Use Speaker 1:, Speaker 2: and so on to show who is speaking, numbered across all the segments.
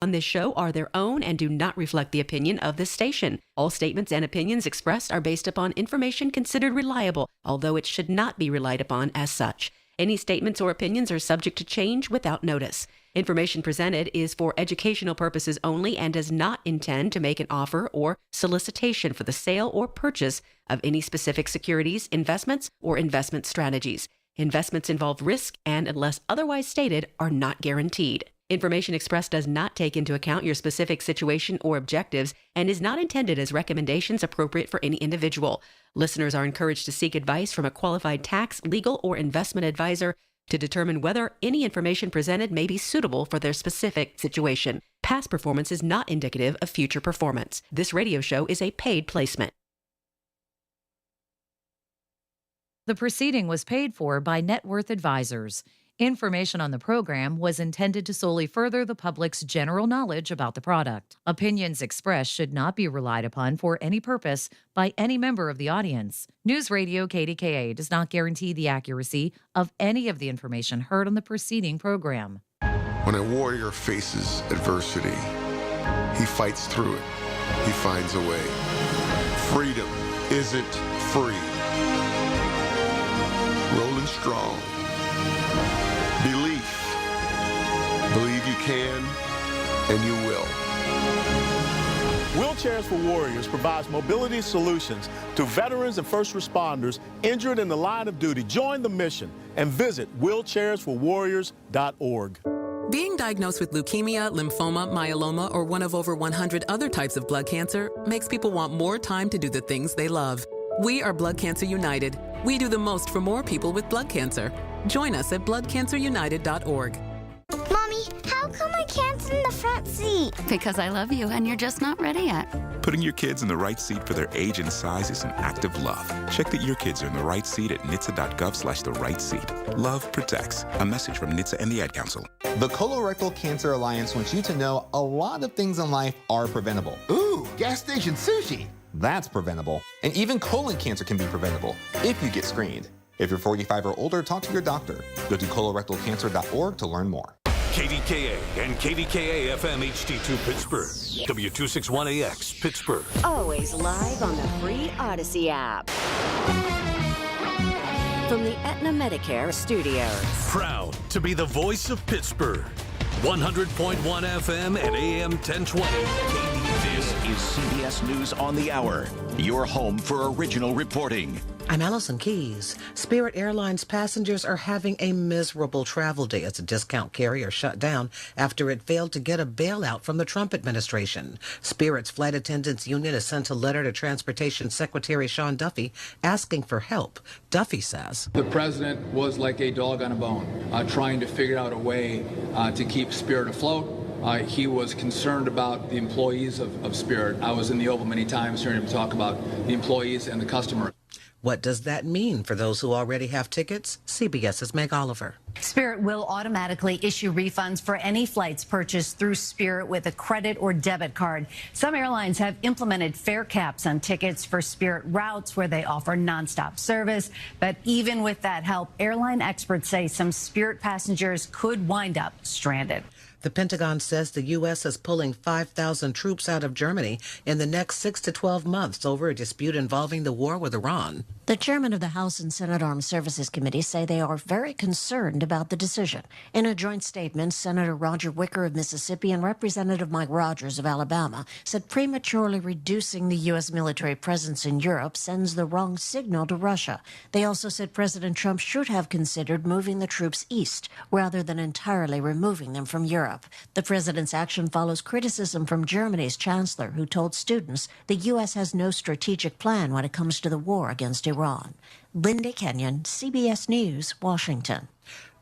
Speaker 1: on this show are their own and do not reflect the opinion of this station. All statements and opinions expressed are based upon information considered reliable, although it should not be relied upon as such. Any statements or opinions are subject to change without notice. Information presented is for educational purposes only and does not intend to make an offer or solicitation for the sale or purchase of any specific securities, investments, or investment strategies. Investments involve risk and, unless otherwise stated, are not guaranteed. Information expressed does not take into account your specific situation or objectives and is not intended as recommendations appropriate for any individual. Listeners are encouraged to seek advice from a qualified tax, legal, or investment advisor to determine whether any information presented may be suitable for their specific situation. Past performance is not indicative of future performance. This radio show is a paid placement.
Speaker 2: The proceeding was paid for by Net Worth Advisors. Information on the program was intended to solely further the public's general knowledge about the product. Opinions expressed should not be relied upon for any purpose by any member of the audience. News Radio KDKA does not guarantee the accuracy of any of the information heard on the preceding program.
Speaker 3: When a warrior faces adversity, he fights through it. He finds a way. Freedom isn't free. Rolling strong. Belief. Believe you can, and you will.
Speaker 4: Wheelchairs for Warriors provides mobility solutions to veterans and first responders injured in the line of duty. Join the mission and visit wheelchairsforwarriors.org.
Speaker 5: Being diagnosed with leukemia, lymphoma, myeloma, or one of over 100 other types of blood cancer makes people want more time to do the things they love. We are Blood Cancer United. We do the most for more people with blood cancer. Join us at bloodcancerunited.org.
Speaker 6: Mommy, how come I can't sit in the front seat?
Speaker 7: Because I love you and you're just not ready yet.
Speaker 8: Putting your kids in the right seat for their age and size is an act of love. Check that your kids are in the right seat at nhtsa.gov/the right seat. Love protects. A message from NHTSA and the Ad Council.
Speaker 9: The Colorectal Cancer Alliance wants you to know a lot of things in life are preventable.
Speaker 10: Ooh, gas station sushi.
Speaker 9: That's preventable. And even colon cancer can be preventable if you get screened. If you're 45 or older, talk to your doctor. Go to colorectalcancer.org to learn more.
Speaker 11: KDKA and KDKA-FM HD2 Pittsburgh. W261AX Pittsburgh.
Speaker 12: Always live on the free Odyssey app. From the Aetna Medicare studios.
Speaker 11: Proud to be the voice of Pittsburgh. 100.1 FM and AM 1020.
Speaker 13: This is CBS News on the Hour, your home for original reporting.
Speaker 14: I'm Allison Keys. Spirit Airlines passengers are having a miserable travel day as a discount carrier shut down after it failed to get a bailout from the Trump administration. Spirit's flight attendants union has sent a letter to Transportation Secretary Sean Duffy asking for help. Duffy says,
Speaker 15: the president was like a dog on a bone, trying to figure out a way to keep Spirit afloat. He was concerned about the employees of Spirit. I was in the Oval many times hearing him talk about the employees and the customer.
Speaker 14: What does that mean for those who already have tickets? CBS's Meg Oliver.
Speaker 16: Spirit will automatically issue refunds for any flights purchased through Spirit with a credit or debit card. Some airlines have implemented fare caps on tickets for Spirit routes where they offer nonstop service. But even with that help, airline experts say some Spirit passengers could wind up stranded.
Speaker 14: The Pentagon says the U.S. is pulling 5,000 troops out of Germany in the next 6 to 12 months over a dispute involving the war with Iran.
Speaker 17: The chairman of the House and Senate Armed Services Committee say they are very concerned about the decision. In a joint statement, Senator Roger Wicker of Mississippi and Representative Mike Rogers of Alabama said prematurely reducing the U.S. military presence in Europe sends the wrong signal to Russia. They also said President Trump should have considered moving the troops east rather than entirely removing them from Europe. The president's action follows criticism from Germany's chancellor, who told students the U.S. has no strategic plan when it comes to the war against Iran. Linda Kenyon, CBS News, Washington.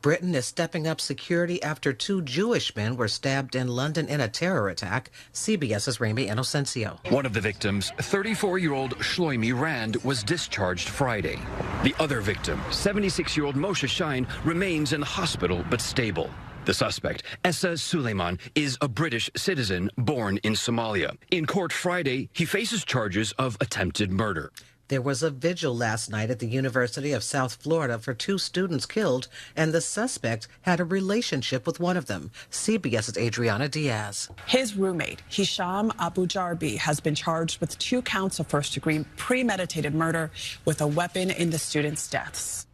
Speaker 14: Britain is stepping up security after 2 Jewish men were stabbed in London in a terror attack. CBS's Rami Inocencio.
Speaker 18: One of the victims, 34-year-old Shloimi Rand, was discharged Friday. The other victim, 76-year-old Moshe Shine, remains in the hospital but stable. The suspect, Essa Suleiman, is a British citizen born in Somalia. In court Friday, he faces charges of attempted murder.
Speaker 14: There was a vigil last night at the University of South Florida for 2 students killed, and the suspect had a relationship with one of them. CBS's Adriana Diaz.
Speaker 19: His roommate, Hisham Abu Jarbi, has been charged with 2 counts of first-degree premeditated murder with a weapon in the students' deaths.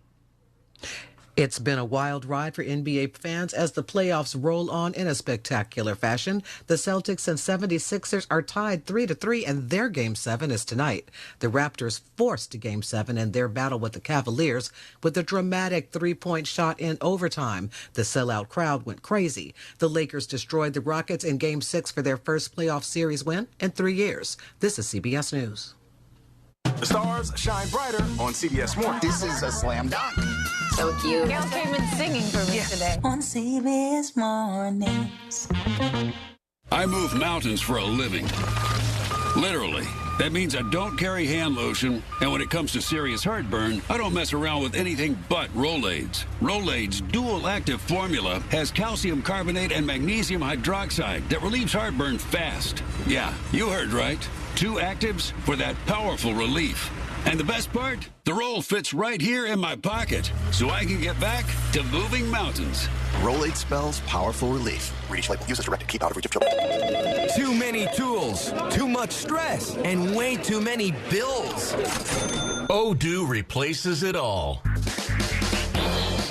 Speaker 14: It's been a wild ride for NBA fans as the playoffs roll on in a spectacular fashion. The Celtics and 76ers are tied 3-3, and their Game 7 is tonight. The Raptors forced to Game 7 in their battle with the Cavaliers with a dramatic 3-point shot in overtime. The sellout crowd went crazy. The Lakers destroyed the Rockets in Game 6 for their first playoff series win in 3 years. This is CBS News.
Speaker 20: The stars shine brighter on CBS Morning.
Speaker 10: This is a slam dunk.
Speaker 21: So cute.
Speaker 22: Y'all came in singing for me today.
Speaker 21: On CBS Mornings.
Speaker 23: I move mountains for a living. Literally. That means I don't carry hand lotion, and when it comes to serious heartburn, I don't mess around with anything but Rolaids. Rolaids' dual-active formula has calcium carbonate and magnesium hydroxide that relieves heartburn fast. Yeah, you heard right. 2 actives for that powerful relief. And the best part? The roll fits right here in my pocket, so I can get back to moving mountains.
Speaker 20: Rolade spells powerful relief. Read each label. Use as directed. Keep out of reach of children.
Speaker 24: Too many tools, too much stress, and way too many bills.
Speaker 11: Odoo replaces it all.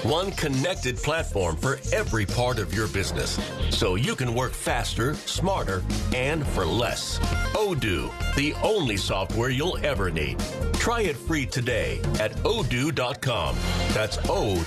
Speaker 11: One connected platform for every part of your business, so you can work faster, smarter, and for less. Odoo, the only software you'll ever need. Try it free today at odoo.com. That's ODOO.com.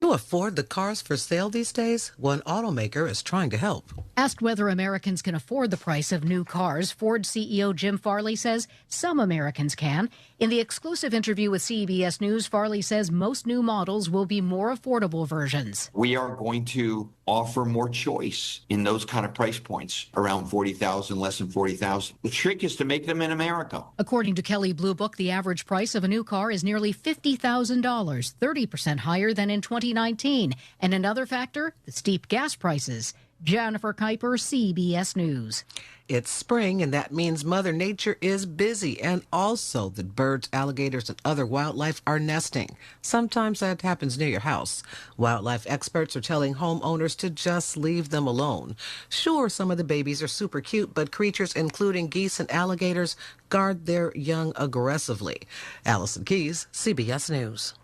Speaker 14: To afford the cars for sale these days? One automaker is trying to help.
Speaker 25: Asked whether Americans can afford the price of new cars, Ford CEO Jim Farley says some Americans can. In the exclusive interview with CBS News, Farley says most new models will be more affordable versions.
Speaker 26: We are going to offer more choice in those kind of price points, around $40,000, less than $40,000. The trick is to make them in America.
Speaker 25: According to Kelley Blue Book, the average price of a new car is nearly $50,000, 30% higher than in 2019. And another factor, the steep gas prices. Jennifer Kuiper, CBS News.
Speaker 14: It's spring, and that means Mother Nature is busy, and also that birds, alligators, and other wildlife are nesting. Sometimes that happens near your house. Wildlife experts are telling homeowners to just leave them alone. Sure, some of the babies are super cute, but creatures, including geese and alligators, guard their young aggressively. Allison Keyes, CBS News.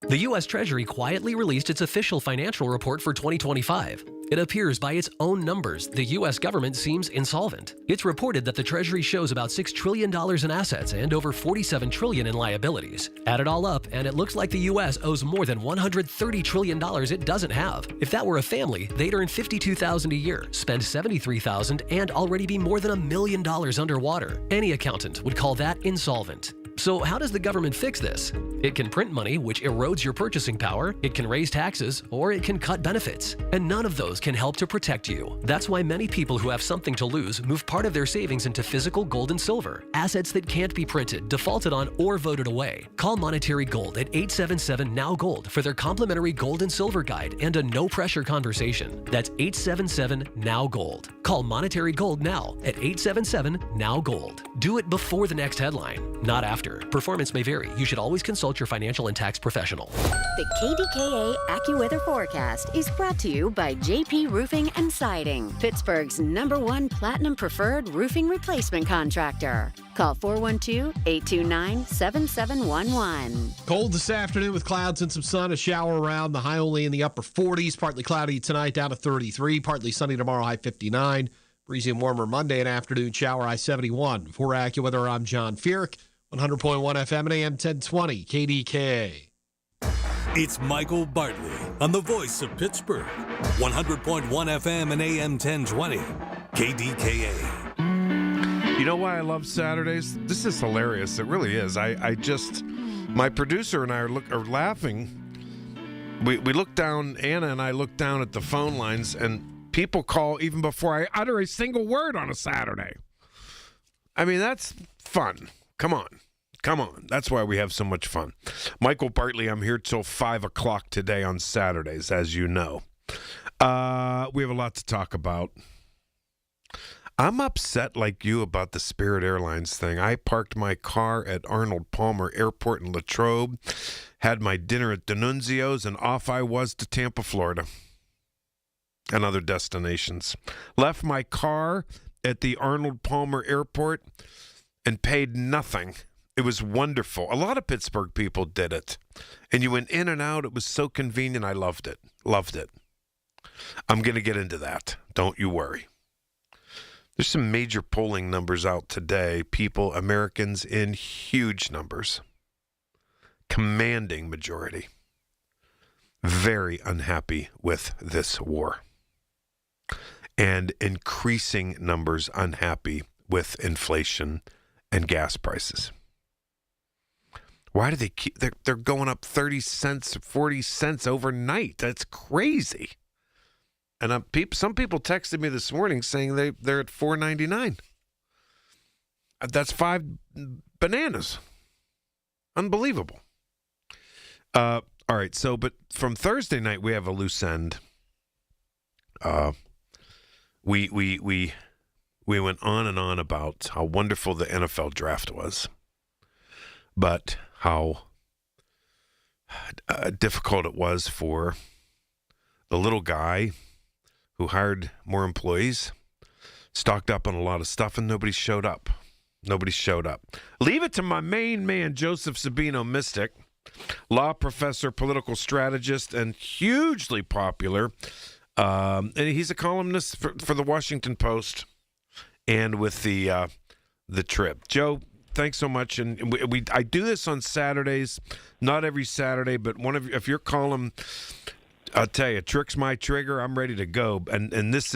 Speaker 27: The U.S. Treasury quietly released its official financial report for 2025. It appears by its own numbers, the U.S. government seems insolvent. It's reported that the Treasury shows about $6 trillion in assets and over $47 trillion in liabilities. Add it all up, and it looks like the U.S. owes more than $130 trillion it doesn't have. If that were a family, they'd earn $52,000 a year, spend $73,000, and already be more than $1 million underwater. Any accountant would call that insolvent. So how does the government fix this? It can print money, which erodes your purchasing power, it can raise taxes, or it can cut benefits. And none of those can help to protect you. That's why many people who have something to lose move part of their savings into physical gold and silver, assets that can't be printed, defaulted on, or voted away. Call Monetary Gold at 877-NOW-GOLD for their complimentary gold and silver guide and a no-pressure conversation. That's 877-NOW-GOLD. Call Monetary Gold now at 877-NOW-GOLD. Do it before the next headline, not after. Performance may vary. You should always consult your financial and tax professional.
Speaker 12: The KDKA AccuWeather forecast is brought to you by JP Roofing and Siding, Pittsburgh's #1 Platinum Preferred roofing replacement contractor. Call 412-829-7711.
Speaker 28: Cold this afternoon with clouds and some sun, a shower around, the high only in the upper 40s, partly cloudy tonight down to 33, partly sunny tomorrow, high 59. Breezy and warmer Monday and afternoon, shower, high 71. For AccuWeather, I'm John Fierk. 100.1 FM and AM 1020, KDKA.
Speaker 11: It's Michael Bartley on the voice of Pittsburgh. 100.1 FM and AM 1020, KDKA.
Speaker 29: You know why I love Saturdays? This is hilarious. It really is. I just, my producer and I are laughing. We look down, Anna and I look down at the phone lines, and people call even before I utter a single word on a Saturday. I mean, that's fun. Come on. That's why we have so much fun. Michael Bartley, I'm here till 5 o'clock today on Saturdays, as you know. We have a lot to talk about. I'm upset like you about the Spirit Airlines thing. I parked my car at Arnold Palmer Airport in Latrobe, had my dinner at D'Annunzio's, and off I was to Tampa, Florida, and other destinations. Left my car at the Arnold Palmer Airport and paid nothing. It was wonderful. A lot of Pittsburgh people did it. And you went in and out. It was so convenient. I loved it. Loved it. I'm going to get into that. Don't you worry. There's some major polling numbers out today. People, Americans in huge numbers. Commanding majority. Very unhappy with this war. And increasing numbers unhappy with inflation and gas prices. Why do they keep... They're going up 30 cents, 40 cents overnight. That's crazy. And some people texted me this morning saying they're at $4.99. That's 5 bananas. Unbelievable. All right, so but from Thursday night we have a loose end. We went on and on about how wonderful the NFL draft was, but how difficult it was for the little guy who hired more employees, stocked up on a lot of stuff, and nobody showed up. Nobody showed up. Leave it to my main man, Joseph Sabino, Mystic, law professor, political strategist, and hugely popular. And he's a columnist for the Washington Post and with the Trib. Joe, thanks so much. And I do this on Saturdays, not every Saturday, but if your column, I'll tell you, tricks my trigger, I'm ready to go. And this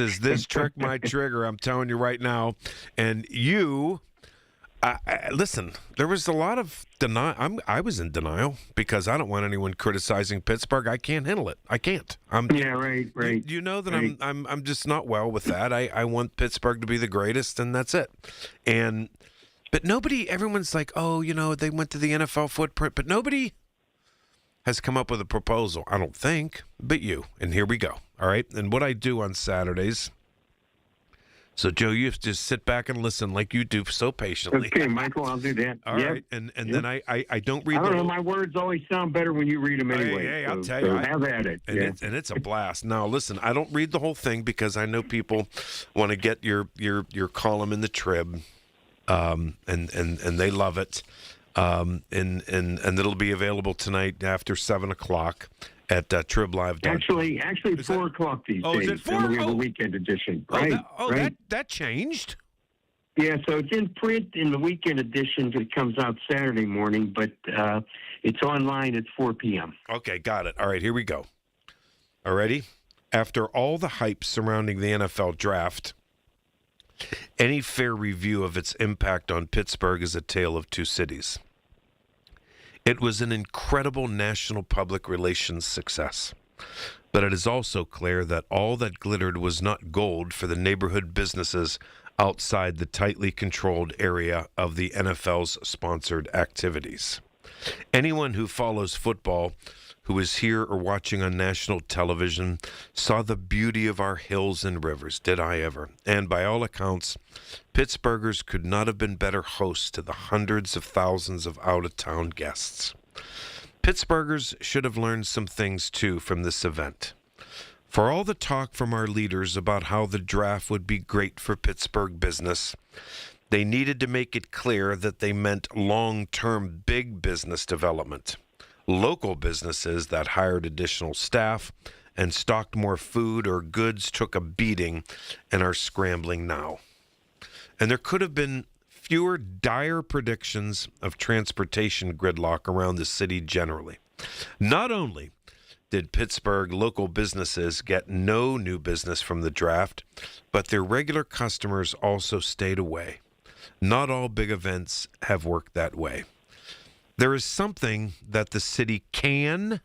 Speaker 29: trick my trigger, I'm telling you right now. And you, listen, there was a lot of denial. I was in denial because I don't want anyone criticizing Pittsburgh. I can't handle it. I can't.
Speaker 1: Right.
Speaker 29: You know that
Speaker 1: right.
Speaker 29: I'm just not well with that. I want Pittsburgh to be the greatest, and that's it. But everyone's like, oh, they went to the NFL footprint, but nobody has come up with a proposal, I don't think, but you. And here we go. All right. And what I do on Saturdays. So, Joe, you have to just sit back and listen like you do so patiently.
Speaker 1: Okay, Michael, I'll do that.
Speaker 29: All right. And then I don't read
Speaker 1: I don't know, my words always sound better when you read them anyway.
Speaker 29: Hey,
Speaker 1: so,
Speaker 29: I'll tell you.
Speaker 1: Have at it.
Speaker 29: And it's a blast. Now, listen, I don't read the whole thing because I know people want to get your column in the Trib, and they love it. And it'll be available tonight after 7 o'clock at TribLive.com.
Speaker 1: Actually, 4 o'clock these days.
Speaker 29: Is it 4?
Speaker 1: And we have a weekend edition. Right.
Speaker 29: That changed?
Speaker 1: Yeah, so it's in print in the weekend edition. It comes out Saturday morning, but it's online at 4 p.m.
Speaker 29: Okay, got it. All right, here we go. All ready? After all the hype surrounding the NFL draft, any fair review of its impact on Pittsburgh is a tale of two cities. It was an incredible national public relations success, but it is also clear that all that glittered was not gold for the neighborhood businesses outside the tightly controlled area of the NFL's sponsored activities. Anyone who follows football, who is here or watching on national television, saw the beauty of our hills and rivers. Did I ever? And by all accounts, Pittsburghers could not have been better hosts to the hundreds of thousands of out-of-town guests. Pittsburghers should have learned some things, too, from this event. For all the talk from our leaders about how the draft would be great for Pittsburgh business, they needed to make it clear that they meant long-term big business development. Local businesses that hired additional staff and stocked more food or goods took a beating and are scrambling now. And there could have been fewer dire predictions of transportation gridlock around the city generally. Not only did Pittsburgh local businesses get no new business from the draft, but their regular customers also stayed away. Not all big events have worked that way. There is something that the city can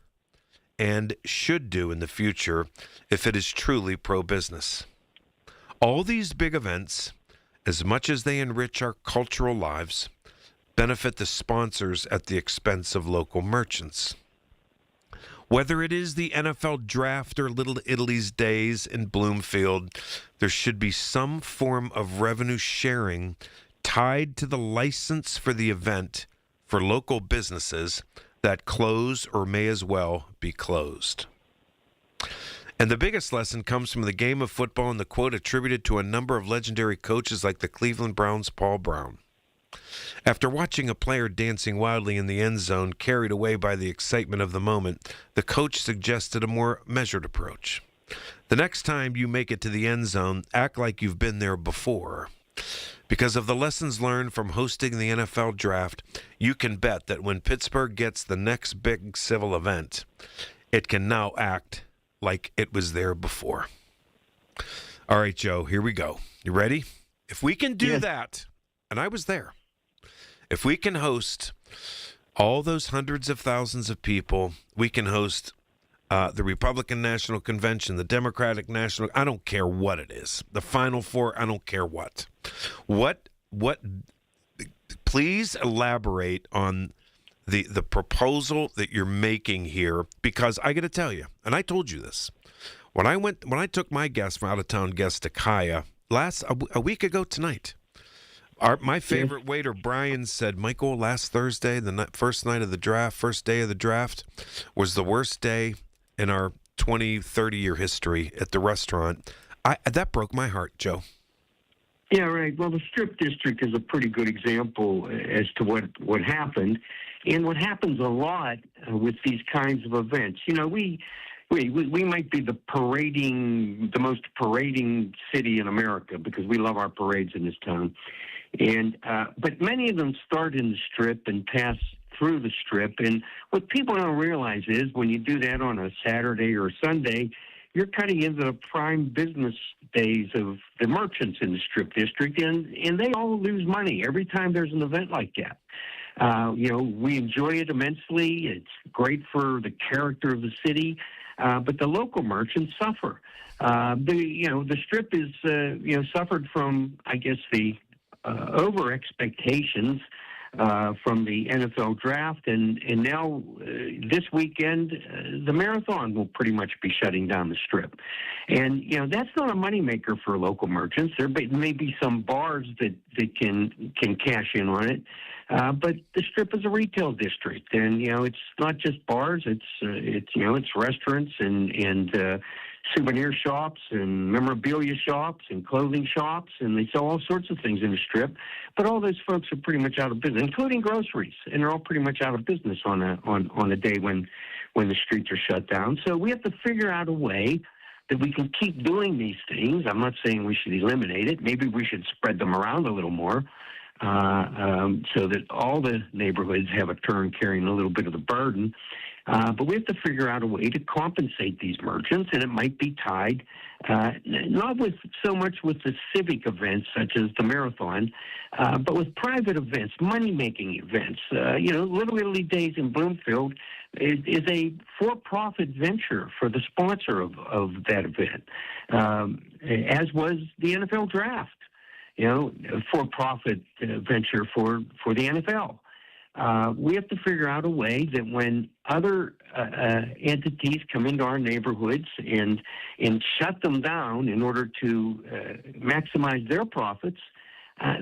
Speaker 29: and should do in the future if it is truly pro-business. All these big events, as much as they enrich our cultural lives, benefit the sponsors at the expense of local merchants. Whether it is the NFL draft or Little Italy's days in Bloomfield, there should be some form of revenue sharing tied to the license for the event for local businesses that close or may as well be closed. And the biggest lesson comes from the game of football and the quote attributed to a number of legendary coaches like the Cleveland Browns' Paul Brown. After watching a player dancing wildly in the end zone, carried away by the excitement of the moment, the coach suggested a more measured approach. The next time you make it to the end zone, act like you've been there before. Because of the lessons learned from hosting the NFL draft, you can bet that when Pittsburgh gets the next big civil event, it can now act like it was there before. All right, Joe, here we go. You ready? If we can do that, and I was there, if we can host all those hundreds of thousands of people, we can host the Republican National Convention, the Democratic National, I don't care what it is, the Final Four, I don't care what. Please elaborate on the proposal that you're making here, because I got to tell you, and I told you this, when I took my guest, my out-of-town guest to Kaya a week ago tonight, my favorite waiter, Brian, said, Michael, last Thursday, first day of the draft, was the worst day in our 20, 30-year history at the restaurant. That broke my heart, Joe.
Speaker 1: Yeah, right. Well, the Strip District is a pretty good example as to what happened. And what happens a lot with these kinds of events, you know, we might be the most parading city in America because we love our parades in this town. And but many of them start in the Strip and pass through the Strip. And what people don't realize is when you do that on a Saturday or a Sunday, you're cutting into the prime business days of the merchants in the Strip District, and they all lose money every time there's an event like that. You know, we enjoy it immensely. It's great for the character of the city, but the local merchants suffer. The Strip is suffered from, I guess, the over expectations from the NFL draft, and now this weekend the marathon will pretty much be shutting down the Strip. And you know, that's not a moneymaker for local merchants. There may be some bars that can cash in on it, but the Strip is a retail district, and you know, it's not just bars. It's restaurants and souvenir shops and memorabilia shops and clothing shops, and they sell all sorts of things in the Strip. But all those folks are pretty much out of business, including groceries, and they're all pretty much out of business on a day when the streets are shut down. So we have to figure out a way that we can keep doing these things. I'm not saying we should eliminate it. Maybe we should spread them around a little more so that all the neighborhoods have a turn carrying a little bit of the burden. But we have to figure out a way to compensate these merchants, and it might be tied not with so much with the civic events such as the marathon, but with private events, money-making events. Little Italy Days in Bloomfield is a for-profit venture for the sponsor of that event, as was the NFL draft. You know, a for-profit venture for the NFL. We have to figure out a way that when other entities come into our neighborhoods and shut them down in order to maximize their profits,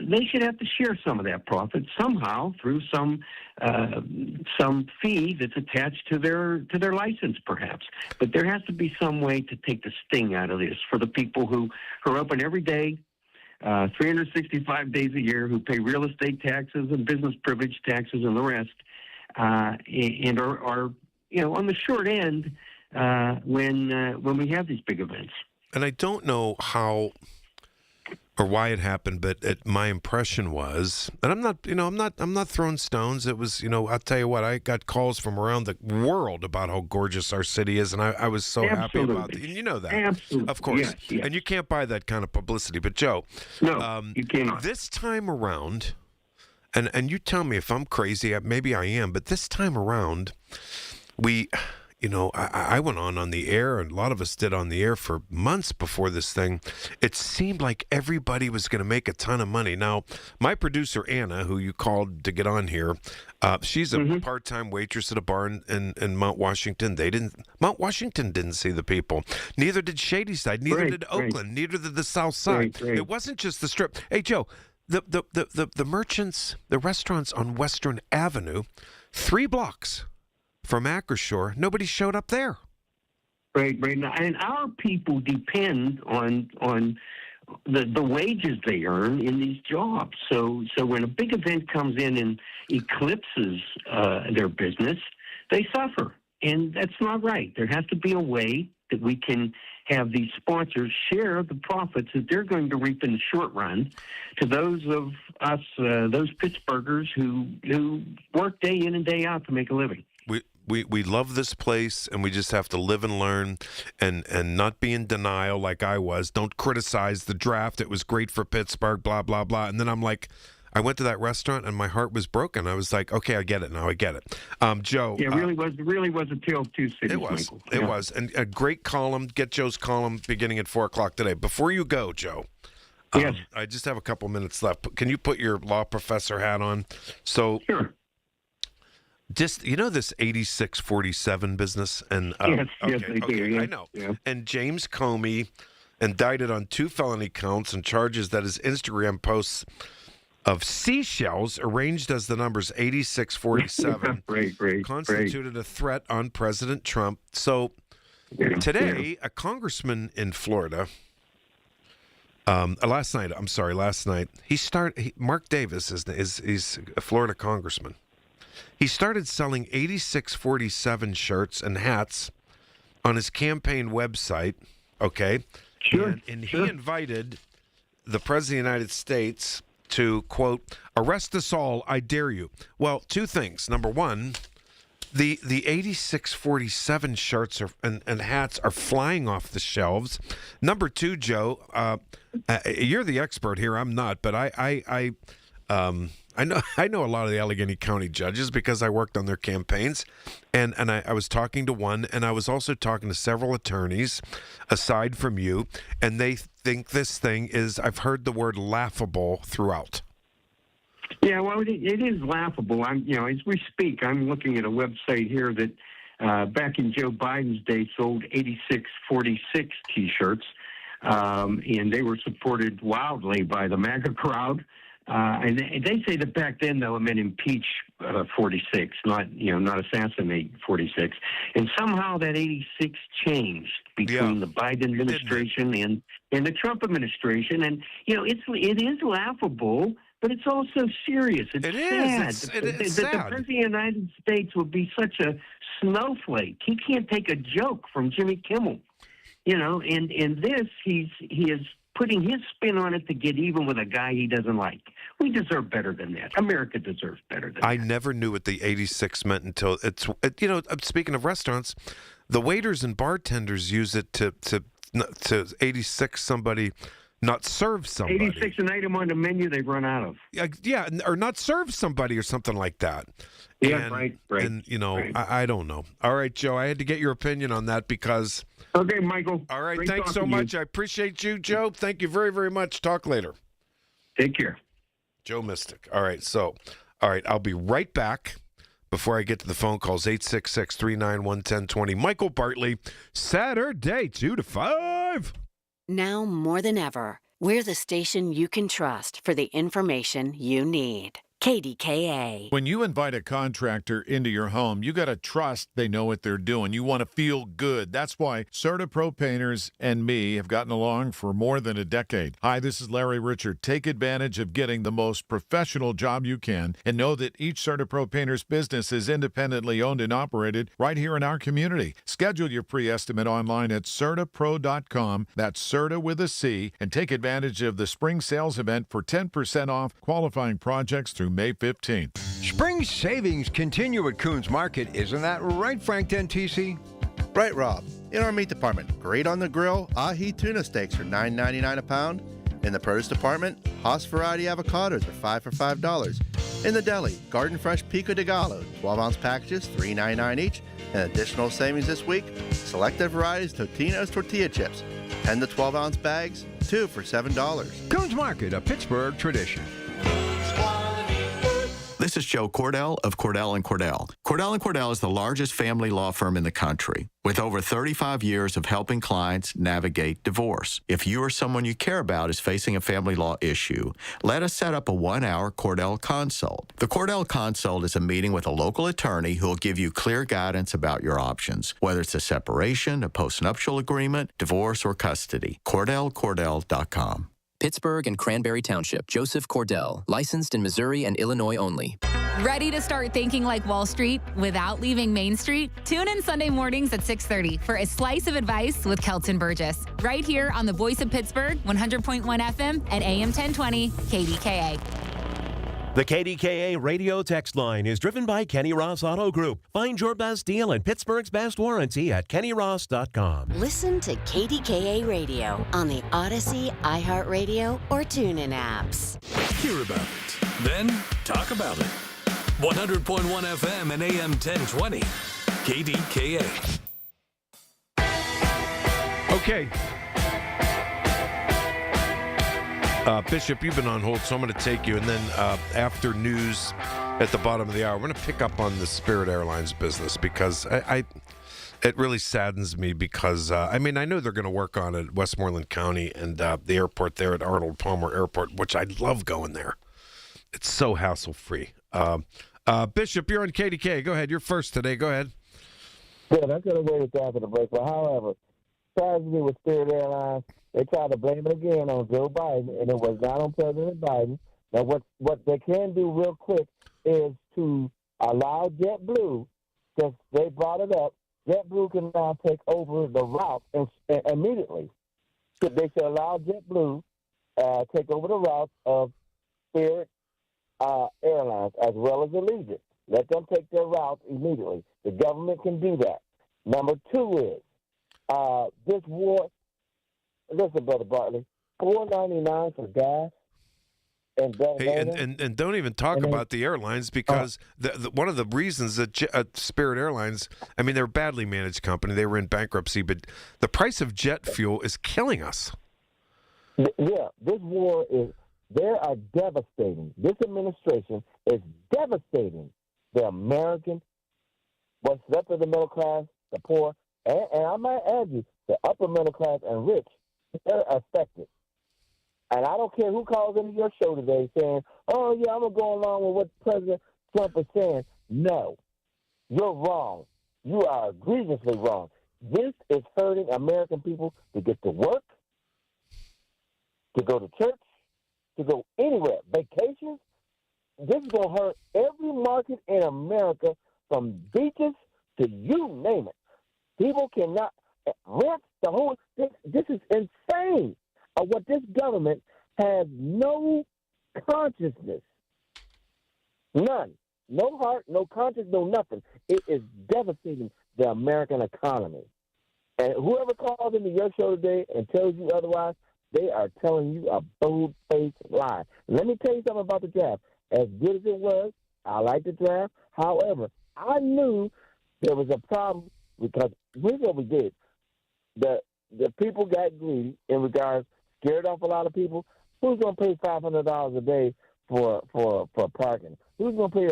Speaker 1: they should have to share some of that profit somehow through some fee that's attached to their license, perhaps. But there has to be some way to take the sting out of this for the people who are open every day, 365 days a year, who pay real estate taxes and business privilege taxes and the rest, and are on the short end when we have these big events.
Speaker 29: And I don't know how or why it happened, but my impression was, and I'm not throwing stones. It was, I'll tell you what, I got calls from around the world about how gorgeous our city is, and I was so happy about it. And you know that.
Speaker 1: Absolutely.
Speaker 29: Of course.
Speaker 1: Yes.
Speaker 29: And you can't buy that kind of publicity. But Joe,
Speaker 1: no, you cannot.
Speaker 29: This time around, and you tell me if I'm crazy, maybe I am, but this time around, I went on the air, and a lot of us did on the air for months before this thing. It seemed like everybody was going to make a ton of money. Now, my producer, Anna, who you called to get on here, she's a part-time waitress at a bar in Mount Washington. Mount Washington didn't see the people. Neither did Shadyside. Neither did Oakland. Neither did the South Side. Right. It wasn't just the Strip. Hey, Joe, the merchants, the restaurants on Western Avenue, 3 blocks from Acrisure, nobody showed up there.
Speaker 1: Right. Now, and our people depend on the wages they earn in these jobs. So when a big event comes in and eclipses their business, they suffer. And that's not right. There has to be a way that we can have these sponsors share the profits that they're going to reap in the short run to those of us, those Pittsburghers who work day in and day out to make a living.
Speaker 29: We love this place, and we just have to live and learn and not be in denial like I was. Don't criticize the draft. It was great for Pittsburgh, blah, blah, blah. And then I'm like, I went to that restaurant, and my heart was broken. I was like, okay, I get it now. I get it. Joe.
Speaker 1: Yeah, it really was a tale of two cities,
Speaker 29: It was.
Speaker 1: Michael.
Speaker 29: It was. And a great column. Get Joe's column beginning at 4 o'clock today. Before you go, Joe.
Speaker 1: Yes.
Speaker 29: I just have a couple minutes left. Can you put your law professor hat on? So.
Speaker 1: Sure.
Speaker 29: Just this 8647 business, and
Speaker 1: yes, I do. Yeah.
Speaker 29: I know.
Speaker 1: Yeah.
Speaker 29: And James Comey indicted on 2 felony counts and charges that his Instagram posts of seashells, arranged as the numbers 8647, constituted a threat on President Trump. So today, a congressman in Florida. Last night, Mark Davis he's a Florida congressman. He started selling 8647 shirts and hats on his campaign website, okay?
Speaker 1: Sure.
Speaker 29: And he invited the President of the United States to, quote, arrest us all, I dare you. Well, 2 things. Number one, the 8647 shirts and hats are flying off the shelves. Number 2, Joe, you're the expert here. I'm not, but I know a lot of the Allegheny County judges because I worked on their campaigns, and I was talking to one, and I was also talking to several attorneys aside from you, and they think this thing is, I've heard the word laughable throughout.
Speaker 1: Yeah, well, it is laughable. As we speak, I'm looking at a website here that back in Joe Biden's day sold 8646 T-shirts, and they were supported wildly by the MAGA crowd. And they say that back then, though, it meant impeach 46, not assassinate 46. And somehow that 86 changed between the Biden administration and the Trump administration. And, it is laughable, but it's also serious. It's sad.
Speaker 29: It's
Speaker 1: sad.
Speaker 29: sad.
Speaker 1: The President of the United States would be such a snowflake. He can't take a joke from Jimmy Kimmel. And this, he is putting his spin on it to get even with a guy he doesn't like. We deserve better than that. America deserves better than that.
Speaker 29: I never knew what the 86 meant until speaking of restaurants, the waiters and bartenders use it to 86 somebody, not serve somebody.
Speaker 1: 86 an item on the menu they've run out of.
Speaker 29: Yeah, or not serve somebody or something like that.
Speaker 1: Yeah,
Speaker 29: right.
Speaker 1: And,
Speaker 29: right. I don't know. All right, Joe, I had to get your opinion on that because...
Speaker 1: Okay, Michael.
Speaker 29: All right,
Speaker 1: Great
Speaker 29: thanks so much. I appreciate you, Joe. Thank you very, very much. Talk later.
Speaker 1: Take care.
Speaker 29: Joe Mystic. All right, I'll be right back before I get to the phone calls, 866-391-1020. Michael Bartley, Saturday, 2 to 5.
Speaker 12: Now more than ever, we're the station you can trust for the information you need. KDKA.
Speaker 2: When you invite a contractor into your home, you got to trust they know what they're doing. You want to feel good. That's why CertaPro Painters and me have gotten along for more than a decade. Hi, this is Larry Richard. Take advantage of getting the most professional job you can and know that each CertaPro Painters business is independently owned and operated right here in our community. Schedule your pre-estimate online at CertaPro.com. That's Certa with a C. And take advantage of the spring sales event for 10% off qualifying projects through May 15th.
Speaker 3: Spring savings continue at Coons Market. Isn't that right, Frank Dentisi?
Speaker 4: Right, Rob. In our meat department, great on the grill, ahi tuna steaks are $9.99 a pound. In the produce department, Haas variety avocados are $5 for $5. In the deli, Garden Fresh Pico de Gallo, 12-ounce packages, $3.99 each. And additional savings this week, selected varieties Totino's tortilla chips, 10 to 12-ounce bags, 2 for $7.
Speaker 3: Coons Market, a Pittsburgh tradition.
Speaker 5: This is Joe Cordell of Cordell & Cordell. Cordell & Cordell is the largest family law firm in the country with over 35 years of helping clients navigate divorce. If you or someone you care about is facing a family law issue, let us set up a 1-hour Cordell Consult. The Cordell Consult is a meeting with a local attorney who will give you clear guidance about your options, whether it's a separation, a postnuptial agreement, divorce, or custody. CordellCordell.com.
Speaker 6: Pittsburgh and Cranberry Township. Joseph Cordell, licensed in Missouri and Illinois only.
Speaker 7: Ready to start thinking like Wall Street without leaving Main Street? Tune in Sunday mornings at 6:30 for a slice of advice with Kelton Burgess, right here on the Voice of Pittsburgh, 100.1 FM and AM 1020 KDKA.
Speaker 8: The KDKA radio text line is driven by Kenny Ross Auto Group. Find your best deal and Pittsburgh's best warranty at kennyross.com.
Speaker 12: Listen to KDKA Radio on the Odyssey, iHeartRadio, or TuneIn apps.
Speaker 9: Hear about it, then talk about it. 100.1 FM and AM 1020. KDKA.
Speaker 29: Okay. Bishop, you've been on hold, so I'm going to take you. And then after news at the bottom of the hour, we're going to pick up on the Spirit Airlines business because it really saddens me because, I know they're going to work on it at Westmoreland County and the airport there at Arnold Palmer Airport, which I love going there. It's so hassle-free. Bishop, you're on KDK. Go ahead. You're first today. Go ahead.
Speaker 13: Yeah, that's going to wait until after the break. But however, saddens me with Spirit Airlines. They tried to blame it again on Joe Biden, and it was not on President Biden. Now, what they can do real quick is to allow JetBlue, since they brought it up, JetBlue can now take over the route immediately. So they should allow JetBlue take over the route of Spirit Airlines as well as Allegiant. Let them take their route immediately. The government can do that. Number two is this war. Listen, Brother Bartley, $4.99 for gas.
Speaker 29: And don't even talk about the airlines because one of the reasons that Spirit Airlines, they're a badly managed company. They were in bankruptcy, but the price of jet fuel is killing us.
Speaker 13: Yeah, this war they are devastating. This administration is devastating the American, what's left of the middle class, the poor, and I might add you, the upper middle class and rich. They're affected. And I don't care who calls into your show today saying, oh, yeah, I'm going to go along with what President Trump is saying. No, you're wrong. You are egregiously wrong. This is hurting American people to get to work, to go to church, to go anywhere. Vacations. This is going to hurt every market in America from beaches to you name it. People cannot rent the whole thing. This is insane. What this government has no consciousness. None. No heart, no conscience, no nothing. It is devastating the American economy. And whoever calls into your show today and tells you otherwise, they are telling you a bold-faced lie. Let me tell you something about the draft. As good as it was, I like the draft. However, I knew there was a problem because here's what we did. The people got greedy in regards, scared off a lot of people. Who's going to pay $500 a day for parking? Who's going to pay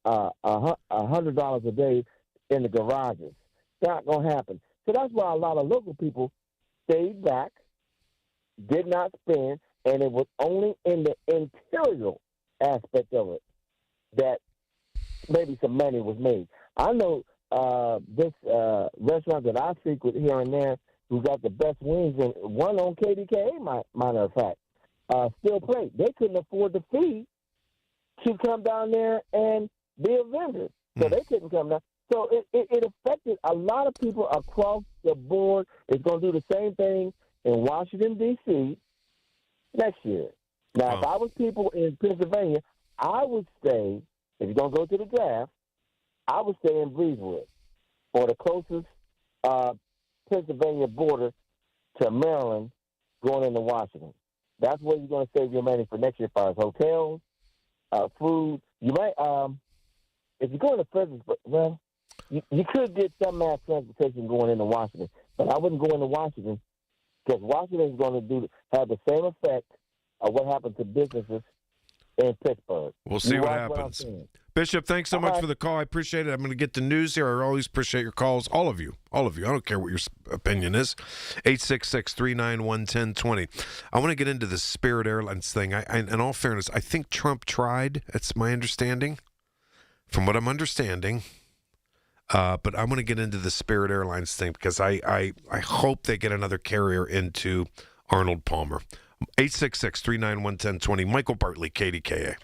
Speaker 13: $100 a day in the garages? It's not going to happen. So that's why a lot of local people stayed back, did not spend, and it was only in the interior aspect of it that maybe some money was made. I know this restaurant that I frequent here and there who got the best wings, and one on KDKA, matter of fact, Still Plate. They couldn't afford the fee to come down there and be a vendor. So they couldn't come down. So it affected a lot of people across the board. It's going to do the same thing in Washington, D.C. next year. Now, if I was people in Pennsylvania, I would stay, if you're going to go to the draft, I would stay in Breezewood or the closest Pennsylvania border to Maryland going into Washington. That's where you're going to save your money for next year as far as hotels, food. You might, if you're going to Fredericksburg, well, you could get some mass transportation going into Washington, but I wouldn't go into Washington because Washington is going to have the same effect of what happened to businesses in Pittsburgh.
Speaker 29: We'll see what happens. Bishop, thanks so much for the call. I appreciate it. I'm going to get the news here. I always appreciate your calls. All of you. I don't care what your opinion is. 866-391-1020. I want to get into the Spirit Airlines thing. In all fairness, I think Trump tried. That's my understanding. From what I'm understanding. But I'm going to get into the Spirit Airlines thing because I hope they get another carrier into Arnold Palmer. 866-391-1020. Michael Bartley, KDKA.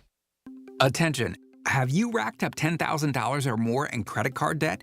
Speaker 10: Attention. Have you racked up $10,000 or more in credit card debt?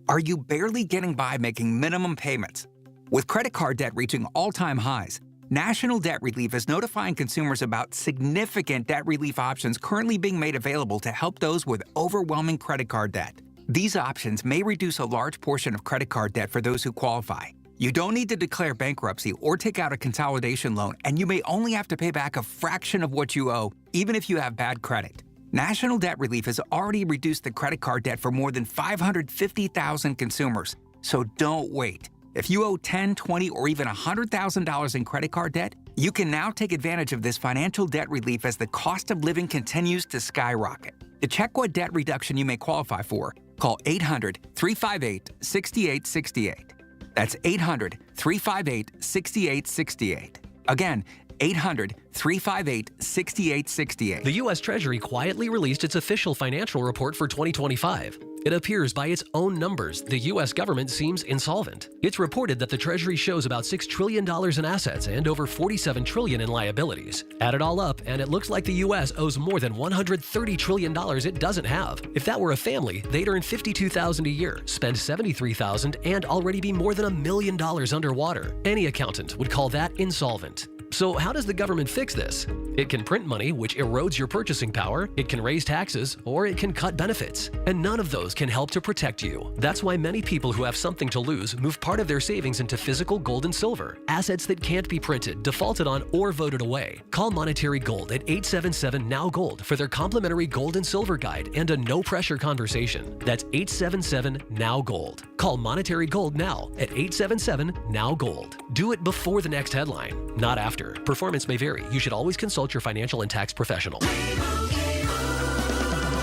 Speaker 10: Are you barely getting by making minimum payments? With credit card debt reaching all-time highs, National Debt Relief is notifying consumers about significant debt relief options currently being made available to help those with overwhelming credit card debt. These options may reduce a large portion of credit card debt for those who qualify. You don't need to declare bankruptcy or take out a consolidation loan, and you may only have to pay back a fraction of what you owe, even if you have bad credit. National Debt Relief has already reduced the credit card debt for more than 550,000 consumers. So don't wait. If you owe $10,000, $20,000, or even $100,000 in credit card debt, you can now take advantage of this financial debt relief as the cost of living continues to skyrocket. To check what debt reduction you may qualify for, call 800-358-6868. That's 800-358-6868. Again, 800-358-6868.
Speaker 27: The U.S. Treasury quietly released its official financial report for 2025. It appears by its own numbers, the U.S. government seems insolvent. It's reported that the Treasury shows about $6 trillion in assets and over $47 trillion in liabilities. Add it all up, and it looks like the U.S. owes more than $130 trillion it doesn't have. If that were a family, they'd earn $52,000 a year, spend $73,000, and already be more than $1 million underwater. Any accountant would call that insolvent. So how does the government fix this? It can print money, which erodes your purchasing power, it can raise taxes, or it can cut benefits. And none of those can help to protect you. That's why many people who have something to lose move part of their savings into physical gold and silver, assets that can't be printed, defaulted on, or voted away. Call Monetary Gold at 877-NOW-GOLD for their complimentary gold and silver guide and a no-pressure conversation. That's 877-NOW-GOLD. Call Monetary Gold now at 877-NOW-GOLD. Do it before the next headline, not after. Performance may vary. You should always consult your financial and tax professional.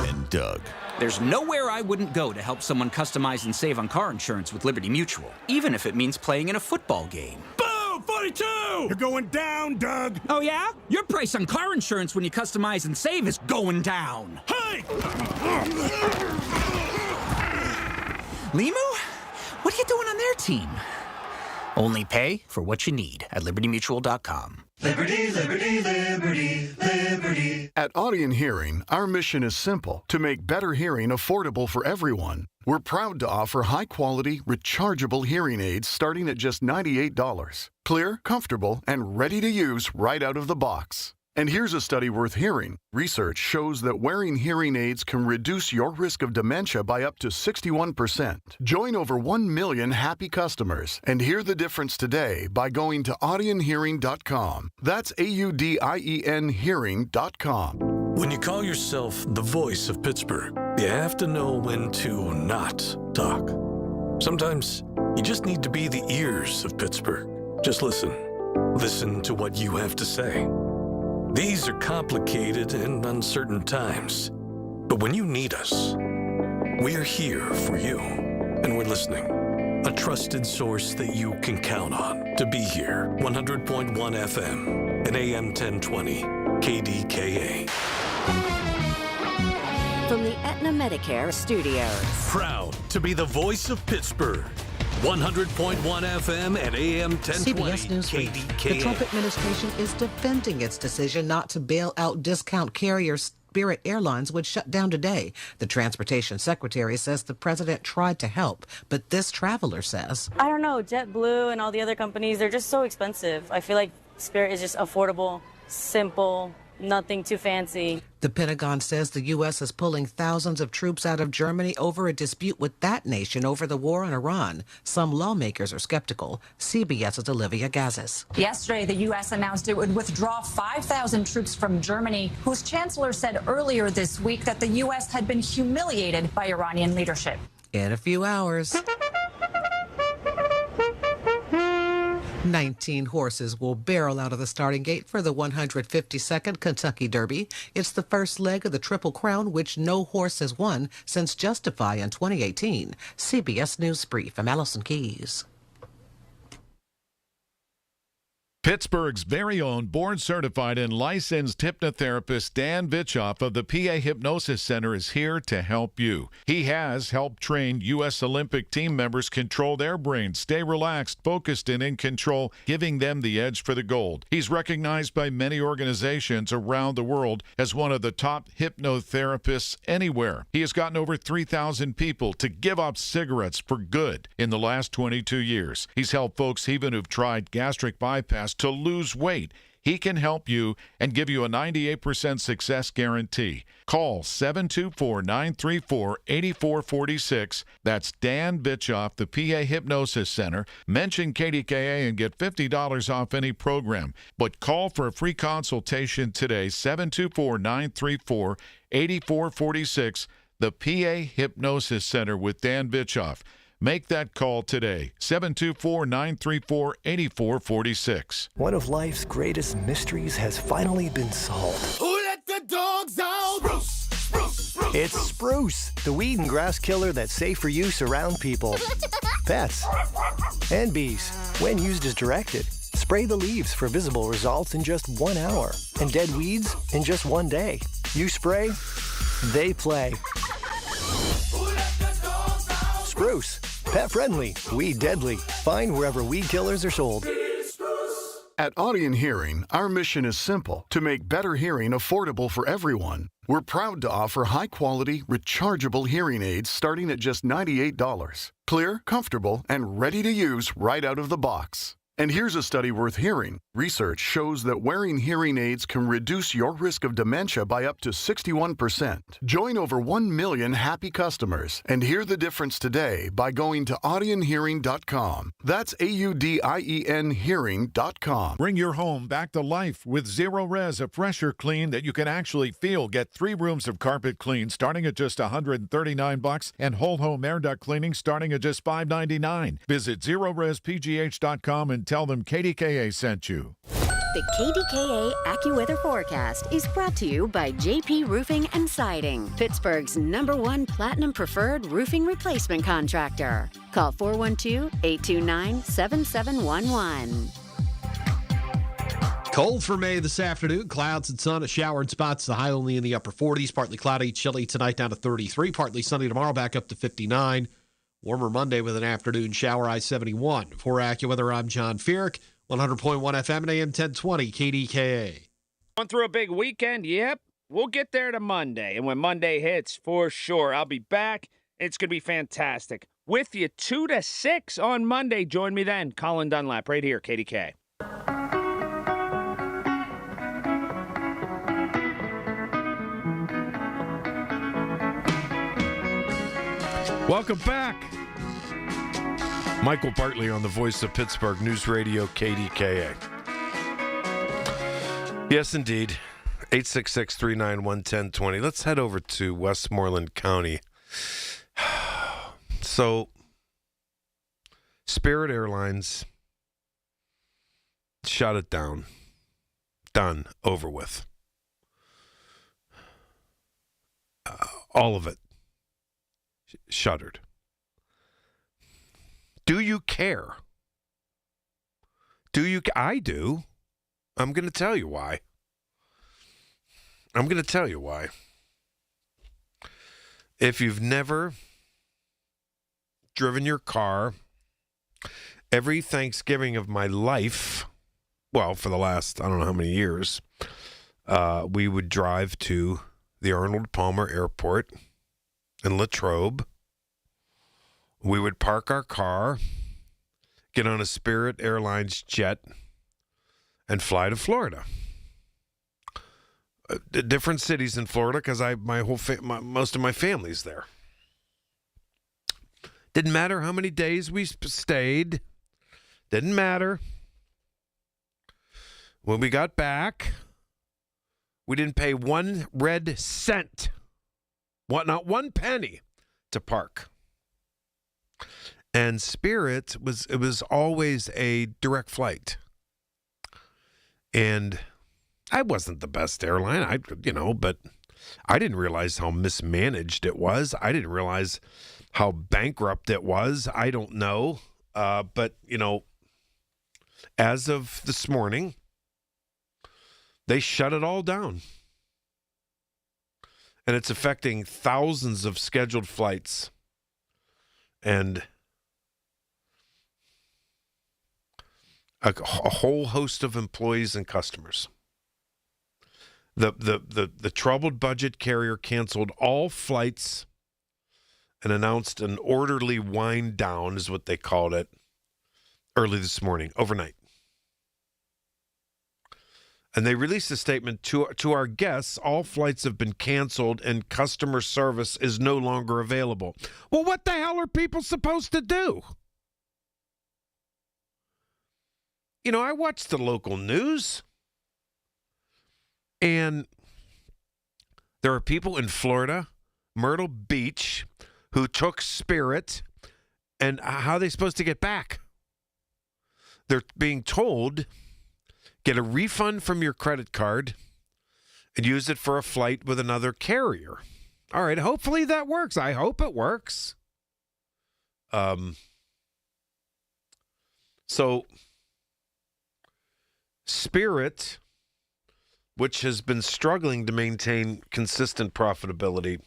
Speaker 15: And Doug.
Speaker 16: There's nowhere I wouldn't go to help someone customize and save on car insurance with Liberty Mutual, even if it means playing in a football game. Boom! 42! You're going down, Doug! Oh, yeah? Your price on car insurance when you customize and save is going down. Hey! Limu? What are you doing on their team? Only pay for what you need at libertymutual.com.
Speaker 17: Liberty, liberty, liberty, liberty. At Audion Hearing, our mission is simple: to make better hearing affordable for everyone. We're proud to offer high-quality, rechargeable hearing aids starting at just $98. Clear, comfortable, and ready to use right out of the box. And here's a study worth hearing. Research shows that wearing hearing aids can reduce your risk of dementia by up to 61%. Join over 1 million happy customers and hear the difference today by going to audionhearing.com. That's AUDIEN hearing.com.
Speaker 9: When you call yourself the voice of Pittsburgh, you have to know when to not talk. Sometimes you just need to be the ears of Pittsburgh. Just listen. Listen to what you have to say. These are complicated and uncertain times, but when you need us, we are here for you, and we're listening. A trusted source that you can count on to be here. 100.1 FM and AM 1020, KDKA.
Speaker 12: From the Aetna Medicare Studios.
Speaker 9: Proud to be the voice of Pittsburgh. 100.1 FM and AM 1020.
Speaker 14: CBS News Week.
Speaker 9: KDKA.
Speaker 14: The Trump administration is defending its decision not to bail out discount carrier Spirit Airlines, which shut down today. The transportation secretary says the president tried to help, but this traveler says,
Speaker 18: I don't know, JetBlue and all the other companies, they're just so expensive. I feel like Spirit is just affordable, simple, nothing too fancy.
Speaker 14: The Pentagon says the U.S. is pulling thousands of troops out of Germany over a dispute with that nation over the war on Iran. Some lawmakers are skeptical. CBS's Olivia Gazis.
Speaker 15: Yesterday, the U.S. announced it would withdraw 5,000 troops from Germany, whose chancellor said earlier this week that the U.S. had been humiliated by Iranian leadership.
Speaker 14: In a few hours, 19 horses will barrel out of the starting gate for the 152nd Kentucky Derby. It's the first leg of the Triple Crown, which no horse has won since Justify in 2018. CBS News Brief. I'm Allison Keys.
Speaker 2: Pittsburgh's very own board-certified and licensed hypnotherapist Dan Vitchoff of the PA Hypnosis Center is here to help you. He has helped train U.S. Olympic team members control their brains, stay relaxed, focused, and in control, giving them the edge for the gold. He's recognized by many organizations around the world as one of the top hypnotherapists anywhere. He has gotten over 3,000 people to give up cigarettes for good in the last 22 years. He's helped folks even who've tried gastric bypass to lose weight. He can help you and give you a 98% success guarantee. Call 724-934-8446. That's Dan Vitchoff, the PA Hypnosis Center. Mention KDKA and get $50 off any program. But call for a free consultation today, 724-934-8446. The PA Hypnosis Center with Dan Vitchoff. Make that call today, 724-934-8446.
Speaker 19: One of life's greatest mysteries has finally been solved.
Speaker 20: Who let the dogs out? Spruce, spruce, spruce.
Speaker 19: It's Spruce, the weed and grass killer that's safe for use around people, pets, and bees. When used as directed, spray the leaves for visible results in just 1 hour, and dead weeds in just 1 day. You spray, they play. Spruce, pet friendly, weed deadly. Find wherever weed killers are sold.
Speaker 17: At Audion Hearing, our mission is simple: to make better hearing affordable for everyone. We're proud to offer high-quality, rechargeable hearing aids starting at just $98. Clear, comfortable, and ready to use right out of the box. And here's a study worth hearing. Research shows that wearing hearing aids can reduce your risk of dementia by up to 61%. Join over 1 million happy customers and hear the difference today by going to audionhearing.com. That's AUDIEN hearing.com.
Speaker 2: Bring your home back to life with Zero Res, a fresher clean that you can actually feel. Get 3 rooms of carpet clean starting at just $139 and whole home air duct cleaning starting at just $599. Visit ZeroResPGH.com and tell them KDKA sent you.
Speaker 12: The KDKA AccuWeather forecast is brought to you by JP Roofing and Siding, Pittsburgh's #1 Platinum Preferred Roofing Replacement Contractor. Call 412-829-7711.
Speaker 28: Cold for May this afternoon. Clouds and sun, a shower in spots. The high only in the upper 40s. Partly cloudy, chilly tonight down to 33. Partly sunny tomorrow, back up to 59. Warmer Monday with an afternoon shower, high 71. For AccuWeather, I'm John Feerick, 100.1 FM and AM 1020 KDKA.
Speaker 21: Going through a big weekend? Yep. We'll get there to Monday. And when Monday hits, for sure, I'll be back. It's going to be fantastic. With you 2 to 6 on Monday. Join me then. Colin Dunlap right here, KDK.
Speaker 29: Welcome back. Michael Bartley on the Voice of Pittsburgh News Radio KDKA. Yes, indeed. 866-391-1020. Let's head over to Westmoreland County. So, Spirit Airlines shut it down. Done. Over with. All of it. Shuttered. Do you care? I do. I'm going to tell you why. If you've never driven your car, every Thanksgiving of my life, well, for the last, I don't know how many years, we would drive to the Arnold Palmer Airport in Latrobe. We would park our car, get on a Spirit Airlines jet, and fly to Florida. different cities in Florida because most of my family's there. Didn't matter how many days we stayed. Didn't matter. When we got back, we didn't pay 1 red cent, not 1 penny, to park. And Spirit was always a direct flight. And I wasn't the best airline, but I didn't realize how mismanaged it was. I didn't realize how bankrupt it was. I don't know. But, as of this morning, they shut it all down. And it's affecting thousands of scheduled flights. And a whole host of employees and customers. The troubled budget carrier canceled all flights and announced an orderly wind down, is what they called it, early this morning, overnight. And they released a statement to our guests, all flights have been canceled and customer service is no longer available. Well, what the hell are people supposed to do? I watch the local news, and there are people in Florida, Myrtle Beach, who took Spirit, and how are they supposed to get back? They're being told, get a refund from your credit card and use it for a flight with another carrier. All right, hopefully that works. I hope it works. So Spirit, which has been struggling to maintain consistent profitability,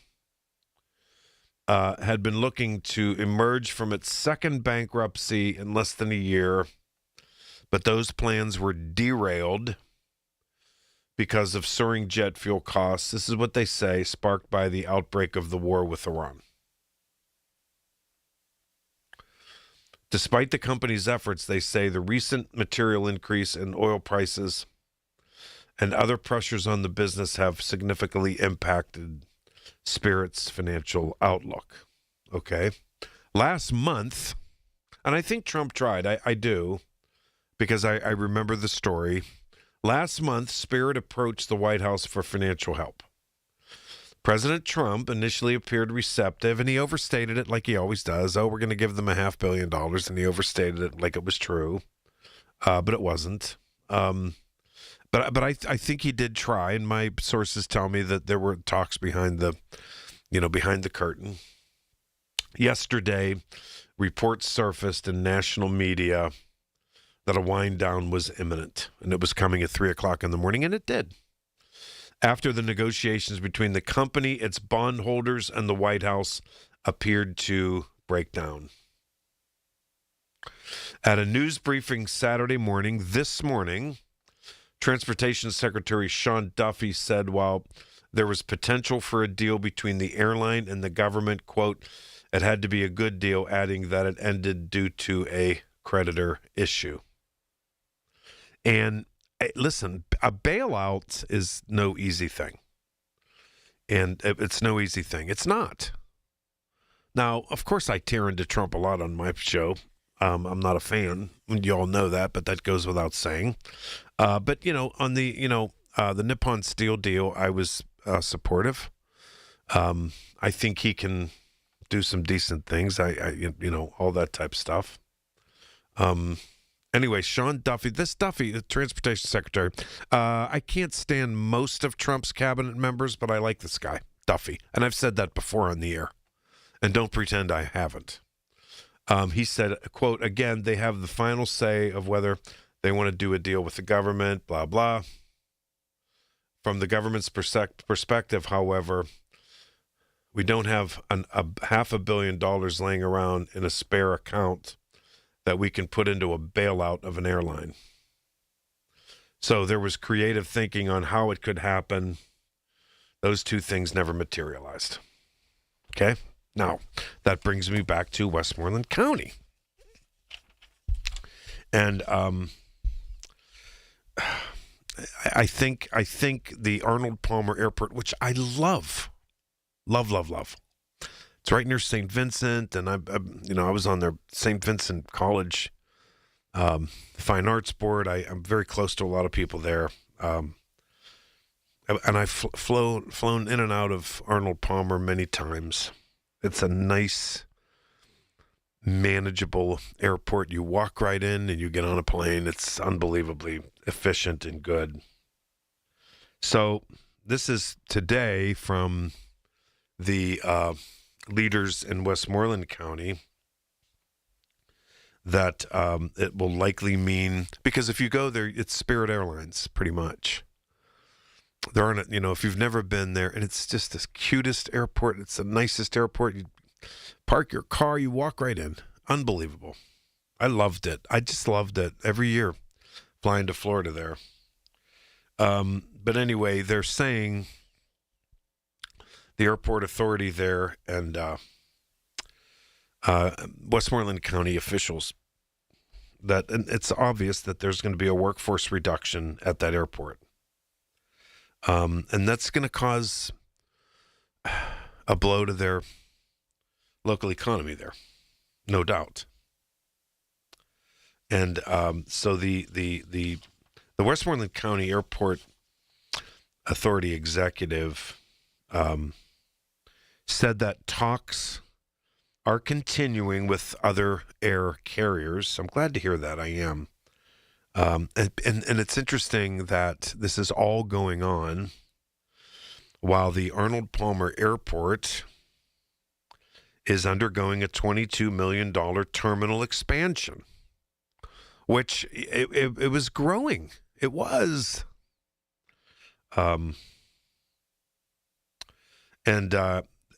Speaker 29: had been looking to emerge from its second bankruptcy in less than a year, but those plans were derailed because of soaring jet fuel costs. This is what they say, sparked by the outbreak of the war with Iran. Despite the company's efforts, they say the recent material increase in oil prices and other pressures on the business have significantly impacted Spirit's financial outlook. Okay. Last month, and I think Trump tried, I do, because I remember the story. Last month, Spirit approached the White House for financial help. President Trump initially appeared receptive, and he overstated it like he always does. Oh, we're going to give them $500 million, and he overstated it like it was true, but it wasn't. But I think he did try, and my sources tell me that there were talks behind the curtain. Yesterday, reports surfaced in national media that a wind down was imminent, and it was coming at 3:00 in the morning, and it did. After the negotiations between the company, its bondholders, and the White House appeared to break down. At a news briefing Saturday morning, this morning, Transportation Secretary Sean Duffy said while there was potential for a deal between the airline and the government, quote, it had to be a good deal, adding that it ended due to a creditor issue. And listen, a bailout is no easy thing. And it's no easy thing. It's not. Now, of course, I tear into Trump a lot on my show. I'm not a fan. You all know that, but that goes without saying. But, on the Nippon Steel deal, I was supportive. I think he can do some decent things. All that type of stuff. Anyway, Sean Duffy, the Transportation Secretary, I can't stand most of Trump's cabinet members, but I like this guy, Duffy. And I've said that before on the air. And don't pretend I haven't. He said, quote, again, they have the final say of whether they want to do a deal with the government, blah, blah. From the government's perspective, however, we don't have $500 million laying around in a spare account that we can put into a bailout of an airline. So there was creative thinking on how it could happen. Those two things never materialized. Okay? Now, that brings me back to Westmoreland County. And I think the Arnold Palmer Airport, which I love. It's right near St. Vincent, and I was on their St. Vincent College Fine Arts Board. I'm very close to a lot of people there, and I've flown in and out of Arnold Palmer many times. It's a nice, manageable airport. You walk right in and you get on a plane. It's unbelievably efficient and good. So this is today from the leaders in Westmoreland County that it will likely mean, because if you go there, it's Spirit Airlines pretty much. There aren't, if you've never been there, and it's just the cutest airport. It's the nicest airport. You park your car, you walk right in. Unbelievable. I loved it. I just loved it every year, flying to Florida there. But anyway, they're saying, the airport authority there and Westmoreland County officials, that it's obvious that there's going to be a workforce reduction at that airport. And that's going to cause a blow to their local economy there, no doubt. And so the Westmoreland County Airport Authority executive said that talks are continuing with other air carriers. I'm glad to hear that. I am. And it's interesting that this is all going on while the Arnold Palmer Airport is undergoing a $22 million terminal expansion, which it was growing. It was. And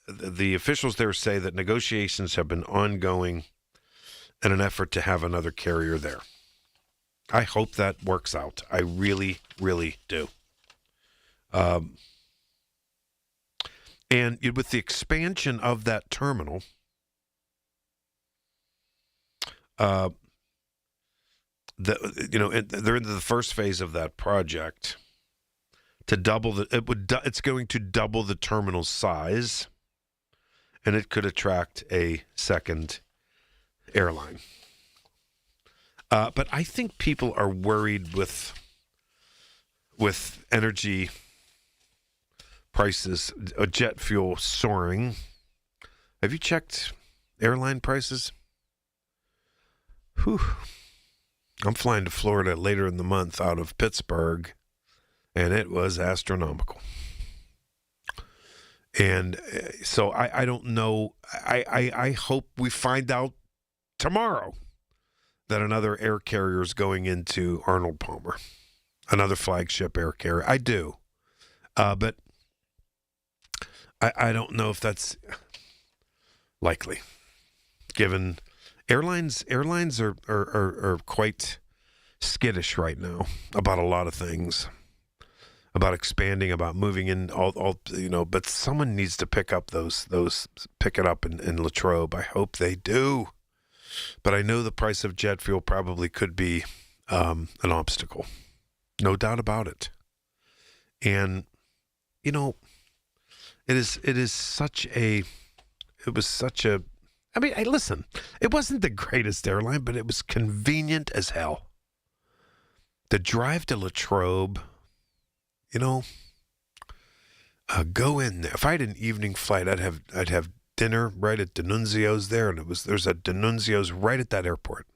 Speaker 29: the officials there say that negotiations have been ongoing in an effort to have another carrier there. I hope that works out. I really, really do. And with the expansion of that terminal, they're into the first phase of that project to double it's going to double the terminal size, and it could attract a second airline. But I think people are worried with energy prices, jet fuel soaring. Have you checked airline prices? Whew. I'm flying to Florida later in the month out of Pittsburgh, and it was astronomical. And so I don't know. I hope we find out tomorrow that another air carrier is going into Arnold Palmer, another flagship air carrier. I do. But I don't know if that's likely, given airlines are quite skittish right now about a lot of things, about expanding, about moving in, all but someone needs to pick it up in Latrobe. I hope they do. But I know the price of jet fuel probably could be an obstacle. No doubt about it. And, it was such a, listen, it wasn't the greatest airline, but it was convenient as hell. The drive to Latrobe, go in there. If I had an evening flight, I'd have dinner right at D'Annunzio's there, and there's a D'Annunzio's right at that airport.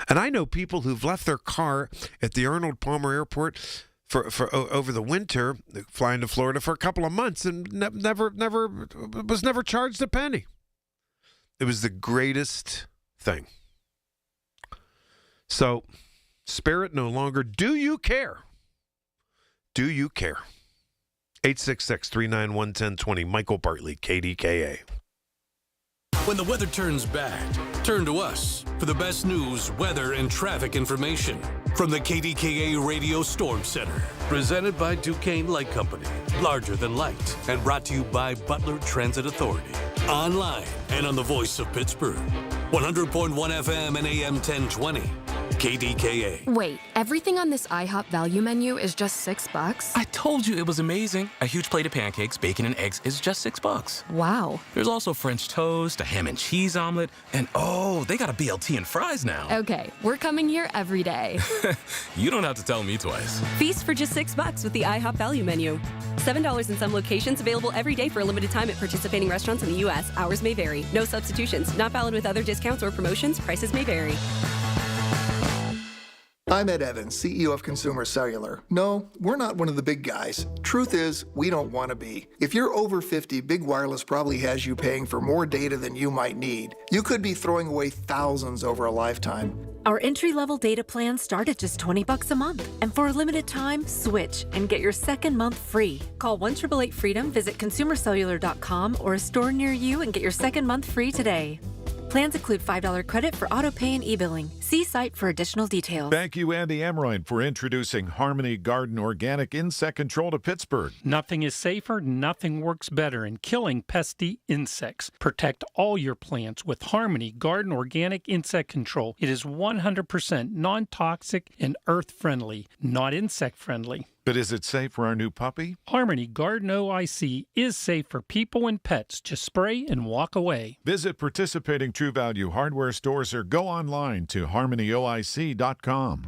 Speaker 29: And I know people who've left their car at the Arnold Palmer Airport for over the winter, flying to Florida for a couple of months, and never charged a penny. It was the greatest thing. So, Spirit no longer. Do you care? Do you care? 866-391-1020. Michael Bartley, KDKA.
Speaker 9: When the weather turns bad, turn to us for the best news, weather, and traffic information from the KDKA Radio Storm Center. Presented by Duquesne Light Company. Larger than light. And brought to you by Butler Transit Authority. Online and on the Voice of Pittsburgh. 100.1 FM and AM 1020. KDKA.
Speaker 1: Wait, everything on this IHOP value menu is just $6?
Speaker 3: I told you it was amazing. A huge plate of pancakes, bacon, and eggs is just $6.
Speaker 1: Wow.
Speaker 3: There's also French toast, a ham and cheese omelet, and oh, they got a BLT and fries now.
Speaker 1: Okay, we're coming here every day.
Speaker 3: You don't have to tell me twice.
Speaker 4: Feast for just $6 with the IHOP value menu. $7 in some locations, available every day for a limited time at participating restaurants in the U.S. Hours may vary. No substitutions. Not valid with other discounts or promotions. Prices may vary.
Speaker 11: I'm Ed Evans, CEO of Consumer Cellular. No, we're not one of the big guys. Truth is, we don't want to be. If you're over 50, Big Wireless probably has you paying for more data than you might need. You could be throwing away thousands over a lifetime.
Speaker 22: Our entry-level data plans start at just $20 a month. And for a limited time, switch and get your second month free. Call 1-888-FREEDOM, visit consumercellular.com or a store near you and get your second month free today. Plans include $5 credit for auto pay and e-billing. See site for additional details.
Speaker 2: Thank you, Andy Emroyd, for introducing Harmony Garden Organic Insect Control to Pittsburgh.
Speaker 23: Nothing is safer, nothing works better in killing pesky insects. Protect all your plants with Harmony Garden Organic Insect Control. It is 100% non-toxic and earth-friendly, not insect-friendly.
Speaker 2: But is it safe for our new puppy?
Speaker 23: Harmony Garden OIC is safe for people and pets. Just spray and walk away.
Speaker 2: Visit participating True Value hardware stores or go online to harmonyoic.com.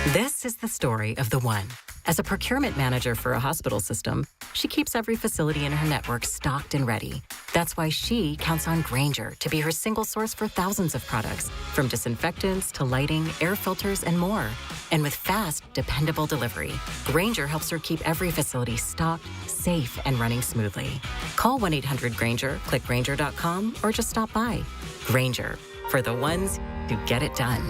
Speaker 24: This is the story of the one. As a procurement manager for a hospital system, she keeps every facility in her network stocked and ready. That's why she counts on Grainger to be her single source for thousands of products, from disinfectants to lighting, air filters, and more. And with fast, dependable delivery, Grainger helps her keep every facility stocked, safe, and running smoothly. Call 1-800-GRAINGER, click Grainger.com, or just stop by. Grainger, for the ones who get it done.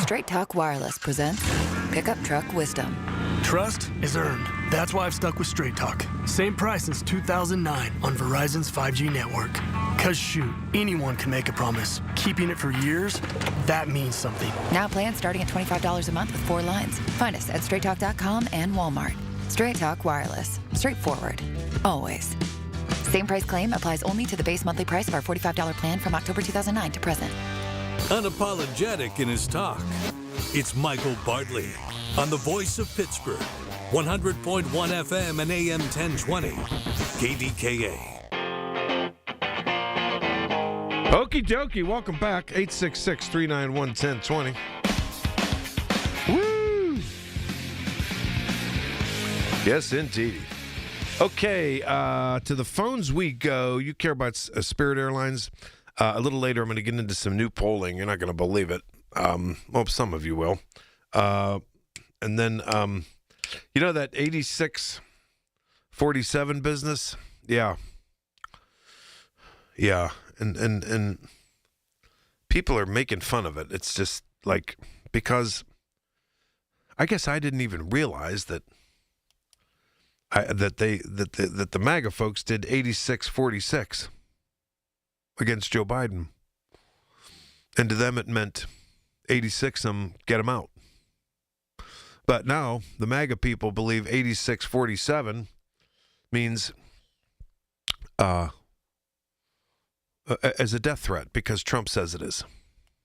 Speaker 25: Straight Talk Wireless presents Pickup Truck Wisdom.
Speaker 26: Trust is earned. That's why I've stuck with Straight Talk. Same price since 2009 on Verizon's 5G network. Cause shoot, anyone can make a promise. Keeping it for years, that means something.
Speaker 25: Now plans starting at $25 a month with 4 lines. Find us at straighttalk.com and Walmart. Straight Talk Wireless. Straightforward. Always. Same price claim applies only to the base monthly price of our $45 plan from October 2009 to present.
Speaker 30: Unapologetic in his talk. It's Michael Bartley on the Voice of Pittsburgh, 100.1 FM and AM 1020, KDKA.
Speaker 29: Okie dokie, welcome back. 866-391-1020. Woo! Yes, indeed. Okay, to the phones we go. You care about Spirit Airlines? A little later, I'm going to get into some new polling. You're not going to believe it. Well, some of you will. And then, you know that 86-47 business? Yeah. Yeah. And people are making fun of it. It's just like, because I guess I didn't even realize that that the MAGA folks did 86-46 against Joe Biden. And to them it meant 86 get them out. But now the MAGA people believe 86-47 means as a death threat because Trump says it is.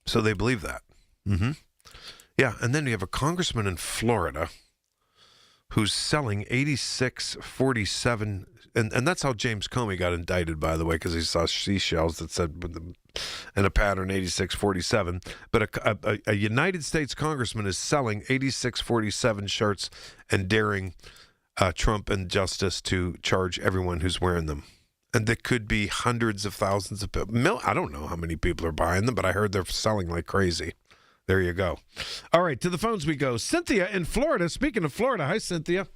Speaker 29: So they believe that. Mm-hmm. Yeah, and then you have a congressman in Florida who's selling 86-47, and that's how James Comey got indicted, by the way, because he saw seashells that said in a pattern 86-47. But a United States congressman is selling 86-47 shirts and daring Trump and Justice to charge everyone who's wearing them. And there could be hundreds of thousands of people. I don't know how many people are buying them, but I heard they're selling like crazy. There you go. All right, to the phones we go. Cynthia in Florida. Speaking of Florida, hi, Cynthia.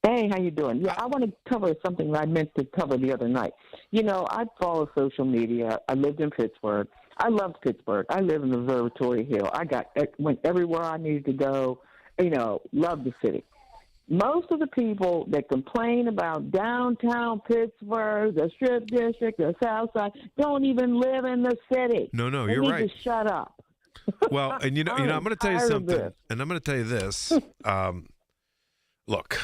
Speaker 31: Hey, how you doing? Yeah, I want to cover something I meant to cover the other night. You know, I follow social media. I lived in Pittsburgh. I loved Pittsburgh. I live in Observatory Hill. Went everywhere I needed to go. You know, loved the city. Most of the people that complain about downtown Pittsburgh, the Strip District, the South Side, don't even live in the city.
Speaker 29: No,
Speaker 31: they
Speaker 29: you're
Speaker 31: need
Speaker 29: right.
Speaker 31: to shut up.
Speaker 29: Well, and you know, I'm going to tell you something, and I'm going to tell you this. Look,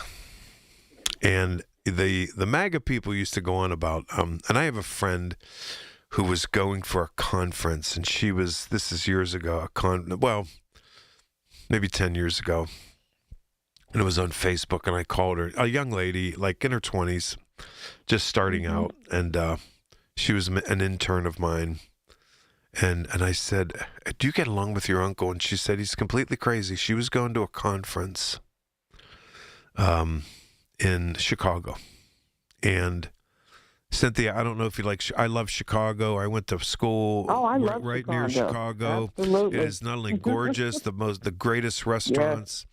Speaker 29: and the MAGA people used to go on about, and I have a friend who was going for a conference, and this is years ago, maybe 10 years ago, and it was on Facebook, and I called her, a young lady, like in her 20s, just starting out, and she was an intern of mine, and I said, do you get along with your uncle? And she said, he's completely crazy. She was going to a conference in Chicago, and Cynthia, I don't know if you like. I love Chicago. I went to school right near Chicago.
Speaker 31: Absolutely.
Speaker 29: It is not only gorgeous, the greatest restaurants,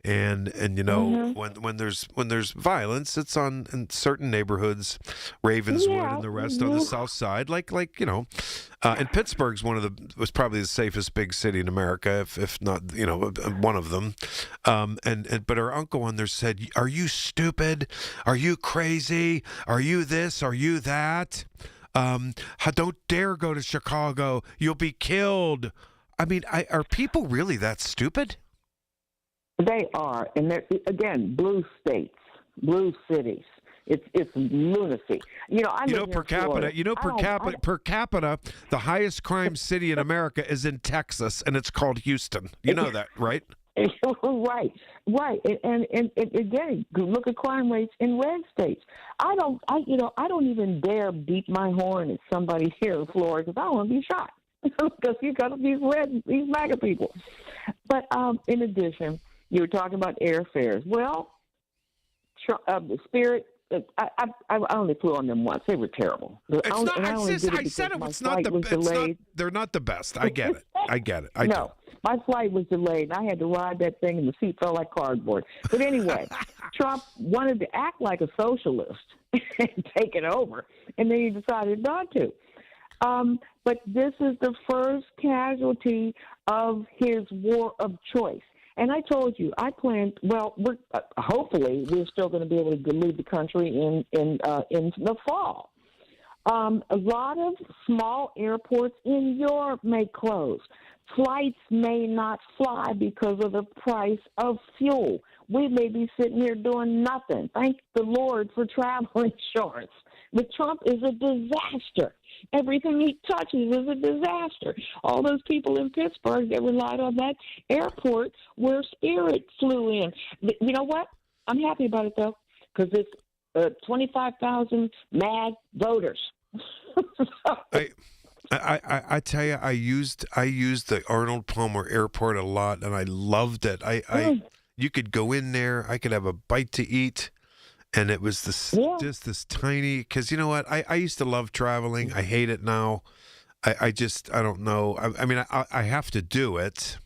Speaker 29: and you know when there's violence, it's in certain neighborhoods, Ravenswood and the rest on the south side. Like you know, and Pittsburgh's was probably the safest big city in America, if not one of them. But her uncle on there said, "Are you stupid? Are you crazy? Are you this? Are you that? Don't dare go to Chicago. You'll be killed." I mean, are people really that stupid?
Speaker 31: They are, and they're, again, blue states, blue cities. It's lunacy.
Speaker 29: Per capita. Per capita, the highest crime city in America is in Texas, and it's called Houston. You know that, right?
Speaker 31: Right. And again, look at crime rates in red states. I don't even dare beat my horn at somebody here in Florida because I don't want to be shot because you got these MAGA people. But in addition, you were talking about airfares. Well, Spirit. I only flew on them once. They were terrible.
Speaker 29: I said it was not the best. They're not the best. I get it.
Speaker 31: My flight was delayed, and I had to ride that thing, and the seat felt like cardboard. But anyway, Trump wanted to act like a socialist and take it over, and then he decided not to. But this is the first casualty of his war of choice. And I told you, I planned. Well, hopefully we're still going to be able to leave the country in the fall. A lot of small airports in Europe may close. Flights may not fly because of the price of fuel. We may be sitting here doing nothing. Thank the Lord for travel insurance. But Trump is a disaster. Everything he touches is a disaster. All those people in Pittsburgh that relied on that airport where Spirit flew in. You know what? I'm happy about it, though, because it's 25,000 mad voters.
Speaker 29: I tell you, I used the Arnold Palmer Airport a lot, and I loved it. You could go in there, I could have a bite to eat, and it was just this tiny. Because you know what, I used to love traveling. I hate it now. I don't know. I mean, I have to do it,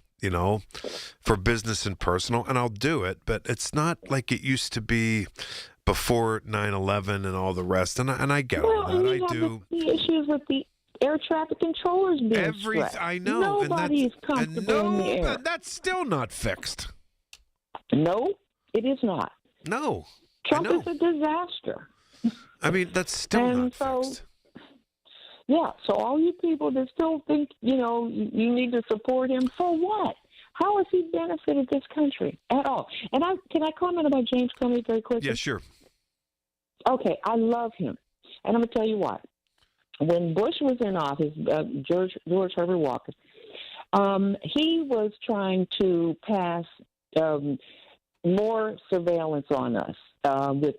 Speaker 29: for business and personal, and I'll do it. But it's not like it used to be before 9/11 and all the rest. And I get all that. I do.
Speaker 31: The issues with the air traffic controllers being stressed.
Speaker 29: I know.
Speaker 31: Nobody's comfortable in the air.
Speaker 29: But that's still not fixed.
Speaker 31: No, it is not.
Speaker 29: No.
Speaker 31: Trump is a disaster.
Speaker 29: I mean, that's still not fixed.
Speaker 31: Yeah, so all you people that still think, you need to support him, for what? How has he benefited this country at all? And can I comment about James Comey very quickly?
Speaker 29: Yeah, sure.
Speaker 31: Okay, I love him. And I'm going to tell you what. When Bush was in office, George Herbert Walker, he was trying to pass more surveillance on us through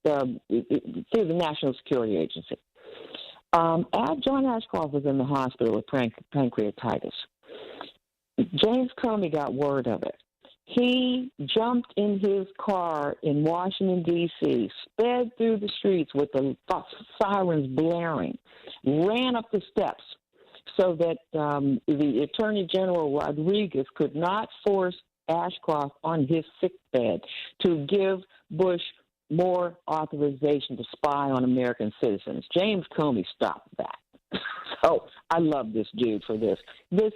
Speaker 31: the National Security Agency. John Ashcroft was in the hospital with pancreatitis. James Comey got word of it. He jumped in his car in Washington, D.C., sped through the streets with the sirens blaring, ran up the steps so that the Attorney General Rodriguez could not force Ashcroft on his sickbed to give Bush more authorization to spy on American citizens. James Comey stopped that. So I love this dude for this. This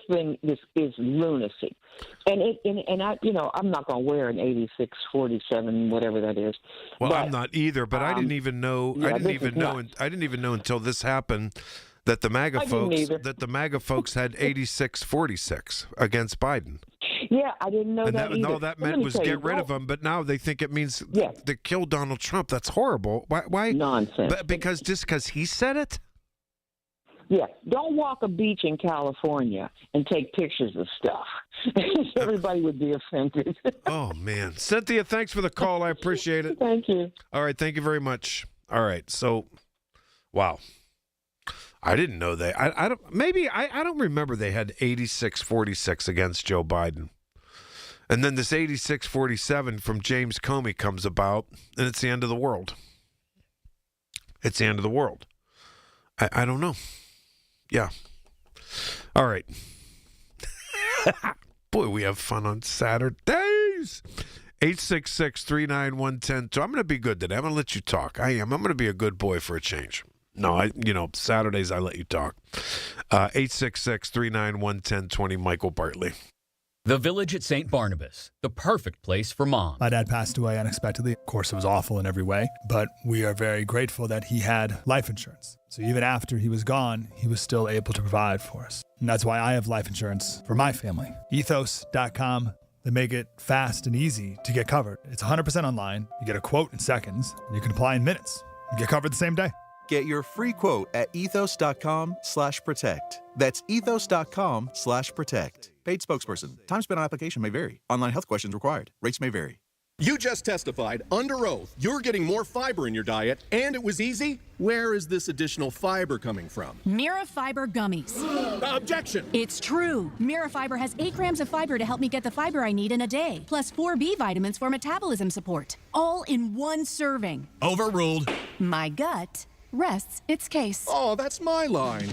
Speaker 31: is lunacy, and I'm not going to wear an 86-47, whatever that is.
Speaker 29: Well, I'm not either, but I didn't even know. Yeah, I didn't even know until this happened that the MAGA folks had 86-46 against Biden.
Speaker 31: Yeah, I didn't know that either.
Speaker 29: And all that meant was get rid of him, but now they think it means to kill Donald Trump. That's horrible. Why?
Speaker 31: Nonsense.
Speaker 29: Because he said it?
Speaker 31: Yeah, don't walk a beach in California and take pictures of stuff. Everybody would be offended.
Speaker 29: Oh, man. Cynthia, thanks for the call. I appreciate it.
Speaker 31: Thank you.
Speaker 29: All right, thank you very much. All right, so, wow. I didn't know they. I don't remember they had 86-46 against Joe Biden. And then this 86-47 from James Comey comes about, and it's the end of the world. It's the end of the world. I don't know. Yeah. All right. Boy, we have fun on Saturdays. 866-391-10. I'm going to be good today. I'm going to let you talk. I am. I'm going to be a good boy for a change. No, Saturdays I let you talk. 866-391-1020, Michael Bartley.
Speaker 5: The Village at St. Barnabas, the perfect place for mom.
Speaker 6: My dad passed away unexpectedly. Of course, it was awful in every way, but we are very grateful that he had life insurance. So even after he was gone, he was still able to provide for us. And that's why I have life insurance for my family. Ethos.com. They make it fast and easy to get covered. It's 100% online. You get a quote in seconds. You can apply in minutes. You get covered the same day.
Speaker 7: Get your free quote at ethos.com/protect. That's ethos.com/protect. Paid spokesperson. Time spent on application may vary. Online health questions required. Rates may vary.
Speaker 8: You just testified under oath you're getting more fiber in your diet, and it was easy. Where is this additional fiber coming from?
Speaker 10: Mirafiber gummies.
Speaker 8: Objection!
Speaker 10: It's true. Mirafiber has 8 grams of fiber to help me get the fiber I need in a day, plus 4 B vitamins for metabolism support, all in one serving.
Speaker 8: Overruled.
Speaker 10: My gut rests its case.
Speaker 8: Oh, that's my line.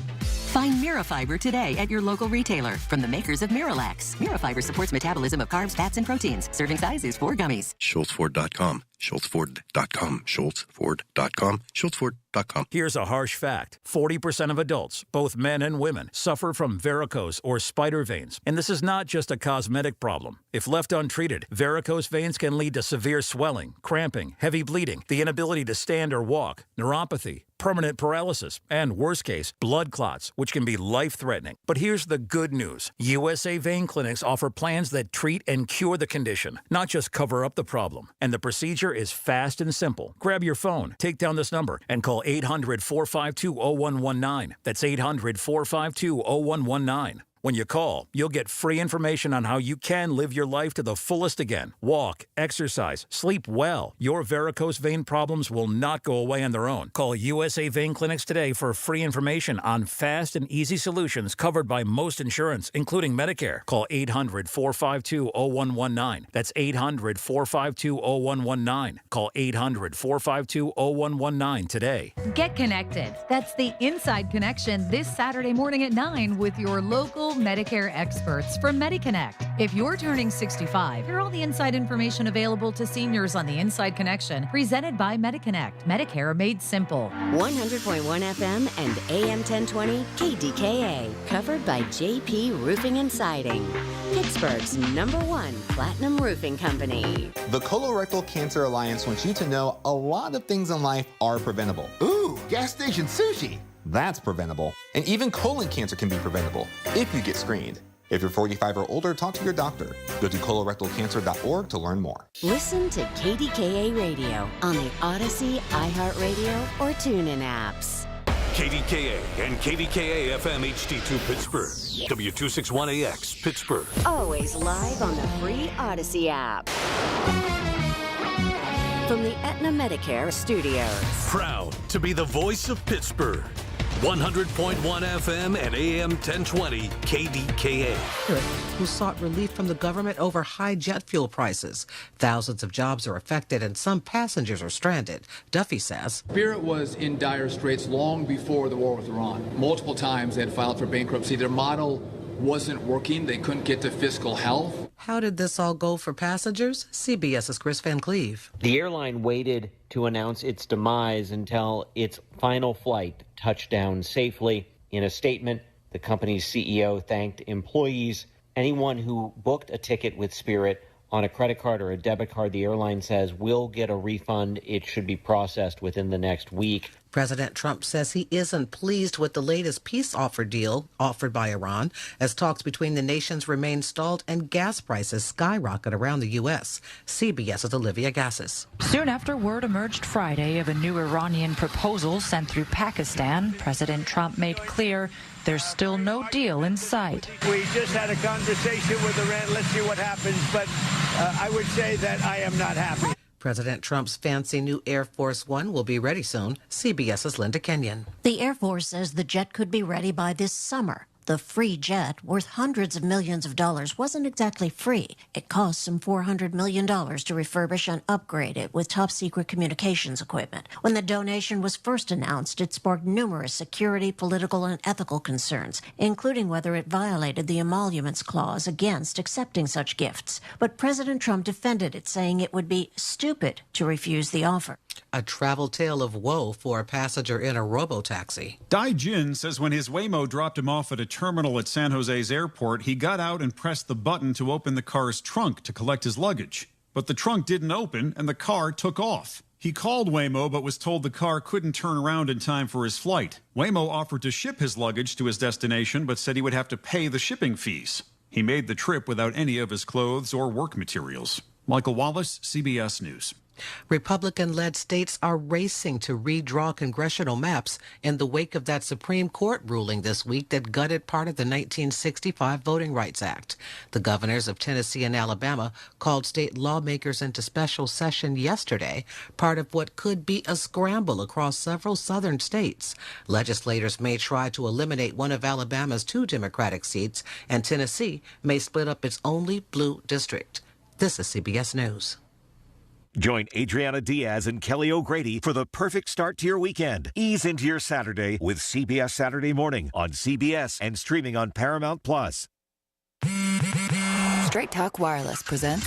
Speaker 13: Find Mirafiber today at your local retailer from the makers of Miralax. Mirafiber supports metabolism of carbs, fats, and proteins. Serving size is 4 gummies.
Speaker 14: SchultzFord.com. SchultzFord.com. SchultzFord.com. SchultzFord.com.
Speaker 15: Here's a harsh fact. 40% of adults, both men and women, suffer from varicose or spider veins. And this is not just a cosmetic problem. If left untreated, varicose veins can lead to severe swelling, cramping, heavy bleeding, the inability to stand or walk, neuropathy, permanent paralysis, and worst case, blood clots, which can be life-threatening. But here's the good news. USA Vein Clinics offer plans that treat and cure the condition, not just cover up the problem. And the procedure is fast and simple. Grab your phone, take down this number, and call 800-452-0119. That's 800-452-0119. When you call, you'll get free information on how you can live your life to the fullest again. Walk, exercise, sleep well. Your varicose vein problems will not go away on their own. Call USA Vein Clinics today for free information on fast and easy solutions covered by most insurance, including Medicare. Call 800-452-0119. That's 800-452-0119. Call 800-452-0119 today.
Speaker 16: Get connected. That's the Inside Connection this Saturday morning at 9 with your local Medicare experts from MediConnect. If you're turning 65, hear all the inside information available to seniors on the Inside Connection, presented by MediConnect. Medicare made simple.
Speaker 12: 100.1 FM and AM 1020 KDKA, covered by JP Roofing and Siding, Pittsburgh's #1 platinum roofing company.
Speaker 18: The Colorectal Cancer Alliance wants you to know a lot of things in life are preventable.
Speaker 20: Ooh, gas station sushi.
Speaker 18: That's preventable. And even colon cancer can be preventable if you get screened. If you're 45 or older, talk to your doctor. Go to colorectalcancer.org to learn more.
Speaker 12: Listen to KDKA Radio on the Odyssey, iHeartRadio, or TuneIn apps.
Speaker 30: KDKA and KDKA-FM HD2 Pittsburgh. W261AX Pittsburgh.
Speaker 12: Always live on the free Odyssey app. From the Aetna Medicare studios.
Speaker 30: Proud to be the voice of Pittsburgh. 100.1 FM and AM 1020 KDKA.
Speaker 27: Who sought relief from the government over high jet fuel prices. Thousands of jobs are affected and some passengers are stranded. Duffy says
Speaker 32: Spirit was in dire straits long before the war with Iran. Multiple times they had filed for bankruptcy. Their model wasn't working. They couldn't get to fiscal health.
Speaker 27: How did this all go for passengers? CBS's Chris Van Cleve.
Speaker 33: The airline waited to announce its demise until its final flight touched down safely. In a statement, the company's CEO thanked employees, anyone who booked a ticket with Spirit on a credit card or a debit card. The airline says will get a refund. It should be processed within the next week.
Speaker 27: President Trump says he isn't pleased with the latest peace offer deal offered by Iran as talks between the nations remain stalled and gas prices skyrocket around the U.S. CBS's Olivia Gassis.
Speaker 1: Soon after word emerged Friday of a new Iranian proposal sent through Pakistan, President Trump made clear there's still no deal in sight.
Speaker 2: We just had a conversation with Iran. Let's see what happens. But I would say that I am not happy.
Speaker 27: President Trump's fancy new Air Force One will be ready soon. CBS's Linda Kenyon.
Speaker 3: The Air Force says the jet could be ready by this summer. The free jet, worth hundreds of millions of dollars, wasn't exactly free. It cost some $400 million to refurbish and upgrade it with top-secret communications equipment. When the donation was first announced, it sparked numerous security, political, and ethical concerns, including whether it violated the emoluments clause against accepting such gifts. But President Trump defended it, saying it would be stupid to refuse the offer.
Speaker 27: A travel tale of woe for a passenger in a robo-taxi.
Speaker 4: Dai Jin says when his Waymo dropped him off at a terminal at San Jose's airport, he got out and pressed the button to open the car's trunk to collect his luggage. But the trunk didn't open and the car took off. He called Waymo but was told the car couldn't turn around in time for his flight. Waymo offered to ship his luggage to his destination but said he would have to pay the shipping fees. He made the trip without any of his clothes or work materials. Michael Wallace, CBS News.
Speaker 27: Republican-led states are racing to redraw congressional maps in the wake of that Supreme Court ruling this week that gutted part of the 1965 Voting Rights Act. The governors of Tennessee and Alabama called state lawmakers into special session yesterday, part of what could be a scramble across several southern states. Legislators may try to eliminate one of Alabama's 2 Democratic seats, and Tennessee may split up its only blue district. This is CBS News.
Speaker 9: Join Adriana Diaz and Kelly O'Grady for the perfect start to your weekend. Ease into your Saturday with CBS Saturday Morning on CBS and streaming on Paramount+.
Speaker 25: Straight Talk Wireless presents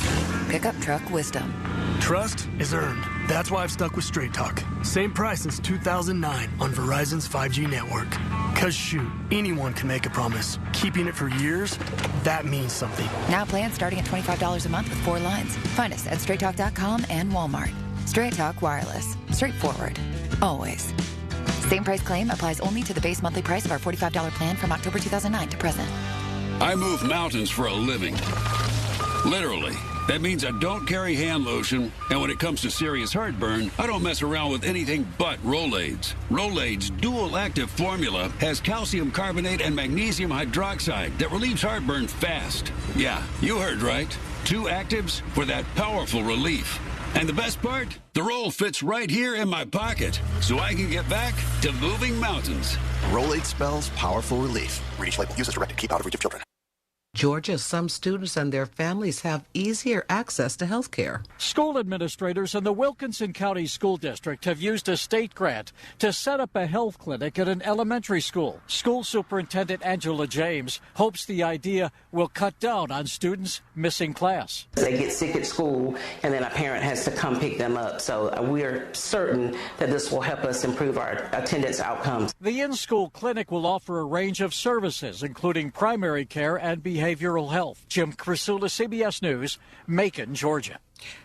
Speaker 25: Pickup Truck Wisdom.
Speaker 26: Trust is earned. That's why I've stuck with Straight Talk. Same price since 2009 on Verizon's 5G network. Cause shoot, anyone can make a promise. Keeping it for years, that means something.
Speaker 25: Now plans starting at $25 a month with 4 lines. Find us at straighttalk.com and Walmart. Straight Talk Wireless. Straightforward. Always. Same price claim applies only to the base monthly price of our $45 plan from October 2009 to present.
Speaker 11: I move mountains for a living. Literally. That means I don't carry hand lotion, and when it comes to serious heartburn, I don't mess around with anything but Rolaids. Rolaids' dual-active formula has calcium carbonate and magnesium hydroxide that relieves heartburn fast. Yeah, you heard right. 2 actives for that powerful relief. And the best part? The roll fits right here in my pocket, so I can get back to moving mountains.
Speaker 17: Rolaid spells powerful relief. Read each label. Use as directed. Keep out of reach of children.
Speaker 27: Georgia, some students and their families have easier access to health care.
Speaker 19: School administrators in the Wilkinson County School District have used a state grant to set up a health clinic at an elementary school. School Superintendent Angela James hopes the idea will cut down on students missing class.
Speaker 21: They get sick at school, and then a parent has to come pick them up. So we're certain that this will help us improve our attendance outcomes.
Speaker 19: The in-school clinic will offer a range of services, including primary care and behavioral health. Jim Crisula, CBS News, Macon, Georgia.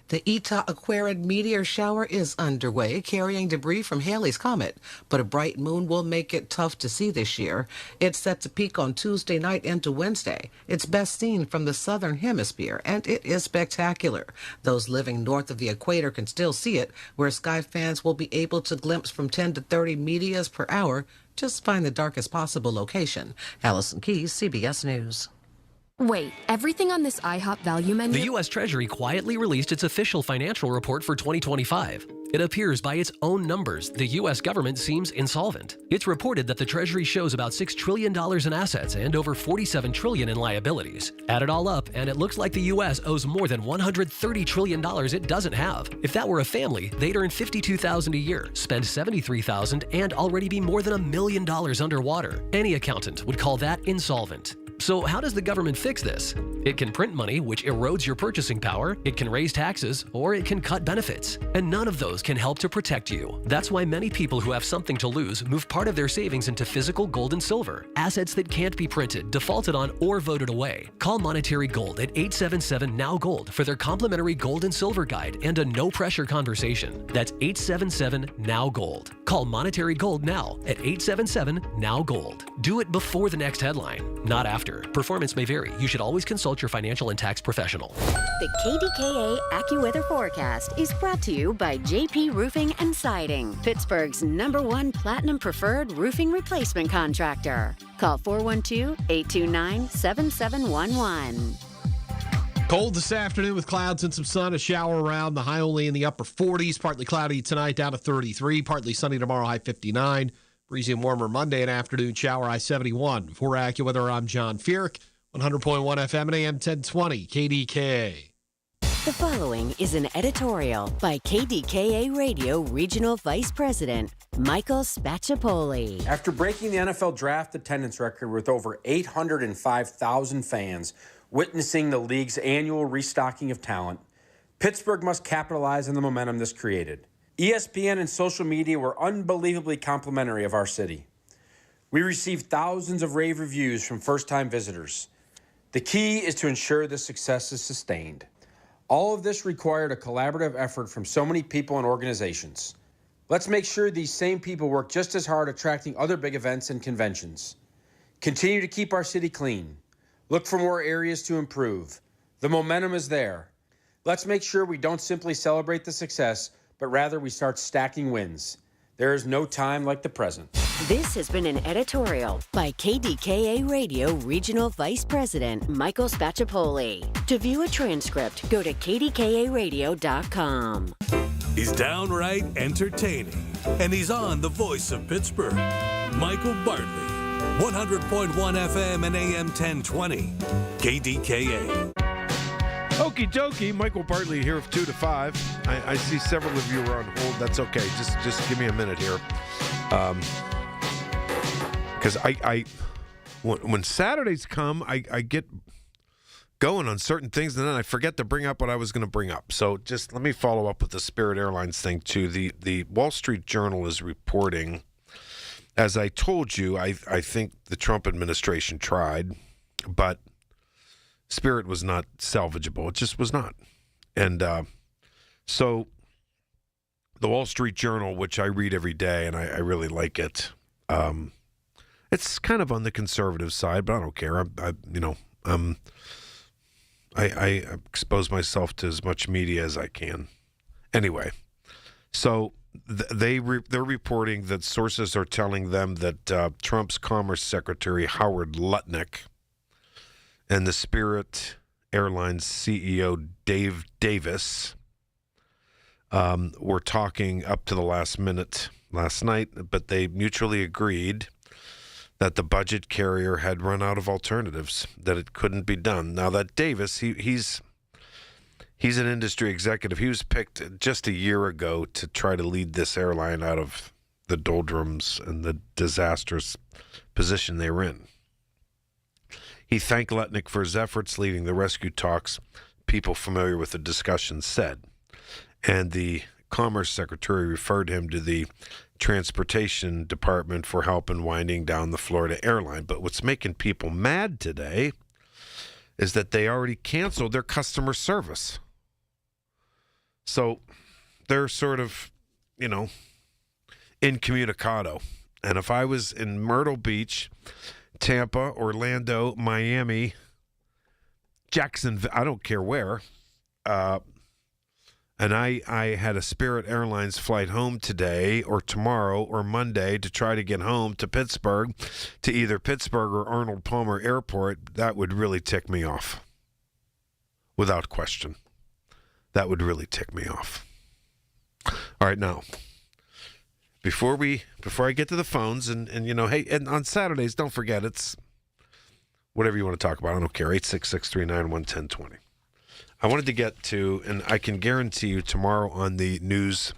Speaker 27: The Eta Aquarid meteor shower is underway, carrying debris from Halley's Comet, but a bright moon will make it tough to see this year. It's set to peak on Tuesday night into Wednesday. It's best seen from the southern hemisphere, and it is spectacular. Those living north of the equator can still see it, where sky fans will be able to glimpse from 10 to 30 meteors per hour. Just find the darkest possible location. Allison Keyes, CBS News.
Speaker 22: Wait, everything on this IHOP value menu?
Speaker 23: The U.S. Treasury quietly released its official financial report for 2025. It appears by its own numbers, the U.S. government seems insolvent. It's reported that the Treasury shows about $6 trillion in assets and over $47 trillion in liabilities. Add it all up, and it looks like the U.S. owes more than $130 trillion it doesn't have. If that were a family, they'd earn $52,000 a year, spend $73,000, and already be more than $1 million underwater. Any accountant would call that insolvent. So how does the government fix this? It can print money, which erodes your purchasing power, it can raise taxes, or it can cut benefits. And none of those can help to protect you. That's why many people who have something to lose move part of their savings into physical gold and silver, assets that can't be printed, defaulted on, or voted away. Call Monetary Gold at 877-NOW-GOLD for their complimentary gold and silver guide and a no-pressure conversation. That's 877-NOW-GOLD. Call Monetary Gold now at 877-NOW-GOLD. Do it before the next headline, not after. Performance may vary. You should always consult your financial and tax professional.
Speaker 12: The KDKA AccuWeather forecast is brought to you by JP Roofing and Siding, Pittsburgh's #1 Platinum Preferred Roofing Replacement Contractor. Call 412-829-7711.
Speaker 5: Cold this afternoon with clouds and some sun, a shower around, the high only in the upper 40s, partly cloudy tonight down to 33, partly sunny tomorrow, high 59, breezy and warmer Monday and afternoon shower, high 71. For AccuWeather, I'm John Fierk, 100.1 FM and AM 1020, KDKA.
Speaker 12: The following is an editorial by KDKA Radio Regional Vice President Michael Spacciapoli.
Speaker 6: After breaking the NFL draft attendance record with over 805,000 fans witnessing the league's annual restocking of talent, Pittsburgh must capitalize on the momentum this created. ESPN and social media were unbelievably complimentary of our city. We received thousands of rave reviews from first-time visitors. The key is to ensure this success is sustained. All of this required a collaborative effort from so many people and organizations. Let's make sure these same people work just as hard attracting other big events and conventions. Continue to keep our city clean. Look for more areas to improve. The momentum is there. Let's make sure we don't simply celebrate the success, but rather we start stacking wins. There is no time like the present.
Speaker 12: This has been an editorial by KDKA Radio Regional Vice President Michael Spacciapoli. To view a transcript, go to kdkaradio.com.
Speaker 30: He's downright entertaining, and he's on the voice of Pittsburgh. Michael Bartley, 100.1 FM and AM 1020, KDKA.
Speaker 7: Okie dokie, Michael Bartley here of 2 to 5. I see several of you are on hold. That's okay. Just give me a minute here. Because when Saturdays come, I get going on certain things, and then I forget to bring up what I was going to bring up. So just let me follow up with the Spirit Airlines thing, too. The Wall Street Journal is reporting, as I told you, I think the Trump administration tried, but Spirit was not salvageable. It just was not. And so the Wall Street Journal, which I read every day, and I really like it, it's kind of on the conservative side, but I don't care. I expose myself to as much media as I can. Anyway, so they're reporting that sources are telling them that Trump's Commerce Secretary Howard Lutnick and the Spirit Airlines CEO Dave Davis were talking up to the last minute last night, but they mutually agreed that the budget carrier had run out of alternatives, that it couldn't be done. Now that Davis, he's an industry executive. He was picked just a year ago to try to lead this airline out of the doldrums and the disastrous position they were in. He thanked Lutnick for his efforts leading the rescue talks, people familiar with the discussion said. And the Commerce Secretary referred him to the Transportation Department for help in winding down the Florida airline. But what's making people mad today is that they already canceled their customer service. So they're sort of, incommunicado. And if I was in Myrtle Beach, Tampa, Orlando, Miami, Jacksonville, I don't care where, and I had a Spirit Airlines flight home today or tomorrow or Monday to try to get home to Pittsburgh, to either Pittsburgh or Arnold Palmer Airport, that would really tick me off. Without question. That would really tick me off. All right, now, before I get to the phones, and hey, and on Saturdays, don't forget, it's whatever you want to talk about. I don't care. 866-391-1020. I wanted to get to, and I can guarantee you tomorrow on the news,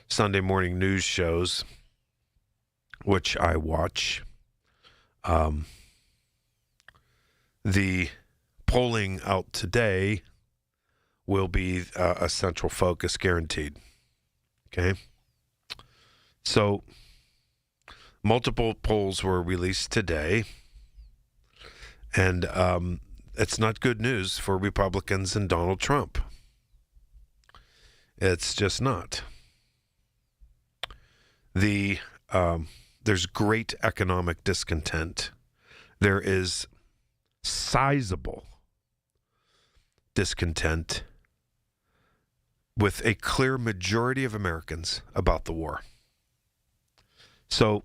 Speaker 7: Sunday morning news shows, which I watch, the polling out today will be a central focus, guaranteed. Okay? So, multiple polls were released today, and it's not good news for Republicans and Donald Trump. It's just not. There's great economic discontent. There is sizable discontent with a clear majority of Americans about the war. So,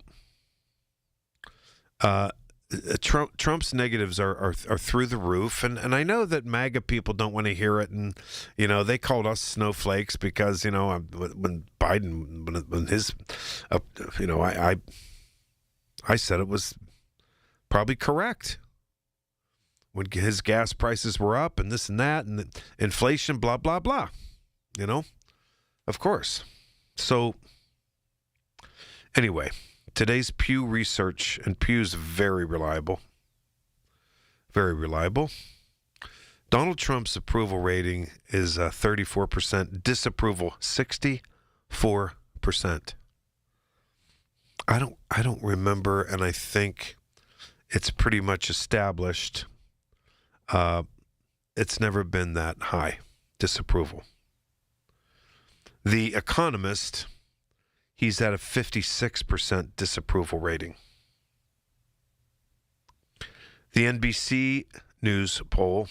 Speaker 7: Trump's negatives are through the roof, and I know that MAGA people don't want to hear it, and they called us snowflakes because when Biden when his I said it was probably correct when his gas prices were up and this and that and the inflation, blah blah blah, of course. So anyway. Today's Pew research, and Pew's very reliable. Very reliable. Donald Trump's approval rating is 34%, disapproval 64%. I don't remember, and I think it's pretty much established. It's never been that high, disapproval. The Economist, he's at a 56% disapproval rating. The NBC News poll,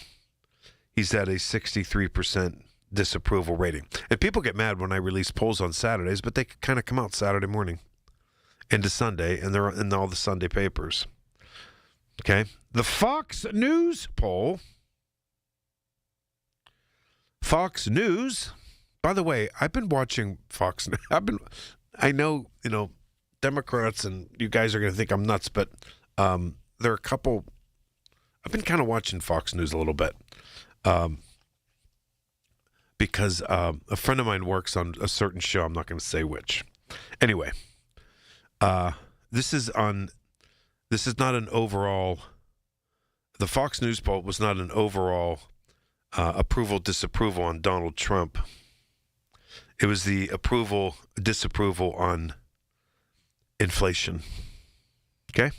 Speaker 7: he's at a 63% disapproval rating. And people get mad when I release polls on Saturdays, but they kind of come out Saturday morning into Sunday, and they're in all the Sunday papers. Okay? The Fox News poll. Fox News. By the way, I've been watching Fox News. I know, Democrats and you guys are going to think I'm nuts, but there are a couple. I've been kind of watching Fox News a little bit because a friend of mine works on a certain show. I'm not going to say which. Anyway, this is not an overall. The Fox News poll was not an overall approval, disapproval on Donald Trump. It was the approval, disapproval on inflation. Okay?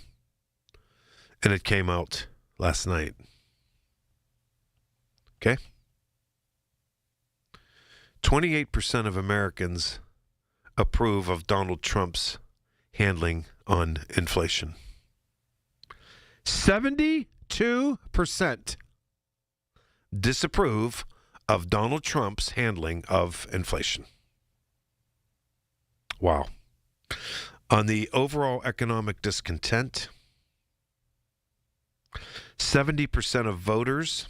Speaker 7: And it came out last night. Okay? 28% of Americans approve of Donald Trump's handling on inflation. 72% disapprove of Donald Trump's handling of inflation. Wow. On the overall economic discontent, 70% of voters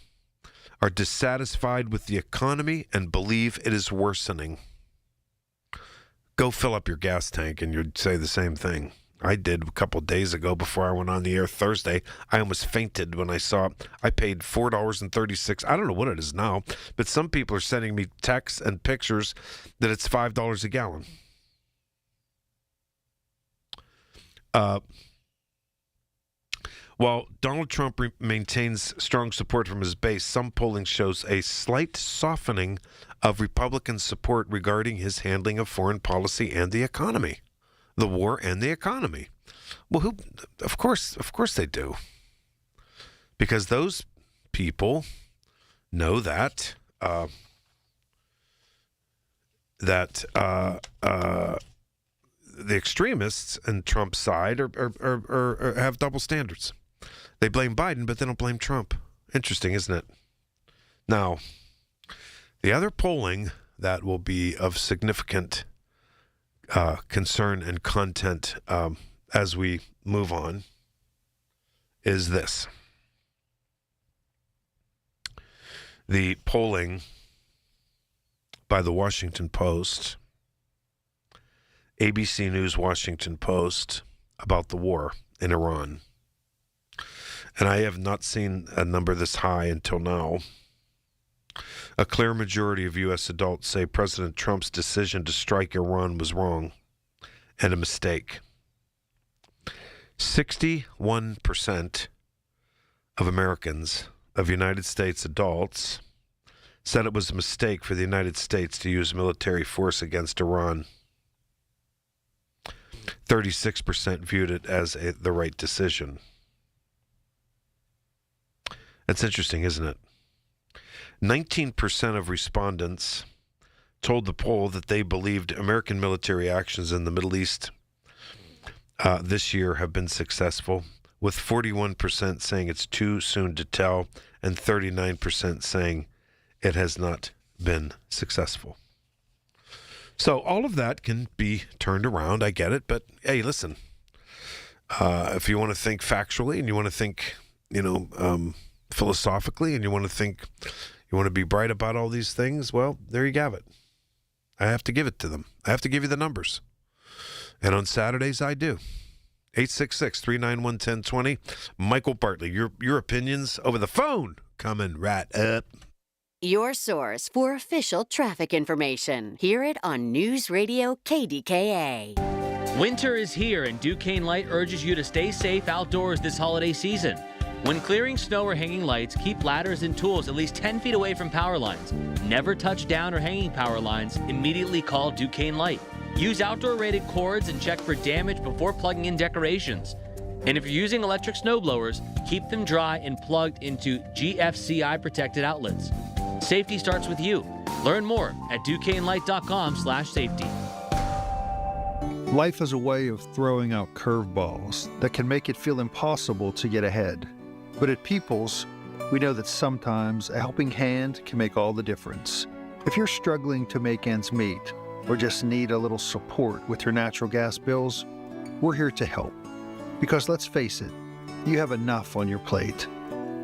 Speaker 7: are dissatisfied with the economy and believe it is worsening. Go fill up your gas tank and you'd say the same thing. I did a couple of days ago before I went on the air Thursday. I almost fainted when I saw I paid $4.36. I don't know what it is now, but some people are sending me texts and pictures that it's $5 a gallon. While Donald Trump maintains strong support from his base, some polling shows a slight softening of Republican support regarding his handling of foreign policy and the economy. The war and the economy. Well, of course they do. Because those people know that the extremists on Trump's side are have double standards. They blame Biden, but they don't blame Trump. Interesting, isn't it? Now, the other polling that will be of significant concern and content as we move on is this. The polling by the Washington Post, ABC News Washington Post, about the war in Iran. And I have not seen a number this high until now. A clear majority of U.S. adults say President Trump's decision to strike Iran was wrong and a mistake. 61% of Americans of United States adults said it was a mistake for the United States to use military force against Iran. 36% viewed it as the right decision. That's interesting, isn't it? 19% of respondents told the poll that they believed American military actions in the Middle East this year have been successful, with 41% saying it's too soon to tell and 39% saying it has not been successful. So all of that can be turned around. I get it. But, hey, listen, if you want to think factually and you want to think, philosophically, and you want to be bright about all these things, well, there you have it. I have to give it to them. I have to give you the numbers. And on Saturdays, I do. 866-391-1020. Michael Bartley, your opinions over the phone coming right up.
Speaker 12: Your source for official traffic information. Hear it on News Radio KDKA.
Speaker 8: Winter is here, and Duquesne Light urges you to stay safe outdoors this holiday season. When clearing snow or hanging lights, keep ladders and tools at least 10 feet away from power lines. Never touch down or hanging power lines. Immediately call Duquesne Light. Use outdoor-rated cords and check for damage before plugging in decorations. And if you're using electric snow blowers, keep them dry and plugged into GFCI-protected outlets. Safety starts with you. Learn more at DuquesneLight.com/safety.
Speaker 10: Life is a way of throwing out curveballs that can make it feel impossible to get ahead. But at Peoples, we know that sometimes a helping hand can make all the difference. If you're struggling to make ends meet or just need a little support with your natural gas bills, we're here to help. Because let's face it, you have enough on your plate.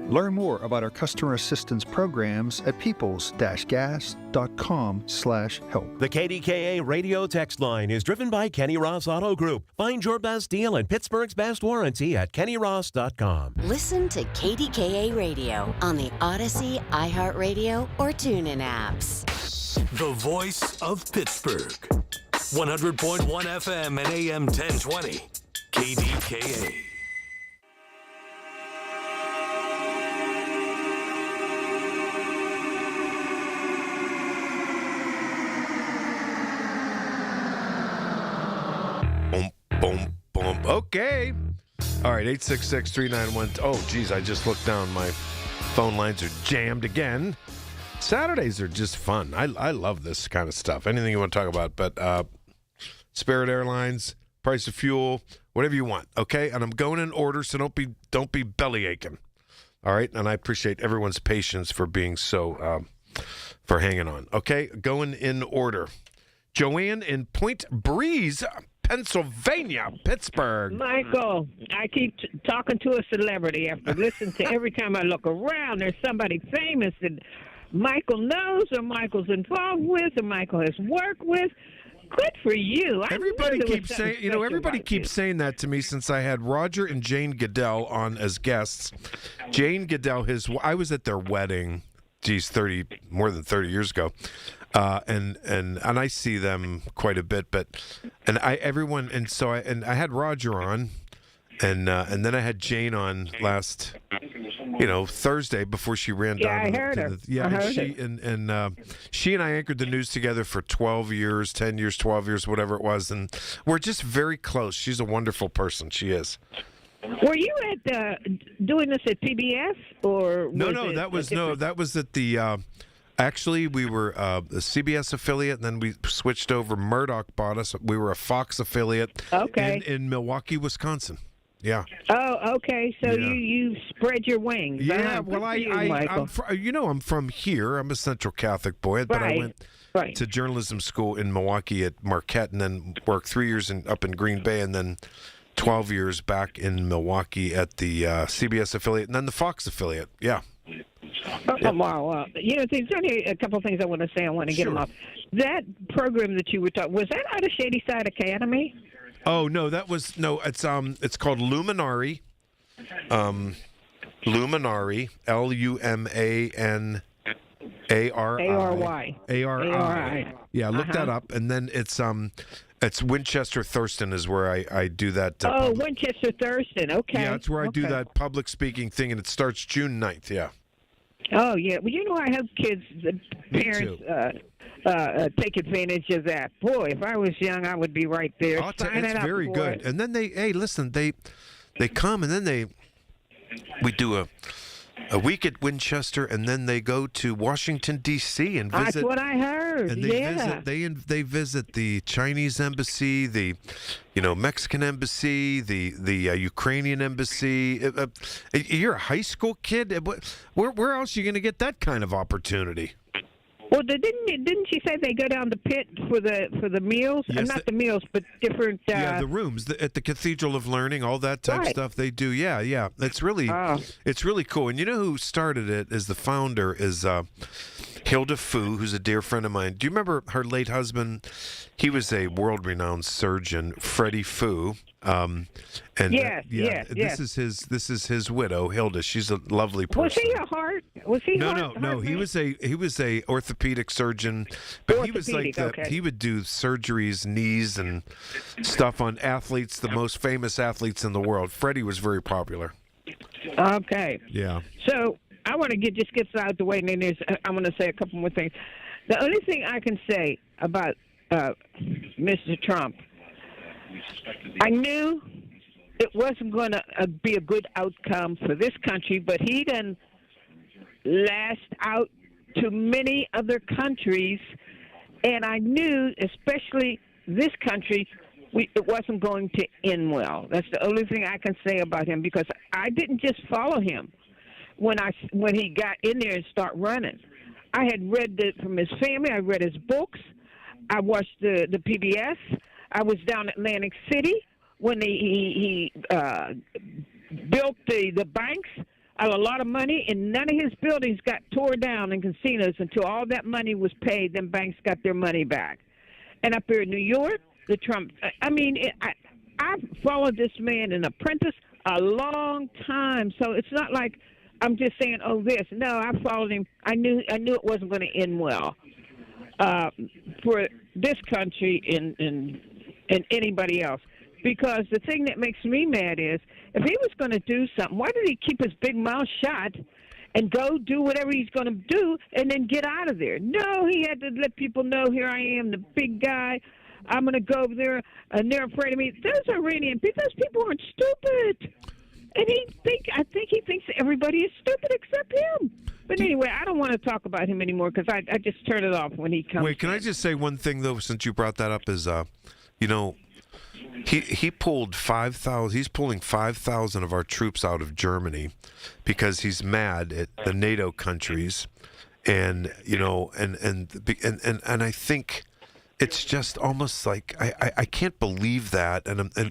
Speaker 10: Learn more about our customer assistance programs at peoples-gas.com/help.
Speaker 13: The KDKA radio text line is driven by Kenny Ross Auto Group. Find your best deal and Pittsburgh's best warranty at kennyross.com.
Speaker 12: Listen to KDKA Radio on the Odyssey, iHeartRadio, or TuneIn apps.
Speaker 30: The voice of Pittsburgh. 100.1 FM and AM 1020. KDKA.
Speaker 7: Boom, boom. Okay. All right, 866-391. Oh, geez, I just looked down. My phone lines are jammed again. Saturdays are just fun. I love this kind of stuff. Anything you want to talk about, but Spirit Airlines, price of fuel, whatever you want, okay? And I'm going in order, so don't be belly aching. All right? And I appreciate everyone's patience for being so for hanging on. Okay? Going in order. Joanne in Point Breeze, Pennsylvania, Pittsburgh.
Speaker 14: Michael, I keep talking to a celebrity after listening to every time I look around, there's somebody famous that Michael knows or Michael's involved with or Michael has worked with. Good for you.
Speaker 7: Everybody keeps saying, everybody keeps saying that to me since I had Roger and Jane Goodell on as guests. Jane Goodell, I was at their wedding, more than 30 years ago. And I see them quite a bit, I had Roger on, and then I had Jane on last, Thursday before she ran down.
Speaker 14: I heard her.
Speaker 7: She and I anchored the news together for 10 years, 12 years, whatever it was, and we're just very close. She's a wonderful person. She is.
Speaker 14: Were you at doing this at PBS or?
Speaker 7: That was at the. Actually, we were a CBS affiliate, and then we switched over. Murdoch bought us. We were a Fox affiliate.
Speaker 14: Okay.
Speaker 7: In Milwaukee, Wisconsin. Yeah.
Speaker 14: Oh, okay. So you spread your wings.
Speaker 7: Yeah. Well, I'm from here. I'm a Central Catholic boy, but I went to journalism school in Milwaukee at Marquette, and then worked 3 years up in Green Bay, and then 12 years back in Milwaukee at the CBS affiliate, and then the Fox affiliate. Yeah.
Speaker 14: Wow. There's only a couple of things I want to say. I want to get them off. That program that you were talking, was that out of Shady Side Academy?
Speaker 7: Oh no, it's called Luminary. Luminary, LUMANARI. ARI. Yeah, look that up, and then it's Winchester Thurston is where I do that.
Speaker 14: Winchester Thurston. Okay.
Speaker 7: Yeah, it's where I do that public speaking thing, and it starts June 9th. Yeah.
Speaker 14: Oh, yeah. Well, I hope kids, the parents, take advantage of that. Boy, if I was young, I would be right there.
Speaker 7: It's very good. And then they come and then we do a week at Winchester, and then they go to Washington D.C. and visit.
Speaker 14: That's what I heard.
Speaker 7: And they visit the Chinese embassy, the Mexican embassy, the Ukrainian embassy. You're a high school kid. Where else are you going to get that kind of opportunity?
Speaker 14: Well, didn't she say they go down the pit for the meals?
Speaker 7: Yes,
Speaker 14: not the meals, but different.
Speaker 7: The rooms at the Cathedral of Learning, all that type of stuff they do. Yeah. It's really cool. And you know who started it? Is the founder is Hilda Fu, who's a dear friend of mine. Do you remember her late husband? He was a world-renowned surgeon, Freddie Fu. Yes. This is his widow, Hilda. She's a lovely person.
Speaker 14: Was he a heart? Was he?
Speaker 7: No. He was a orthopedic surgeon, but he was like he would do surgeries, knees and stuff on athletes, the most famous athletes in the world. Freddie was very popular.
Speaker 14: Okay.
Speaker 7: Yeah.
Speaker 14: So I want to get this out the way, and then I want to say a couple more things. The only thing I can say about Mr. Trump, I knew it wasn't going to be a good outcome for this country, but he done lashed out to many other countries, and I knew, especially this country, it wasn't going to end well. That's the only thing I can say about him, because I didn't just follow him when he got in there and start running. I had read from his family. I read his books. I watched the PBS. I was down at Atlantic City when he built the banks out of a lot of money, and none of his buildings got tore down in casinos until all that money was paid. Then banks got their money back. And up here in New York, the Trump. I've followed this man, an apprentice, a long time. So it's not like I'm just saying, oh, this. No, I followed him. I knew it wasn't going to end well for this country and anybody else. Because the thing that makes me mad is, if he was going to do something, why did he keep his big mouth shut and go do whatever he's going to do and then get out of there? No, he had to let people know, here I am, the big guy. I'm going to go over there, and they're afraid of me. Those Iranian people, those people aren't stupid. And I think he thinks everybody is stupid except him. But anyway, I don't want to talk about him anymore because I just turn it off when he comes.
Speaker 7: Wait, can I just say one thing, though, since you brought that up, is, he pulled 5,000. He's pulling 5,000 of our troops out of Germany because he's mad at the NATO countries, and I think it's just almost like I can't believe that, and this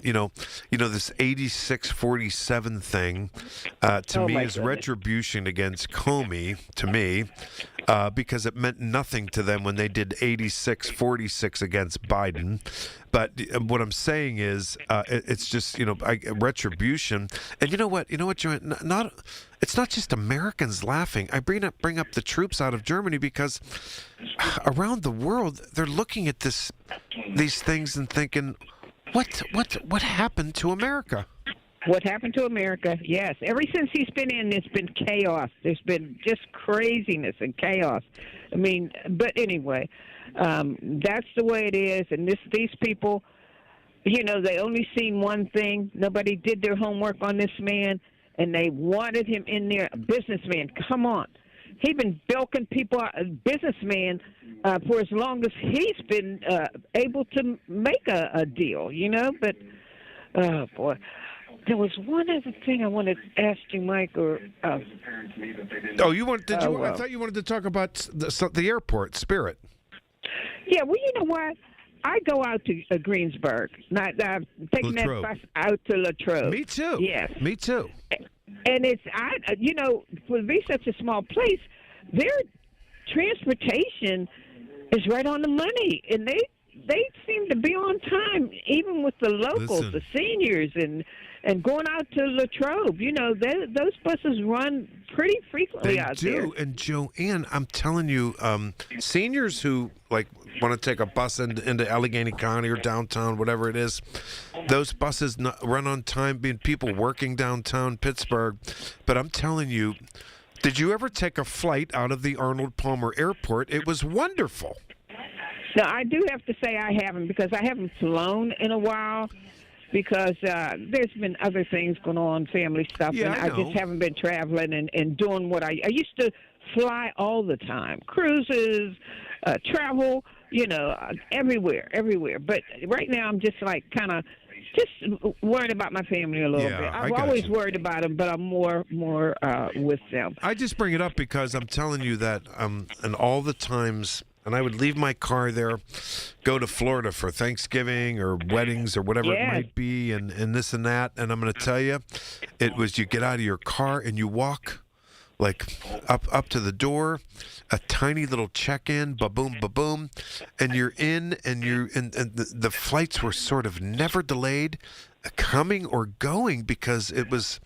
Speaker 7: 86-47 thing to me is retribution against Comey to me. Because it meant nothing to them when they did 86-46 against Biden. But what I'm saying is, it's just retribution. And you know what, Joanne? It's not just Americans laughing. I bring up the troops out of Germany because around the world they're looking at these things and thinking, what happened to America?
Speaker 14: What happened to America? Yes. Ever since he's been in, it's been chaos. There's been just craziness and chaos. I mean, but anyway, that's the way it is. And these people, they only seen one thing. Nobody did their homework on this man, and they wanted him in there. A businessman, come on. He's been bilking people out, a businessman, for as long as he's been able to make a deal, But, oh, boy. There was one other thing I wanted to ask you, Mike. I
Speaker 7: thought you wanted to talk about the airport, Spirit.
Speaker 14: Yeah, well, you know what? I go out to Greensburg. I'm taking that bus out to Latrobe.
Speaker 7: Me too.
Speaker 14: Yes.
Speaker 7: Me too.
Speaker 14: And it's, for be such a small place, their transportation is right on the money, and they seem to be on time, even with the locals, the seniors, and going out to Latrobe. Those buses run pretty frequently out there. They do.
Speaker 7: And Joanne, I'm telling you, seniors who want to take a bus into Allegheny County or downtown, whatever it is, those buses run on time, being people working downtown Pittsburgh. But I'm telling you, Did you ever take a flight out of the Arnold Palmer Airport? It was wonderful.
Speaker 14: Now, I do have to say I haven't, because I haven't flown in a while, because there's been other things going on, family stuff,
Speaker 7: Yeah,
Speaker 14: and
Speaker 7: I
Speaker 14: I just haven't been traveling and doing what I used to fly all the time, cruises, travel, everywhere. But right now I'm just like kind of just worried about my family a little bit. I've always worried about them, but I'm more with them.
Speaker 7: I just bring it up because I'm telling you that, and all the times, and I would leave my car there, go to Florida for Thanksgiving or weddings or whatever it might be, and this and that. And I'm going to tell you, it was you get out of your car and you walk like up to the door, a tiny little check-in, ba-boom, ba-boom, and you're in, and the flights were sort of never delayed, coming or going, because it was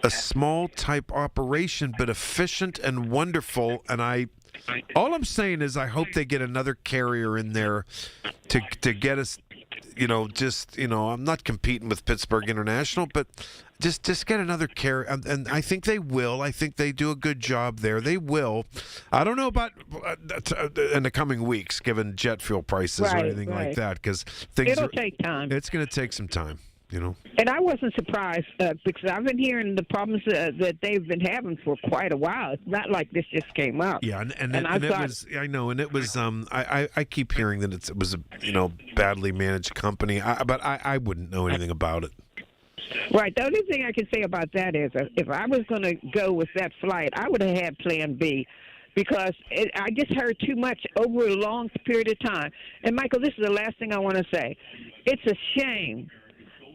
Speaker 7: a small type operation, but efficient and wonderful. And all I'm saying is I hope they get another carrier in there to get us, I'm not competing with Pittsburgh International, but just get another carrier. And I think they will. I think they do a good job there. They will. I don't know about in the coming weeks, given jet fuel prices or anything like that, because
Speaker 14: it'll take time.
Speaker 7: It's going to take some time.
Speaker 14: And I wasn't surprised because I've been hearing the problems that they've been having for quite a while. It's not like this just came up.
Speaker 7: Yeah, and it was. I know, and it was. I keep hearing that it was a badly managed company, but I wouldn't know anything about it.
Speaker 14: Right. The only thing I can say about that is if I was going to go with that flight, I would have had Plan B. Because I just heard too much over a long period of time. And, Michael, this is the last thing I want to say. It's a shame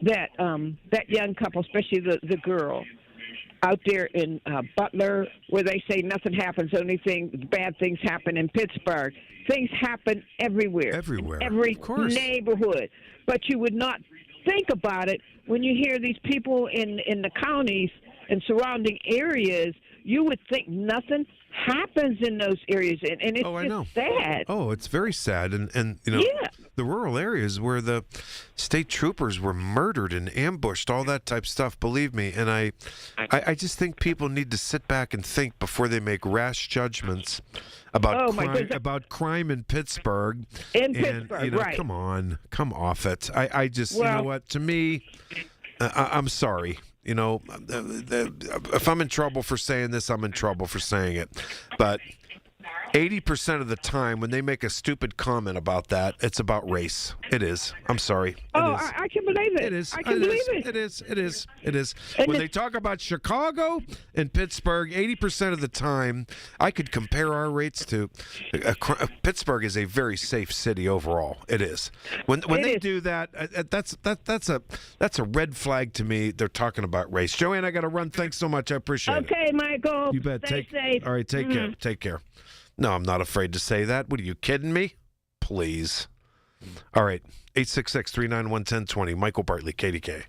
Speaker 14: that that young couple, especially the girl, out there in Butler, where they say nothing happens, only bad things happen in Pittsburgh. Things happen everywhere. Every neighborhood. But you would not think about it when you hear these people in the counties and surrounding areas. You would think nothing happens in those areas, and it's sad.
Speaker 7: Oh, it's very sad, and the rural areas where the state troopers were murdered and ambushed, all that type of stuff. Believe me, and I just think people need to sit back and think before they make rash judgments about crime in Pittsburgh.
Speaker 14: Pittsburgh, right?
Speaker 7: Come off it. I just, you know what? To me, I'm sorry. If I'm in trouble for saying this, I'm in trouble for saying it. But 80% of the time when they make a stupid comment about that, it's about race. It is. I'm sorry.
Speaker 14: I can believe it.
Speaker 7: It is.
Speaker 14: I can believe it.
Speaker 7: It is. When they talk about Chicago and Pittsburgh, 80% of the time, I could compare our rates to Pittsburgh is a very safe city overall. It is. When they do that, that's a red flag to me. They're talking about race. Joanne, I got to run. Thanks so much. I appreciate it.
Speaker 14: Okay, Michael.
Speaker 7: You bet.
Speaker 14: Stay safe.
Speaker 7: All right. Take care. Take care. No, I'm not afraid to say that. What are you kidding me? Please. All right. 866-391-1020. Michael Bartley, KDK.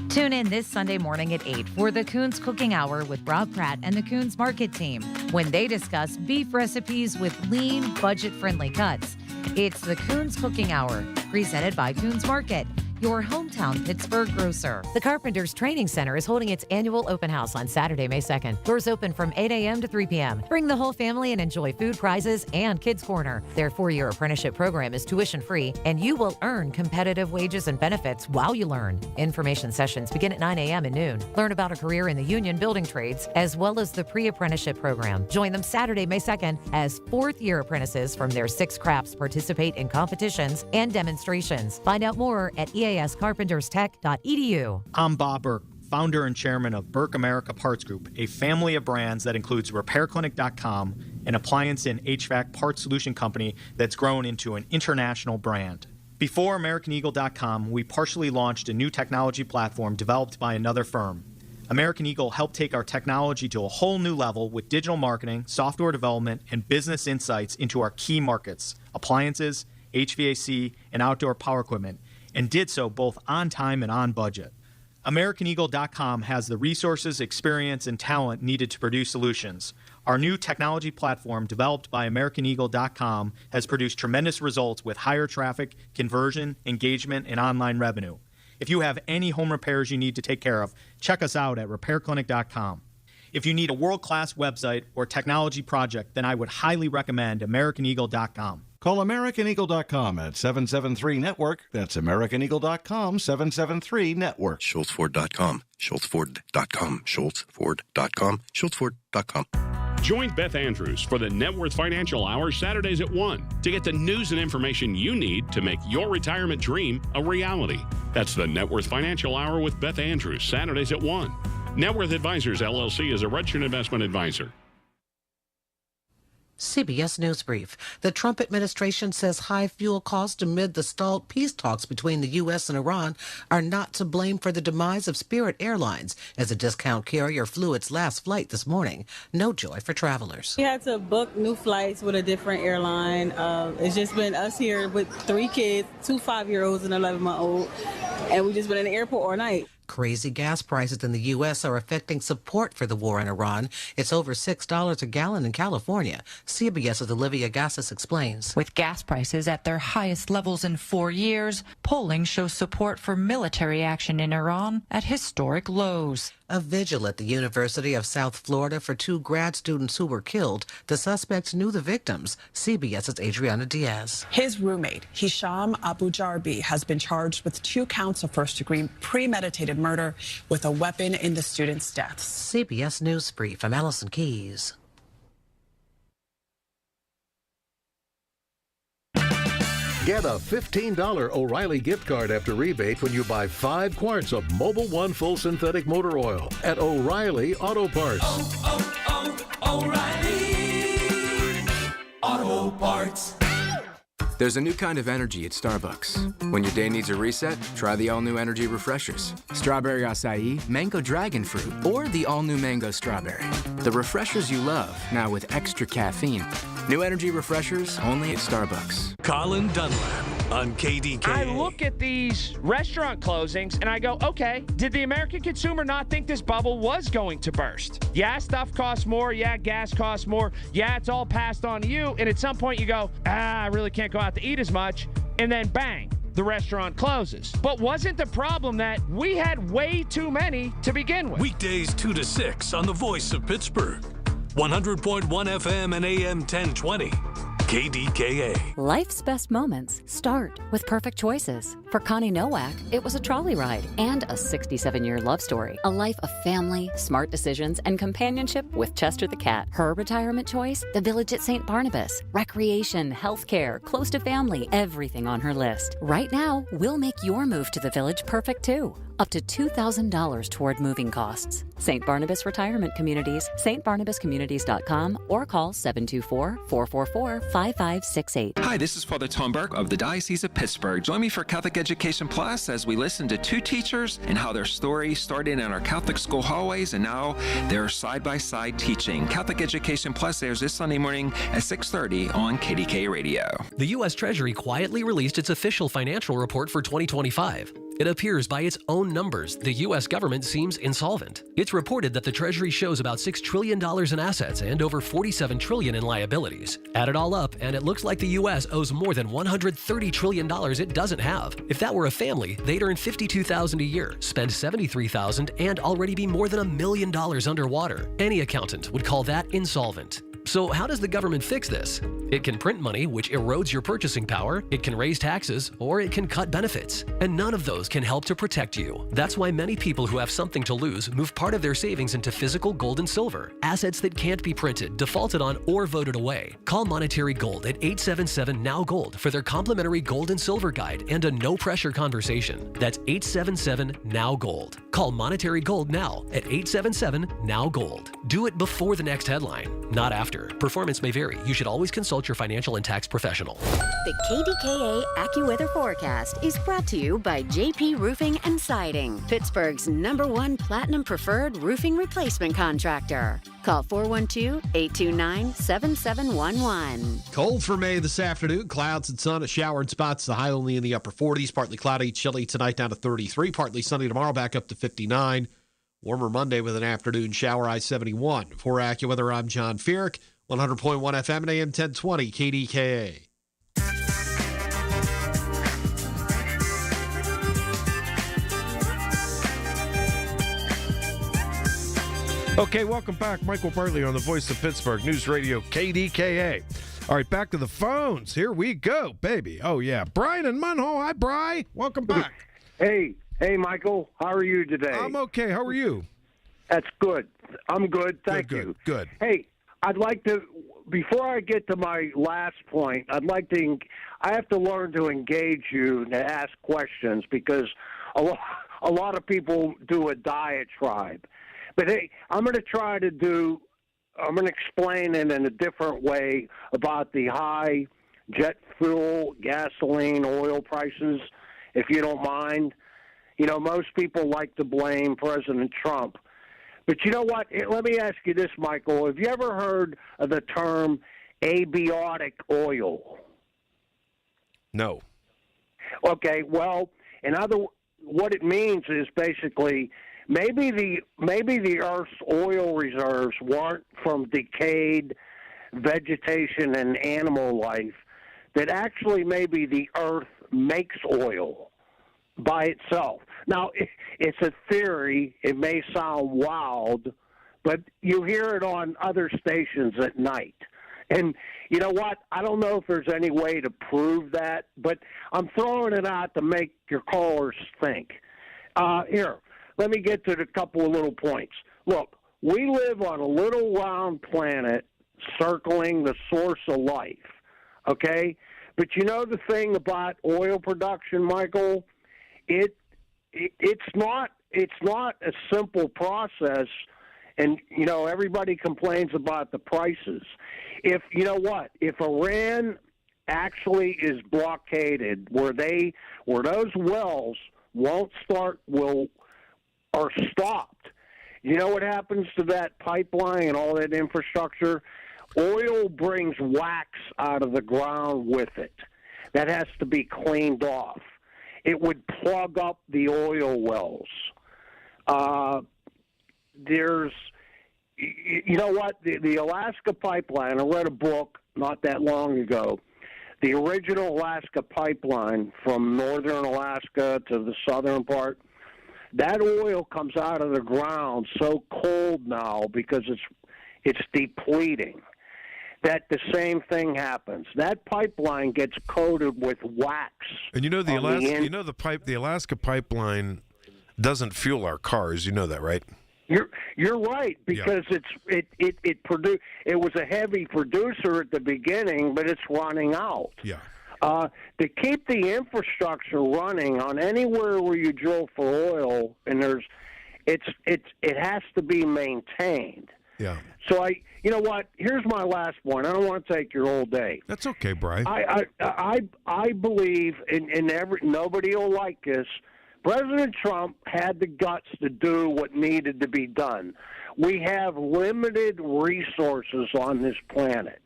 Speaker 1: Tune in this Sunday morning at 8 for the Coons Cooking Hour with Rob Pratt and the Coons Market Team when they discuss beef recipes with lean, budget-friendly cuts. It's the Coons Cooking Hour, presented by Coons Market, your hometown Pittsburgh grocer. The Carpenters Training Center is holding its annual open house on Saturday, May 2nd. Doors open from 8 a.m. to 3 p.m. Bring the whole family and enjoy food, prizes, and Kids Corner. Their 4-year apprenticeship program is tuition-free, and you will earn competitive wages and benefits while you learn. Information sessions begin at 9 a.m. and noon. Learn about a career in the union building trades, as well as the pre-apprenticeship program. Join them Saturday, May 2nd, as 4th-year apprentices from their 6 crafts participate in competitions and demonstrations. Find out more at EASCarpenterstech.edu.
Speaker 2: I'm Bob Burke, founder and chairman of Burke America Parts Group, a family of brands that includes RepairClinic.com, an appliance and HVAC parts solution company that's grown into an international brand. Before AmericanEagle.com, we partially launched a new technology platform developed by another firm. American Eagle helped take our technology to a whole new level with digital marketing, software development, and business insights into our key markets, appliances, HVAC, and outdoor power equipment, and did so both on time and on budget. AmericanEagle.com has the resources, experience, and talent needed to produce solutions. Our new technology platform, developed by AmericanEagle.com, has produced tremendous results with higher traffic, conversion, engagement, and online revenue. If you have any home repairs you need to take care of, check us out at RepairClinic.com. If you need a world-class website or technology project, then I would highly recommend AmericanEagle.com.
Speaker 3: Call AmericanEagle.com at 773-NETWORK. That's AmericanEagle.com, 773-NETWORK.
Speaker 17: SchultzFord.com. SchultzFord.com. SchultzFord.com. SchultzFord.com.
Speaker 4: Join Beth Andrews for the Net Worth Financial Hour Saturdays at 1 to get the news and information you need to make your retirement dream a reality. That's the Net Worth Financial Hour with Beth Andrews, Saturdays at 1. Net Worth Advisors, LLC is a registered investment advisor.
Speaker 27: CBS News Brief. The Trump administration says high fuel costs amid the stalled peace talks between the U.S. and Iran are not to blame for the demise of Spirit Airlines, as a discount carrier flew its last flight this morning. No joy for travelers.
Speaker 9: We had to book new flights with a different airline. It's just been us here with 3 kids, 2 5-year-olds and an 11-month-old, and we just been in the airport all night.
Speaker 27: Crazy gas prices in the U.S. are affecting support for the war in Iran. It's over $6 a gallon in California. CBS's Olivia Gassis explains.
Speaker 15: With gas prices at their highest levels in 4 years, polling shows support for military action in Iran at historic lows.
Speaker 27: A vigil at the University of South Florida for 2 grad students who were killed. The suspects knew the victims. CBS's Adriana Diaz.
Speaker 16: His roommate, Hisham Abu Jarbi, has been charged with 2 counts of first-degree premeditated murder with a weapon in the students' deaths.
Speaker 27: CBS News Brief. I'm Allison Keys.
Speaker 18: Get a $15 O'Reilly gift card after rebate when you buy 5 quarts of Mobil 1 full synthetic motor oil at O'Reilly Auto Parts.
Speaker 20: O'Reilly Auto Parts.
Speaker 24: There's a new kind of energy at Starbucks. When your day needs a reset, try the all-new energy refreshers. Strawberry acai, mango dragon fruit, or the all-new mango strawberry. The refreshers you love, now with extra caffeine. New energy refreshers only at Starbucks.
Speaker 30: Colin Dunlap on KDKA.
Speaker 28: I look at these restaurant closings and I go, okay, did the American consumer not think this bubble was going to burst? Yeah, stuff costs more. Yeah, gas costs more. Yeah, it's all passed on to you. And at some point you go, I really can't go out to eat as much. And then bang, the restaurant closes. But wasn't the problem that we had way too many to begin with?
Speaker 30: Weekdays 2 to 6 on the Voice of Pittsburgh. 100.1 FM and AM 1020. KDKA.
Speaker 12: Life's best moments start with perfect choices. For Connie Nowak, it was a trolley ride and a 67-year love story. A life of family, smart decisions, and companionship with Chester the cat. Her retirement choice? The Village at St. Barnabas. Recreation, healthcare, close to family, everything on her list. Right now, we'll make your move to the Village perfect too. Up to $2,000 toward moving costs. St. Barnabas Retirement Communities, stbarnabascommunities.com, or call 724-444-5568.
Speaker 29: Hi, this is Father Tom Burke of the Diocese of Pittsburgh. Join me for Catholic Education Plus as we listen to 2 teachers and how their story started in our Catholic school hallways and now they're side-by-side teaching. Catholic Education Plus airs this Sunday morning at 6:30 on KDKA Radio.
Speaker 23: The U.S. Treasury quietly released its official financial report for 2025. It appears by its own numbers, the U.S. government seems insolvent. It's reported that the Treasury shows about $6 trillion in assets and over $47 trillion in liabilities. Add it all up, and it looks like the U.S. owes more than $130 trillion it doesn't have. If that were a family, they'd earn $52,000 a year, spend $73,000, and already be more than $1 million underwater. Any accountant would call that insolvent. So how does the government fix this? It can print money, which erodes your purchasing power, it can raise taxes, or it can cut benefits. And none of those can help to protect you. That's why many people who have something to lose move part of their savings into physical gold and silver, assets that can't be printed, defaulted on, or voted away. Call Monetary Gold at 877-NOW-GOLD for their complimentary gold and silver guide and a no-pressure conversation. That's 877-NOW-GOLD. Call Monetary Gold now at 877-NOW-GOLD. Do it before the next headline, not after. Performance may vary. You should always consult your financial and tax professional.
Speaker 12: The KDKA AccuWeather forecast is brought to you by JP Roofing and Siding, Pittsburgh's #1 Platinum Preferred Roofing Replacement Contractor. Call 412-829-7711.
Speaker 5: Cold for May this afternoon. Clouds and sun, a shower in spots. The high only in the upper 40s. Partly cloudy, chilly tonight down to 33. Partly sunny tomorrow, back up to 59. Warmer Monday with an afternoon shower, high 71. For AccuWeather, I'm John Feerick, 100.1 FM and AM 1020 KDKA.
Speaker 7: Okay, welcome back. Michael Bartley on the Voice of Pittsburgh, News Radio KDKA. All right, back to the phones. Here we go, baby. Oh, yeah. Brian and Munhall. Hi, Bri. Welcome back.
Speaker 6: Hey, Michael. How are you today?
Speaker 7: I'm okay. How are you?
Speaker 6: That's good. I'm good. Thank you.
Speaker 7: Good.
Speaker 6: Hey, I'd like to, before I get to my last point, I have to learn to engage you to ask questions because a lot of people do a diatribe. But hey, I'm going to explain it in a different way about the high jet fuel, gasoline, oil prices, if you don't mind. You know, most people like to blame President Trump. But you know what? Let me ask you this, Michael. Have you ever heard of the term abiotic oil?
Speaker 7: No.
Speaker 6: Okay, well, what it means is basically maybe the Earth's oil reserves weren't from decayed vegetation and animal life, that actually maybe the Earth makes oil by itself. Now, it's a theory. It may sound wild, but you hear it on other stations at night. And you know what? I don't know if there's any way to prove that, but I'm throwing it out to make your callers think. Here, let me get to a couple of little points. Look, we live on a little round planet circling the source of life, okay? But you know the thing about oil production, Michael? It's not a simple process, and you know everybody complains about the prices. If Iran actually is blockaded, where those wells won't start are stopped, you know what happens to that pipeline and all that infrastructure? Oil brings wax out of the ground with it. That has to be cleaned off. It would plug up the oil wells. You know what? The Alaska pipeline, I read a book not that long ago. The original Alaska pipeline from northern Alaska to the southern part, that oil comes out of the ground so cold now because it's depleting. That the same thing happens. That pipeline gets coated with wax.
Speaker 7: And you know the Alaska pipeline doesn't fuel our cars. You know that, right?
Speaker 6: You're right, because it was a heavy producer at the beginning, but it's running out.
Speaker 7: Yeah.
Speaker 6: To keep the infrastructure running on anywhere where you drill for oil, and it has to be maintained.
Speaker 7: Yeah.
Speaker 6: So you know what? Here's my last point. I don't want to take your whole day.
Speaker 7: That's okay, Brian.
Speaker 6: I believe, and nobody will like this. President Trump had the guts to do what needed to be done. We have limited resources on this planet,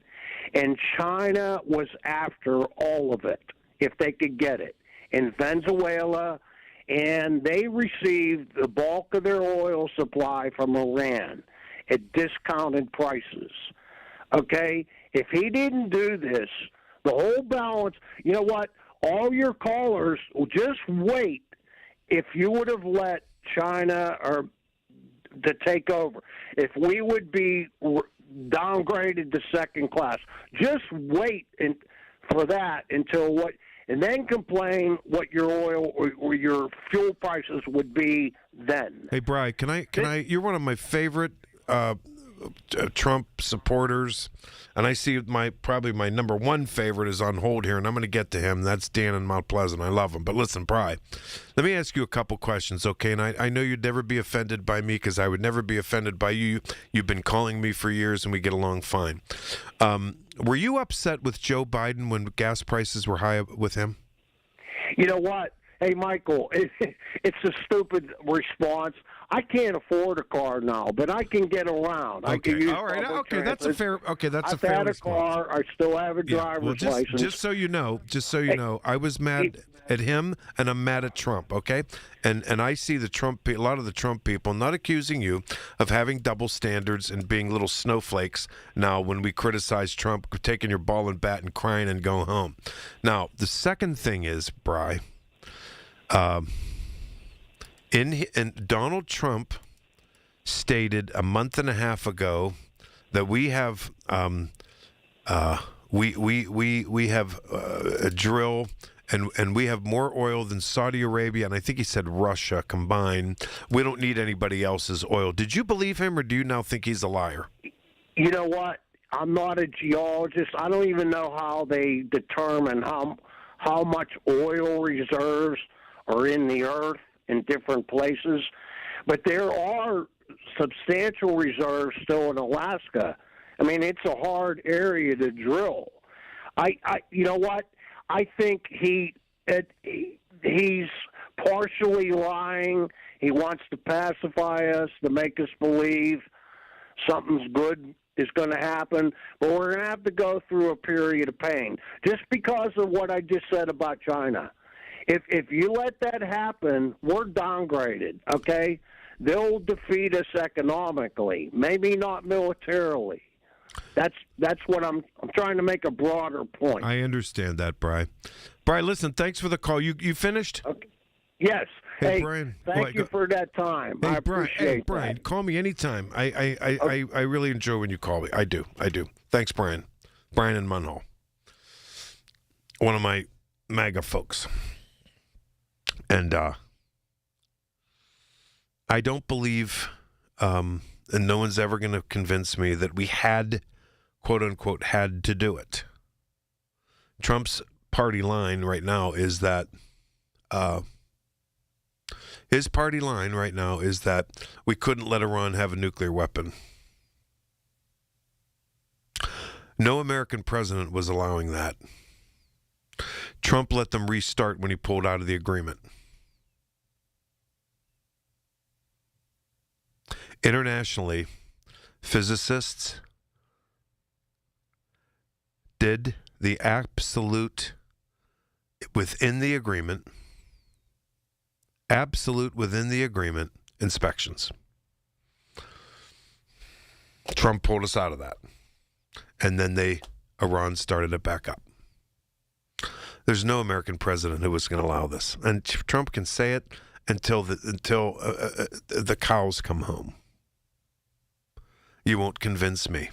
Speaker 6: and China was after all of it if they could get it. In Venezuela, and they received the bulk of their oil supply from Iran at discounted prices. Okay? If he didn't do this, the whole balance, you know what? All your callers will just wait. If you would have let China to take over, if we would be downgraded to second class, just wait for that and then complain what your oil or your fuel prices would be then.
Speaker 7: Hey, Brian, can I? You're one of my favorite Trump supporters, and I see probably my number one favorite is on hold here, and I'm going to get to him. That's Dan in Mount Pleasant. I love him. But listen, Bri, let me ask you a couple questions, okay? And I know you'd never be offended by me because I would never be offended by you. You've been calling me for years, and we get along fine. Were you upset with Joe Biden when gas prices were high with him?
Speaker 6: You know what? Hey, Michael, it's a stupid response. I can't afford a car now, but I can get around.
Speaker 7: Okay.
Speaker 6: I can use
Speaker 7: all right. Okay,
Speaker 6: transit.
Speaker 7: that's a fair. Okay, that's
Speaker 6: I've
Speaker 7: a fair
Speaker 6: had
Speaker 7: response.
Speaker 6: a car. I still have a driver's license.
Speaker 7: Just so you know, I was mad at him, and I'm mad at Trump. Okay, and I see a lot of the Trump people not accusing you of having double standards and being little snowflakes. Now, when we criticize Trump, taking your ball and bat and crying and going home. Now, the second thing is, Bri. And Donald Trump stated a month and a half ago that we have we have a drill and we have more oil than Saudi Arabia, and I think he said Russia combined. We don't need anybody else's oil. Did you believe him, or do you now think he's a liar?
Speaker 6: You know what? I'm not a geologist. I don't even know how they determine how much oil reserves are in the earth in different places. But there are substantial reserves still in Alaska. I mean, it's a hard area to drill. You know what? I think he's partially lying. He wants to pacify us, to make us believe something's good is going to happen. But we're going to have to go through a period of pain just because of what I just said about China. If you let that happen, we're downgraded, okay? They'll defeat us economically, maybe not militarily. That's what I'm trying to make a broader point.
Speaker 7: I understand that, Bri. Bri, listen, thanks for the call. You finished?
Speaker 6: Okay. Yes.
Speaker 7: Hey,
Speaker 6: hey
Speaker 7: Brian.
Speaker 6: Thank you for that time.
Speaker 7: Hey,
Speaker 6: I appreciate
Speaker 7: Brian,
Speaker 6: that.
Speaker 7: call me anytime. I really enjoy when you call me. I do. Thanks, Brian. Brian in Munhall. One of my MAGA folks. And I don't believe, and no one's ever going to convince me that we had, quote unquote, had to do it. Trump's party line right now is that, his party line right now is that we couldn't let Iran have a nuclear weapon. No American president was allowing that. Trump let them restart when he pulled out of the agreement. Internationally, physicists did the absolute within the agreement inspections. Trump pulled us out of that. And then Iran started it back up. There's no American president who was going to allow this. And Trump can say it until the cows come home. You won't convince me.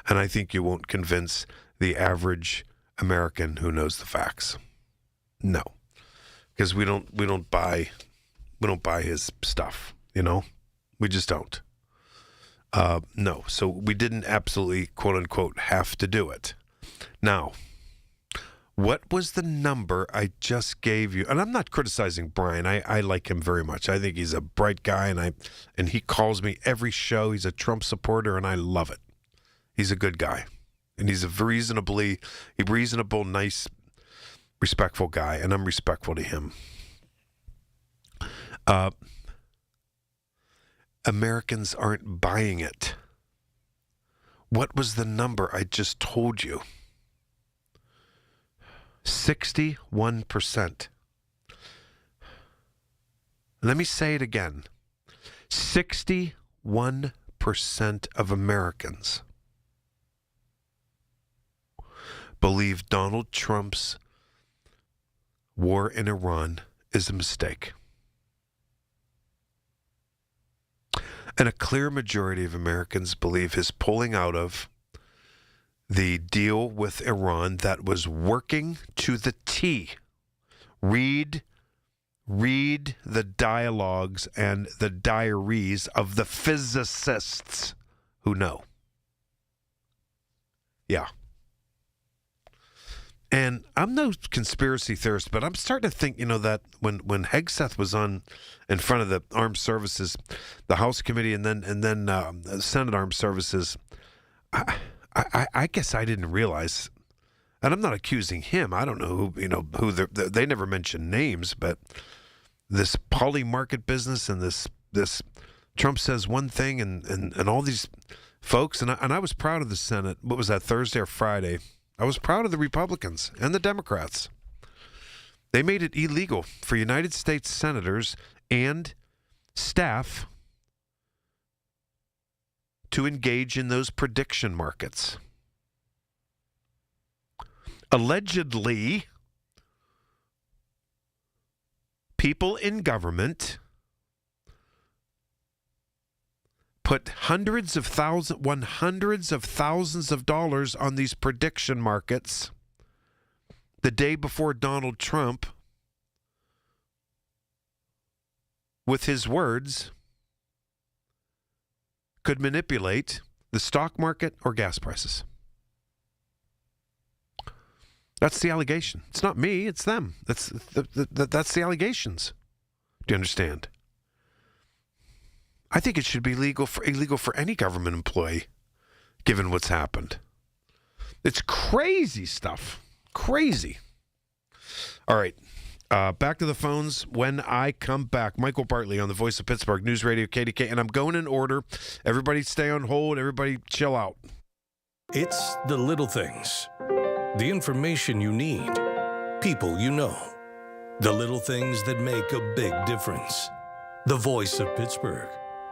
Speaker 7: And I think you won't convince the average American who knows the facts. No. Because we don't buy his stuff, you know? We just don't. No. So we didn't absolutely, quote unquote, have to do it. Now, what was the number I just gave you? And I'm not criticizing Brian. I like him very much. I think he's a bright guy, and he calls me every show. He's a Trump supporter, and I love it. He's a good guy. And he's a reasonable, nice, respectful guy, and I'm respectful to him. Americans aren't buying it. What was the number I just told you? 61%. Let me say it again. 61% of Americans believe Donald Trump's war in Iran is a mistake. And a clear majority of Americans believe his pulling out of the deal with Iran that was working to the T. Read the dialogues and the diaries of the physicists who know. Yeah. And I'm no conspiracy theorist, but I'm starting to think, that when Hegseth was on in front of the Armed Services, the House Committee, and then Senate Armed Services, I guess I didn't realize, and I'm not accusing him. I don't know who they never mention names, but this poly market business and this Trump says one thing and all these folks, and I was proud of the Senate. What was that, Thursday or Friday? I was proud of the Republicans and the Democrats. They made it illegal for United States senators and staff to engage in those prediction markets. Allegedly, people in government put hundreds of thousands of dollars on these prediction markets the day before Donald Trump, with his words, could manipulate the stock market or gas prices. That's the allegation. It's not me, it's them. That's the allegations. Do you understand? I think it should be illegal for any government employee, given what's happened. It's crazy stuff. Crazy. All right. Back to the phones when I come back. Michael Bartley on the Voice of Pittsburgh, News Radio KDK. And I'm going in order. Everybody stay on hold. Everybody chill out.
Speaker 30: It's the little things. The information you need. People you know. The little things that make a big difference. The Voice of Pittsburgh.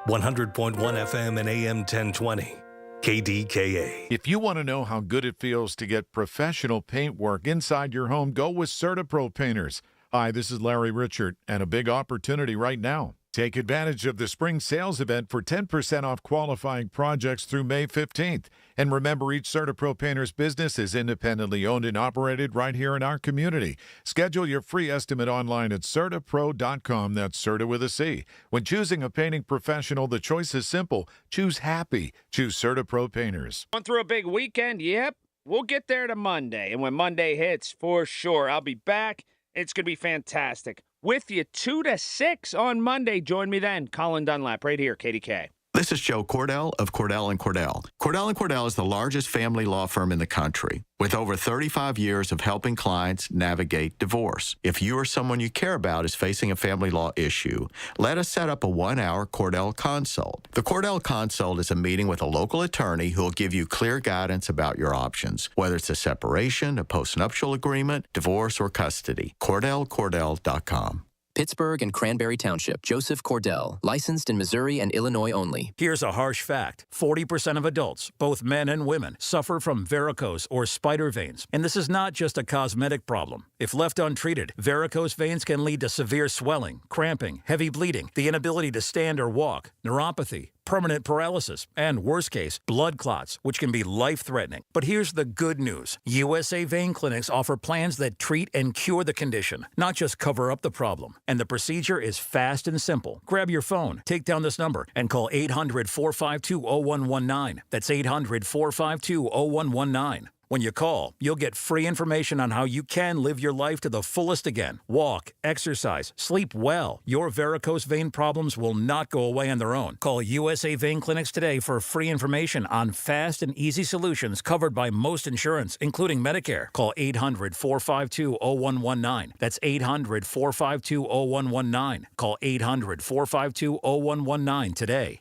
Speaker 30: 100.1 FM and AM 1020. KDKA.
Speaker 8: If you want to know how good it feels to get professional paint work inside your home, go with CertaPro Painters. Hi, this is Larry Richard, and a big opportunity right now. Take advantage of the spring sales event for 10% off qualifying projects through May 15th. And remember, each CertaPro Painters business is independently owned and operated right here in our community. Schedule your free estimate online at CertaPro.com. That's Certa with a C. When choosing a painting professional, the choice is simple. Choose happy. Choose CertaPro Painters.
Speaker 28: Going through a big weekend? Yep. We'll get there to Monday. And when Monday hits, for sure, I'll be back. It's going to be fantastic. With you 2 to 6 on Monday. Join me then. Colin Dunlap right here, KDK.
Speaker 10: This is Joe Cordell of Cordell & Cordell. Cordell & Cordell is the largest family law firm in the country with over 35 years of helping clients navigate divorce. If you or someone you care about is facing a family law issue, let us set up a 1-hour Cordell Consult. The Cordell Consult is a meeting with a local attorney who will give you clear guidance about your options, whether it's a separation, a postnuptial agreement, divorce, or custody. CordellCordell.com.
Speaker 11: Pittsburgh and Cranberry Township. Joseph Cordell, licensed in Missouri and Illinois only.
Speaker 13: Here's a harsh fact. 40% of adults, both men and women, suffer from varicose or spider veins. And this is not just a cosmetic problem. If left untreated, varicose veins can lead to severe swelling, cramping, heavy bleeding, the inability to stand or walk, neuropathy, permanent paralysis, and worst case, blood clots, which can be life-threatening. But here's the good news. USA Vein Clinics offer plans that treat and cure the condition, not just cover up the problem. And the procedure is fast and simple. Grab your phone, take down this number, and call 800-452-0119. That's 800-452-0119. When you call, you'll get free information on how you can live your life to the fullest again. Walk, exercise, sleep well. Your varicose vein problems will not go away on their own. Call USA Vein Clinics today for free information on fast and easy solutions covered by most insurance, including Medicare. Call 800-452-0119. That's 800-452-0119. Call 800-452-0119 today.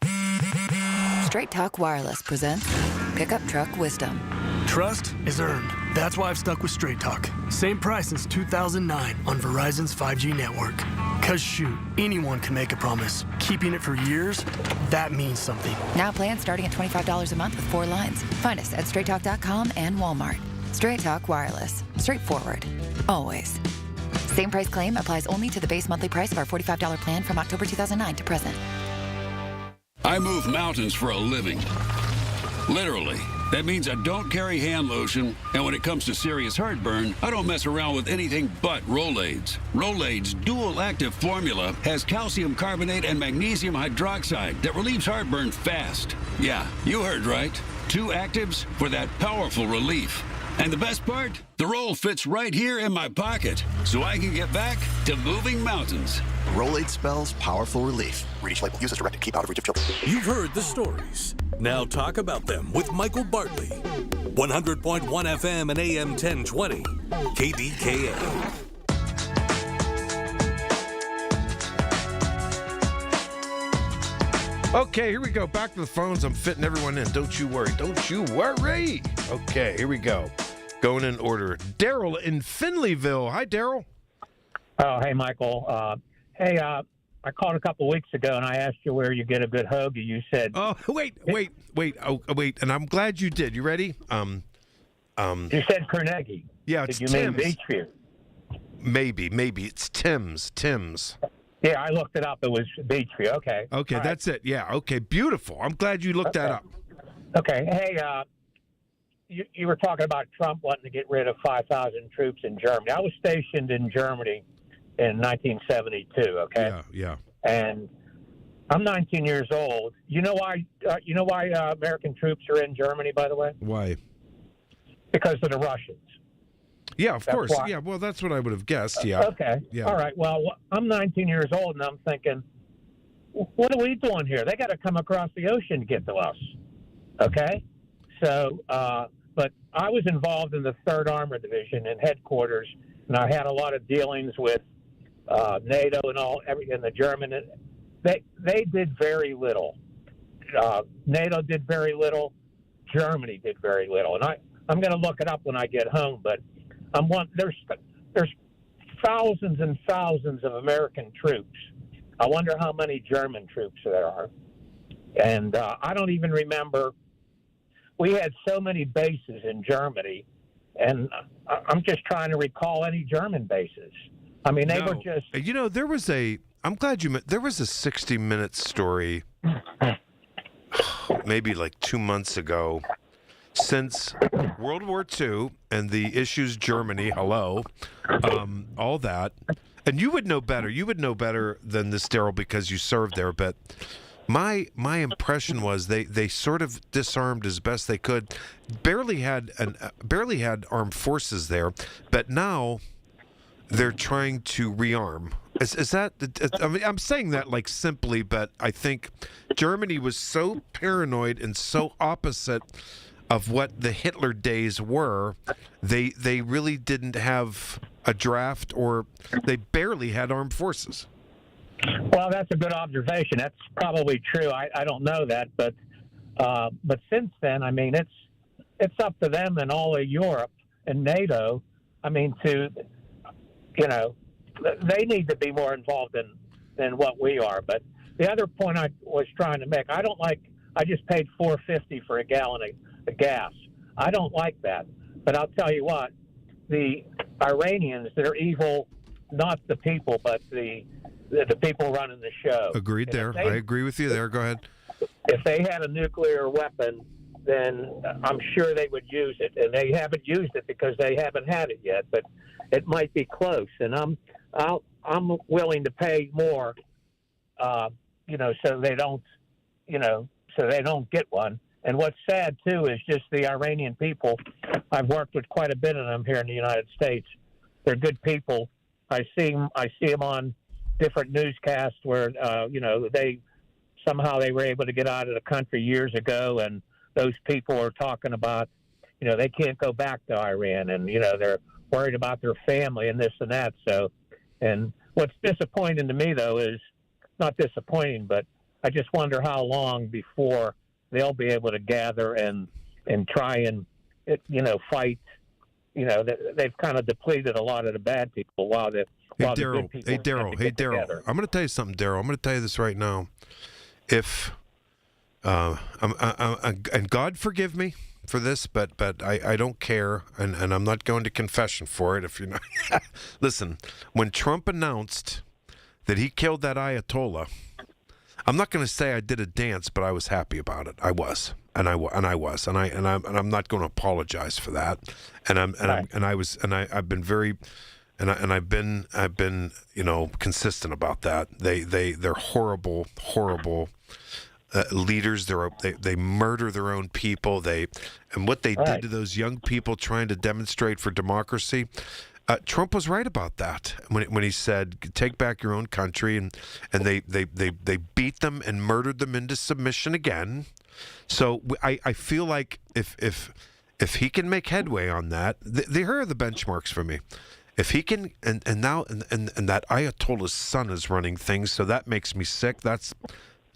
Speaker 14: Straight Talk Wireless presents Pickup Truck Wisdom.
Speaker 19: Trust is earned. That's why I've stuck with Straight Talk. Same price since 2009 on Verizon's 5G network. Cause shoot, anyone can make a promise. Keeping it for years, that means something.
Speaker 14: Now plans starting at $25 a month with 4 lines. Find us at straighttalk.com and Walmart. Straight Talk Wireless. Straightforward. Always. Same price claim applies only to the base monthly price of our $45 plan from October 2009 to present.
Speaker 21: I move mountains for a living. Literally. That means I don't carry hand lotion, and when it comes to serious heartburn, I don't mess around with anything but Rolaids. Rolaids' dual-active formula has calcium carbonate and magnesium hydroxide that relieves heartburn fast. Yeah, you heard right. 2 actives for that powerful relief. And the best part? The roll fits right here in my pocket, so I can get back to moving mountains.
Speaker 17: Rolade spells powerful relief. Read each label. Use as directed. Keep out of reach of children.
Speaker 30: You've heard the stories. Now talk about them with Michael Bartley. 100.1 FM and AM 1020. KDKA.
Speaker 7: Okay, here we go. Back to the phones. I'm fitting everyone in. Don't you worry. Don't you worry. Okay, here we go. Going in order. Daryl in Finleyville. Hi, Daryl.
Speaker 22: Oh, hey, Michael. I called a couple weeks ago and I asked you where you get a good hug, and you said,
Speaker 7: "Oh, wait. Oh, wait." And I'm glad you did. You ready?
Speaker 22: You said Carnegie.
Speaker 7: Yeah, it's
Speaker 22: Did you
Speaker 7: Tim's.
Speaker 22: mean Beachview?
Speaker 7: Maybe it's Tim's.
Speaker 22: Yeah, I looked it up. It was Beechview. Okay.
Speaker 7: Okay, that's it. Yeah. Okay, beautiful. I'm glad you looked that up.
Speaker 22: Okay. Hey, you were talking about Trump wanting to get rid of 5,000 troops in Germany. I was stationed in Germany in 1972. Okay.
Speaker 7: Yeah.
Speaker 22: And I'm 19 years old. You know why? American troops are in Germany, by the way?
Speaker 7: Why?
Speaker 22: Because of the Russians.
Speaker 7: Yeah, of course.
Speaker 22: Why.
Speaker 7: Yeah, well, that's what I would have guessed. Yeah.
Speaker 22: Okay.
Speaker 7: Yeah.
Speaker 22: All right. Well, I'm 19 years old, and I'm thinking, what are we doing here? They got to come across the ocean to get to us. Okay. So, but I was involved in the 3rd Armored Division in headquarters, and I had a lot of dealings with NATO and the German. They did very little. NATO did very little. Germany did very little, and I'm going to look it up when I get home. But there's thousands and thousands of American troops. I wonder how many German troops there are. And I don't even remember. We had so many bases in Germany, and I'm just trying to recall any German bases. I mean, they were just.
Speaker 7: There was I'm glad you met. There was a 60 Minutes story, maybe like 2 months ago, since World War II and the issues Germany, all that. And you would know better. You would know better than this, Daryl, because you served there. But my impression was they sort of disarmed as best they could. Barely had armed forces there, but now they're trying to rearm. Is that? I mean, I'm saying that like simply, but I think Germany was so paranoid and so opposite of what the Hitler days were. They really didn't have a draft, or they barely had armed forces.
Speaker 22: Well, that's a good observation. That's probably true. I don't know that, but since then, I mean, it's up to them and all of Europe and NATO. I mean, they need to be more involved than what we are. But the other point I was trying to make, I just paid $4.50 for a gallon of gas. I don't like that. But I'll tell you what, the Iranians, they're evil, not the people, but the people running the show.
Speaker 7: Agreed there. I agree with you there. Go ahead.
Speaker 22: If they had a nuclear weapon, then I'm sure they would use it. And they haven't used it because they haven't had it yet. But it might be close. And I'm willing to pay more, so they don't get one. And what's sad too is just the Iranian people. I've worked with quite a bit of them here in the United States. They're good people. I see them on different newscasts where they were able to get out of the country years ago, and those people are talking about they can't go back to Iran, and they're worried about their family and this and that. So, and what's disappointing to me though is not disappointing, but I just wonder how long before they'll be able to gather and try and fight. They've kind of depleted a lot of the bad people while the good people.
Speaker 7: Hey Daryl. I'm going to tell you something, Daryl. I'm going to tell you this right now. If and God forgive me for this, but I don't care, and I'm not going to confession for it. If you're not, listen. When Trump announced that he killed that Ayatollah, I'm not going to say I did a dance, but I was happy about it. I was, and I'm not going to apologize for that. I've been consistent about that. They're horrible leaders. They murder their own people. And what they did to those young people trying to demonstrate for democracy. Trump was right about that when he said, "Take back your own country," and they beat them and murdered them into submission again. So I feel like if he can make headway on that, here are the benchmarks for me. If he can, and that Ayatollah's son is running things, so that makes me sick. That's,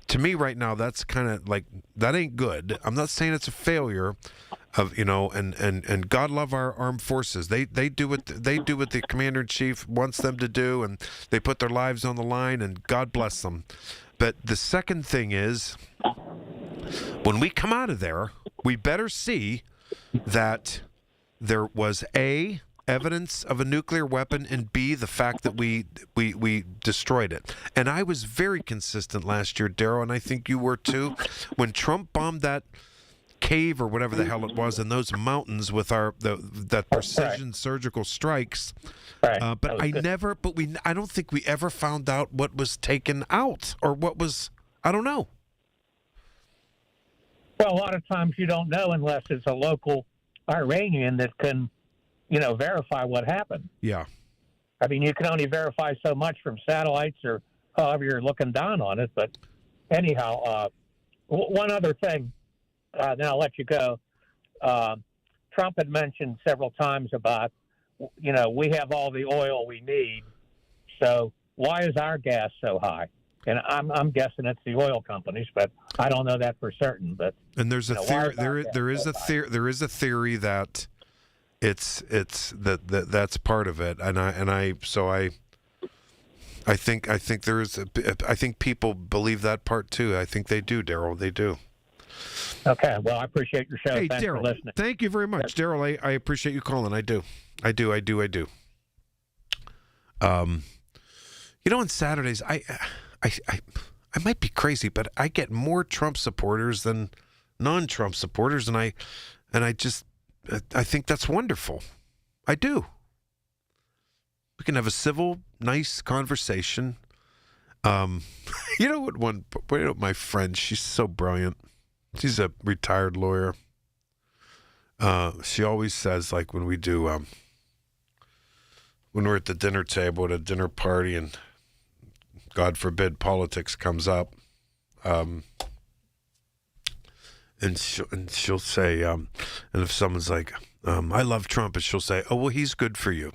Speaker 7: to me right now, that's kind of like, that ain't good. I'm not saying it's a failure of, and God love our armed forces. They do what the commander in chief wants them to do, and they put their lives on the line, and God bless them. But the second thing is, when we come out of there, we better see that there was evidence of a nuclear weapon, and B, the fact that we destroyed it. And I was very consistent last year, Daryl, and I think you were too. When Trump bombed that cave or whatever the hell it was in those mountains with that precision surgical strikes, but I don't think we ever found out what was taken out or what was, I don't know.
Speaker 22: Well, a lot of times you don't know unless it's a local Iranian that can, verify what happened.
Speaker 7: Yeah.
Speaker 22: I mean, you can only verify so much from satellites or however you're looking down on it. But anyhow, one other thing, then I'll let you go. Trump had mentioned several times about, we have all the oil we need. So why is our gas so high? And I'm guessing it's the oil companies, but I don't know that for certain. But
Speaker 7: and there's a theory. There is a theory that that's part of it. I think people believe that part too. I think they do, Daryl. They do.
Speaker 22: Okay. Well, I appreciate your show.
Speaker 7: Hey,
Speaker 22: Thanks for listening.
Speaker 7: Thank you very much, Daryl. I appreciate you calling. I do. On Saturdays, I might be crazy, but I get more Trump supporters than non-Trump supporters, and I think that's wonderful. I do. We can have a civil, nice conversation. My friend, she's so brilliant. She's a retired lawyer. She always says, like when we do, when we're at the dinner table at a dinner party and God forbid politics comes up, and she'll say, and if someone's like, I love Trump, and she'll say, oh, well, he's good for you.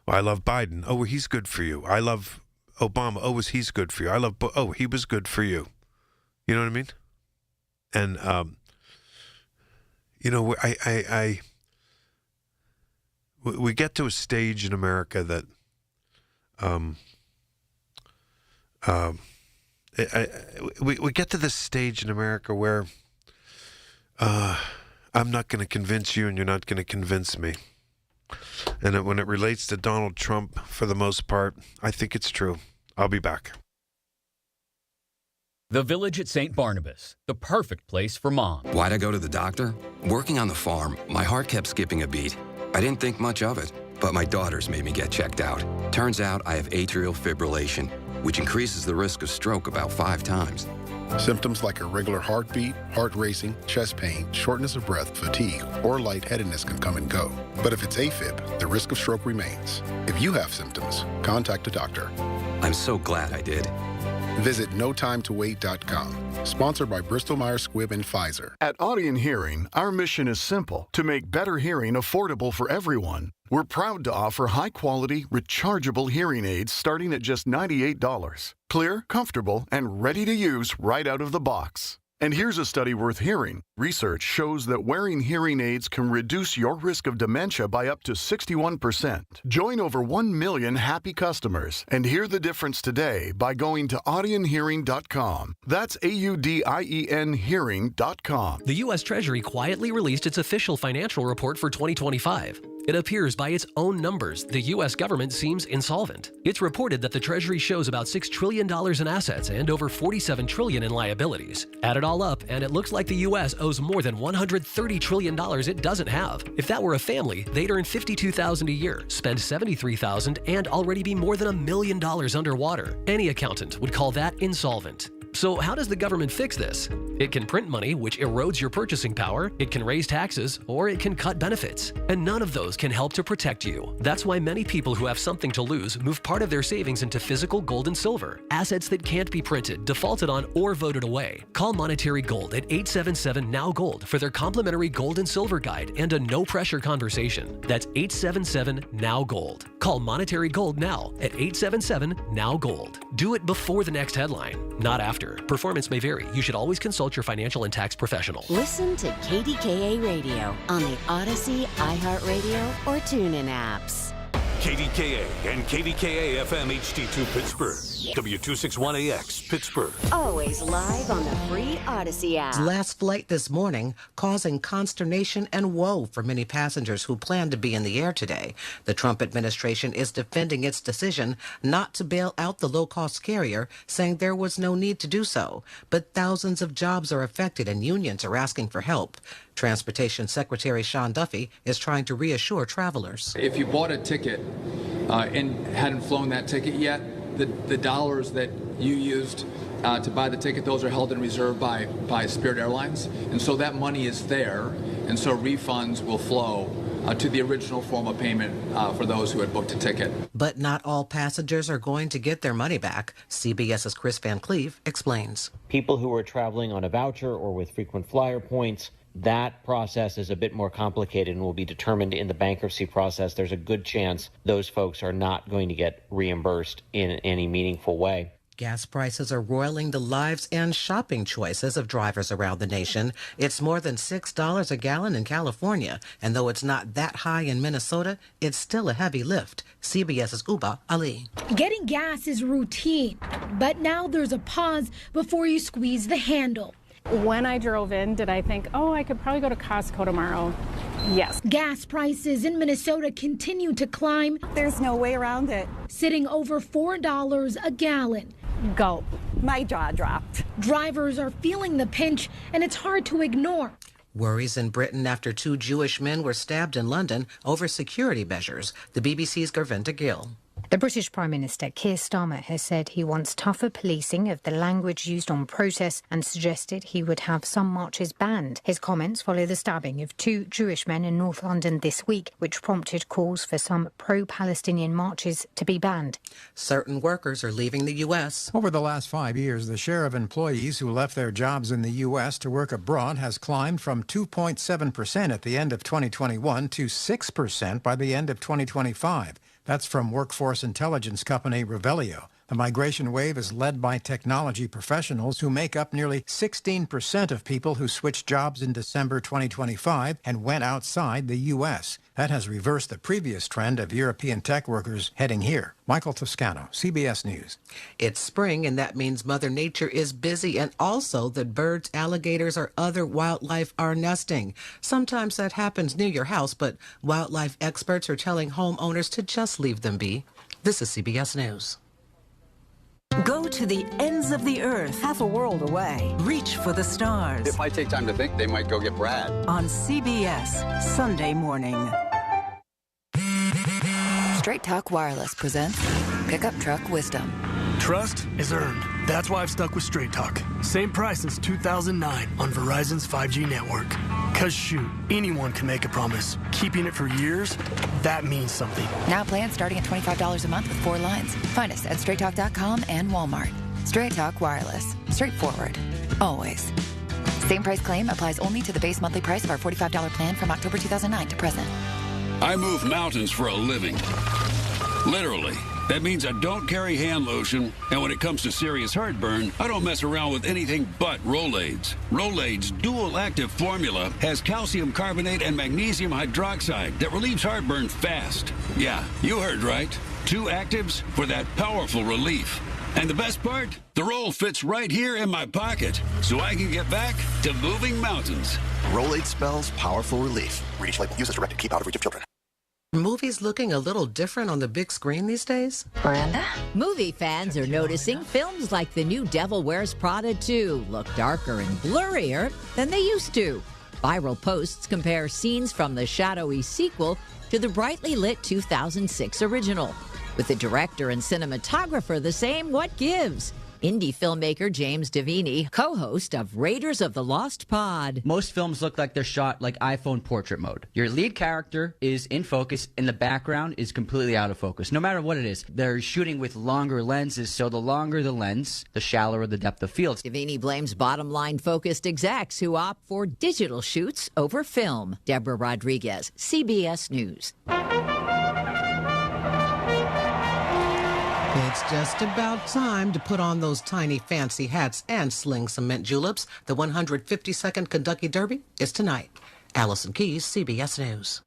Speaker 7: I love Biden. Oh, well, he's good for you. I love Obama. Oh, he's good for you. I love, oh, he was good for you. You know what I mean? And, we get to a stage in America that, we get to this stage in America where I'm not going to convince you and you're not going to convince me. And when it relates to Donald Trump, for the most part, I think it's true. I'll be back.
Speaker 1: The Village at St. Barnabas, the perfect place for mom.
Speaker 2: Why'd I go to the doctor? Working on the farm, my heart kept skipping a beat. I didn't think much of it, but my daughters made me get checked out. Turns out I have atrial fibrillation, which increases the risk of stroke about 5 times.
Speaker 3: Symptoms like irregular heartbeat, heart racing, chest pain, shortness of breath, fatigue, or lightheadedness can come and go. But if it's AFib, the risk of stroke remains. If you have symptoms, contact a doctor.
Speaker 2: I'm so glad I did.
Speaker 3: Visit NoTimeToWait.com. Sponsored by Bristol-Myers Squibb and Pfizer.
Speaker 4: At Audion Hearing, our mission is simple: to make better hearing affordable for everyone. We're proud to offer high-quality, rechargeable hearing aids starting at just $98. Clear, comfortable, and ready to use right out of the box. And here's a study worth hearing. Research shows that wearing hearing aids can reduce your risk of dementia by up to 61%. Join over 1 million happy customers and hear the difference today by going to audionhearing.com. That's AUDIEN hearing.com.
Speaker 23: The U.S. Treasury quietly released its official financial report for 2025. It appears by its own numbers, the U.S. government seems insolvent. It's reported that the Treasury shows about $6 trillion in assets and over $47 trillion in liabilities. Add it all up, and it looks like the U.S. owes more than $130 trillion it doesn't have. If that were a family, they'd earn $52,000 a year, spend $73,000, and already be more than $1 million underwater. Any accountant would call that insolvent. So how does the government fix this? It can print money, which erodes your purchasing power, it can raise taxes, or it can cut benefits. And none of those can help to protect you. That's why many people who have something to lose move part of their savings into physical gold and silver, assets that can't be printed, defaulted on, or voted away. Call Monetary Gold at 877-NOW-GOLD for their complimentary gold and silver guide and a no-pressure conversation. That's 877-NOW-GOLD. Call Monetary Gold now at 877-NOW-GOLD. Do it before the next headline, not after. Performance may vary. You should always consult your financial and tax professional.
Speaker 9: Listen to KDKA Radio on the Odyssey, iHeartRadio, or TuneIn apps.
Speaker 30: KDKA and KDKA-FM HD2 Pittsburgh. W261AX, Pittsburgh.
Speaker 9: Always live on the free Odyssey app.
Speaker 12: Last flight this morning, causing consternation and woe for many passengers who plan to be in the air today. The Trump administration is defending its decision not to bail out the low-cost carrier, saying there was no need to do so. But thousands of jobs are affected and unions are asking for help. Transportation Secretary Sean Duffy is trying to reassure travelers.
Speaker 15: If you bought a ticket and hadn't flown that ticket yet, the dollars that you used to buy the ticket, those are held in reserve by Spirit Airlines. And so that money is there, and so refunds will flow to the original form of payment for those who had booked a ticket.
Speaker 12: But not all passengers are going to get their money back. CBS's Chris Van Cleve explains.
Speaker 16: People who are traveling on a voucher or with frequent flyer points, that process is a bit more complicated and will be determined in the bankruptcy process. There's a good chance those folks are not going to get reimbursed in any meaningful way.
Speaker 12: Gas prices are roiling the lives and shopping choices of drivers around the nation. It's more than $6 a gallon in California, and though it's not that high in Minnesota, it's still a heavy lift. CBS's Uba Ali.
Speaker 18: Getting gas is routine, but now there's a pause before you squeeze the handle.
Speaker 20: When I drove in, did I think, I could probably go to Costco tomorrow? Yes.
Speaker 18: Gas prices in Minnesota continue to climb.
Speaker 24: There's no way around it.
Speaker 18: Sitting over $4 a gallon.
Speaker 24: Gulp. My jaw dropped.
Speaker 18: Drivers are feeling the pinch, and it's hard to ignore.
Speaker 12: Worries in Britain after 2 Jewish men were stabbed in London over security measures. The BBC's Gurvinda Gill.
Speaker 25: The British Prime Minister Keir Starmer has said he wants tougher policing of the language used on protests and suggested he would have some marches banned. His comments follow the stabbing of 2 Jewish men in North London this week, which prompted calls for some pro-Palestinian marches to be banned.
Speaker 12: Certain workers are leaving the U.S.
Speaker 26: Over the last 5 years, the share of employees who left their jobs in the U.S. to work abroad has climbed from 2.7% at the end of 2021 to 6% by the end of 2025. That's from workforce intelligence company Revelio. The migration wave is led by technology professionals who make up nearly 16% of people who switched jobs in December 2025 and went outside the U.S. That has reversed the previous trend of European tech workers heading here. Michael Toscano, CBS News.
Speaker 12: It's spring, and that means Mother Nature is busy, and also that birds, alligators, or other wildlife are nesting. Sometimes that happens near your house, but wildlife experts are telling homeowners to just leave them be. This is CBS News.
Speaker 27: Go to the ends of the earth, half a world away. Reach for the stars.
Speaker 29: If I take time to think, they might go get Brad.
Speaker 27: On CBS, Sunday morning.
Speaker 14: Straight Talk Wireless presents Pickup Truck Wisdom.
Speaker 19: Trust is earned. That's why I've stuck with Straight Talk. Same price since 2009 on Verizon's 5G network. Cause shoot, anyone can make a promise. Keeping it for years, that means something.
Speaker 14: Now plans starting at $25 a month with 4 lines. Find us at straighttalk.com and Walmart. Straight Talk Wireless. Straightforward. Always. Same price claim applies only to the base monthly price of our $45 plan from October 2009 to present.
Speaker 21: I move mountains for a living. Literally. That means I don't carry hand lotion, and when it comes to serious heartburn, I don't mess around with anything but Rolaids. Rolaids' dual-active formula has calcium carbonate and magnesium hydroxide that relieves heartburn fast. Yeah, you heard right. 2 actives for that powerful relief. And the best part? The roll fits right here in my pocket, so I can get back to moving mountains.
Speaker 17: Rolade spells powerful relief. Read each label. Use as directed. Keep out of reach of children.
Speaker 12: Movies looking a little different on the big screen these days?
Speaker 31: Miranda? Movie fans are noticing films like the new Devil Wears Prada 2 look darker and blurrier than they used to. Viral posts compare scenes from the shadowy sequel to the brightly lit 2006 original. With the director and cinematographer the same, what gives? Indie filmmaker James Davini, co-host of Raiders of the Lost Pod.
Speaker 32: Most films look like they're shot like iPhone portrait mode. Your lead character is in focus and the background is completely out of focus, no matter what it is. They're shooting with longer lenses, so the longer the lens, the shallower the depth of field.
Speaker 31: Davini blames bottom-line focused execs who opt for digital shoots over film. Deborah Rodriguez, CBS News.
Speaker 12: It's just about time to put on those tiny fancy hats and sling some mint juleps. The 152nd Kentucky Derby is tonight. Allison Keyes, CBS News.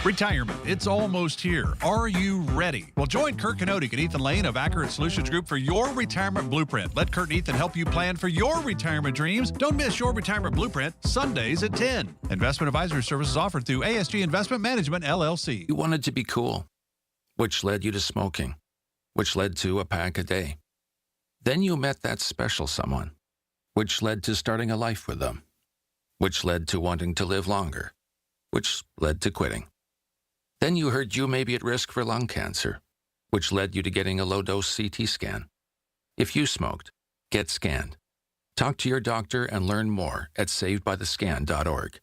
Speaker 1: Retirement, it's almost here. Are you ready? Well, join Kurt Kanodik and Ethan Lane of Accurate Solutions Group for your retirement blueprint. Let Kurt and Ethan help you plan for your retirement dreams. Don't miss your retirement blueprint Sundays at 10. Investment advisory services offered through ASG Investment Management, LLC.
Speaker 2: You wanted to be cool, which led you to smoking, which led to a pack a day. Then you met that special someone, which led to starting a life with them, which led to wanting to live longer, which led to quitting. Then you heard you may be at risk for lung cancer, which led you to getting a low-dose CT scan. If you smoked, get scanned. Talk to your doctor and learn more at savedbythescan.org.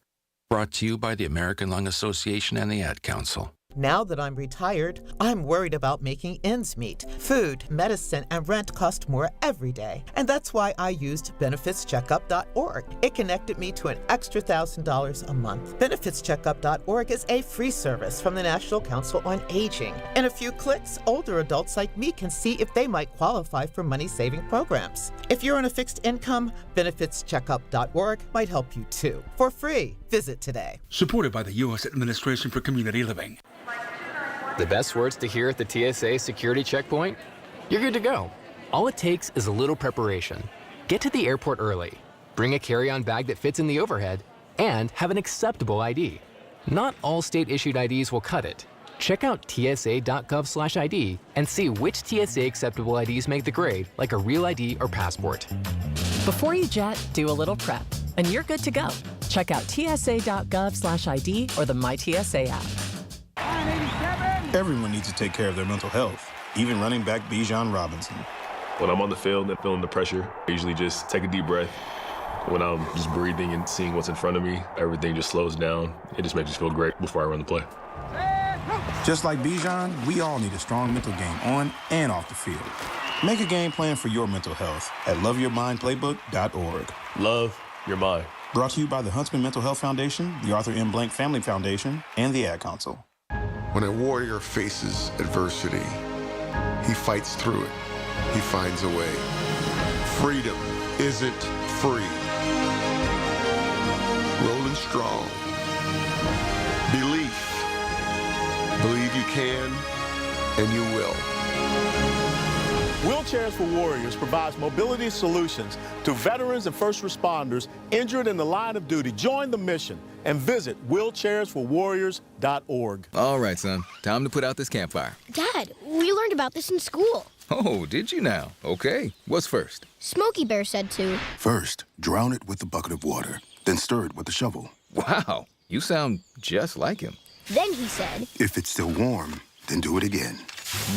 Speaker 2: Brought to you by the American Lung Association and the Ad Council.
Speaker 3: Now that I'm retired, I'm worried about making ends meet. Food, medicine, and rent cost more every day. And that's why I used benefitscheckup.org. It connected me to an extra $1,000 a month. Benefitscheckup.org is a free service from the National Council on Aging. In a few clicks, older adults like me can see if they might qualify for money-saving programs. If you're on a fixed income, benefitscheckup.org might help you too. For free, visit today.
Speaker 5: Supported by the U.S. Administration for Community Living.
Speaker 6: The best words to hear at the TSA security checkpoint? You're good to go. All it takes is a little preparation. Get to the airport early, bring a carry-on bag that fits in the overhead, and have an acceptable ID. Not all state-issued IDs will cut it. Check out tsa.gov/ID and see which TSA acceptable IDs make the grade, like a real ID or passport.
Speaker 7: Before you jet, do a little prep, and you're good to go. Check out tsa.gov/ID or the MyTSA app.
Speaker 8: Everyone needs to take care of their mental health, even running back Bijan Robinson.
Speaker 10: When I'm on the field and feeling the pressure, I usually just take a deep breath. When I'm just breathing and seeing what's in front of me, everything just slows down. It just makes me feel great before I run the play.
Speaker 8: Just like Bijan, we all need a strong mental game on and off the field. Make a game plan for your mental health at loveyourmindplaybook.org.
Speaker 10: Love your mind.
Speaker 8: Brought to you by the Huntsman Mental Health Foundation, the Arthur M. Blank Family Foundation, and the Ad Council.
Speaker 11: When a warrior faces adversity, he fights through it. He finds a way. Freedom isn't free. Rolling strong. Belief. Believe you can, and you will.
Speaker 13: Wheelchairs for Warriors provides mobility solutions to veterans and first responders injured in the line of duty. Join the mission and visit wheelchairsforwarriors.org.
Speaker 22: All right, son. Time to put out this campfire.
Speaker 28: Dad, we learned about this in school.
Speaker 22: Oh, did you now? Okay. What's first?
Speaker 28: Smokey Bear said to.
Speaker 17: First, drown it with a bucket of water, then stir it with a shovel.
Speaker 22: Wow, you sound just like him.
Speaker 28: Then he said.
Speaker 17: If it's still warm, then do it again.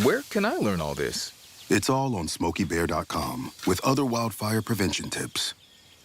Speaker 22: Where can I learn all this?
Speaker 17: It's all on SmokeyBear.com with other wildfire prevention tips.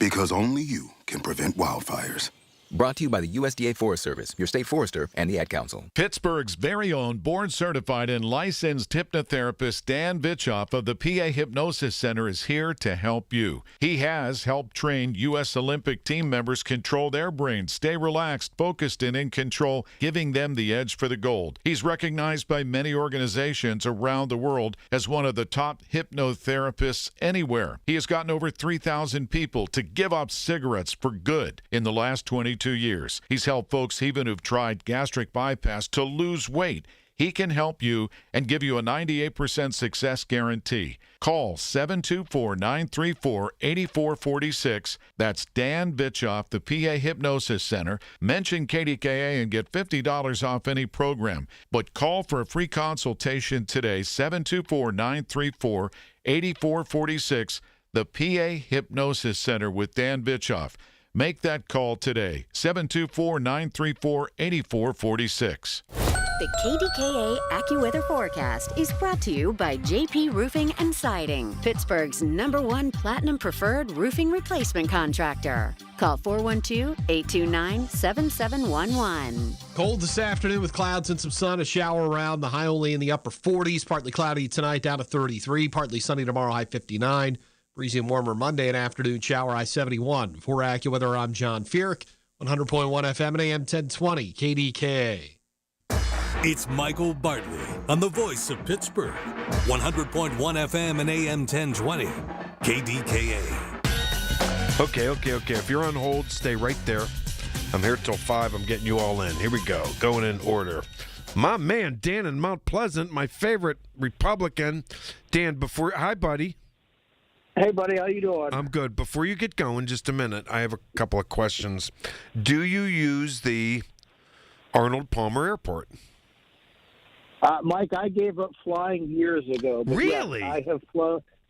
Speaker 17: Because only you can prevent wildfires.
Speaker 22: Brought to you by the USDA Forest Service, your state forester, and the Ad Council.
Speaker 33: Pittsburgh's very own board-certified and licensed hypnotherapist Dan Bitchoff of the PA Hypnosis Center is here to help you. He has helped train U.S. Olympic team members control their brains, stay relaxed, focused, and in control, giving them the edge for the gold. He's recognized by many organizations around the world as one of the top hypnotherapists anywhere. He has gotten over 3,000 people to give up cigarettes for good in the last 22 years. He's helped folks even who've tried gastric bypass to lose weight. He can help you and give you a 98% success guarantee. Call 724-934-8446. That's Dan Bitchoff, the PA Hypnosis Center. Mention KDKA and get $50 off any program. But call for a free consultation today, 724-934-8446. The PA Hypnosis Center with Dan Bitchoff. Make that call today, 724-934-8446.
Speaker 9: The KDKA AccuWeather forecast is brought to you by JP Roofing and Siding, Pittsburgh's #1 Platinum Preferred roofing replacement contractor. Call 412-829-7711.
Speaker 34: Cold this afternoon with clouds and some sun, a shower around, the high only in the upper 40s, partly cloudy tonight down to 33, partly sunny tomorrow, high 59. Breezy and warmer Monday and afternoon shower, high 71. For AccuWeather, I'm John Fierk, 100.1 FM and AM 1020, KDKA.
Speaker 30: It's Michael Bartley on the voice of Pittsburgh, 100.1 FM and AM 1020, KDKA.
Speaker 35: Okay. If you're on hold, stay right there.
Speaker 4: I'm here till 5. I'm getting you all in. Here we go. Going in order. My man, Dan in Mount Pleasant, my favorite Republican. Dan, hi, buddy.
Speaker 14: Hey, buddy. How you doing?
Speaker 4: I'm good. Before you get going, just a minute, I have a couple of questions. Do you use the Arnold Palmer Airport?
Speaker 14: Mike, I gave up flying years ago. But
Speaker 4: really?
Speaker 14: Yes,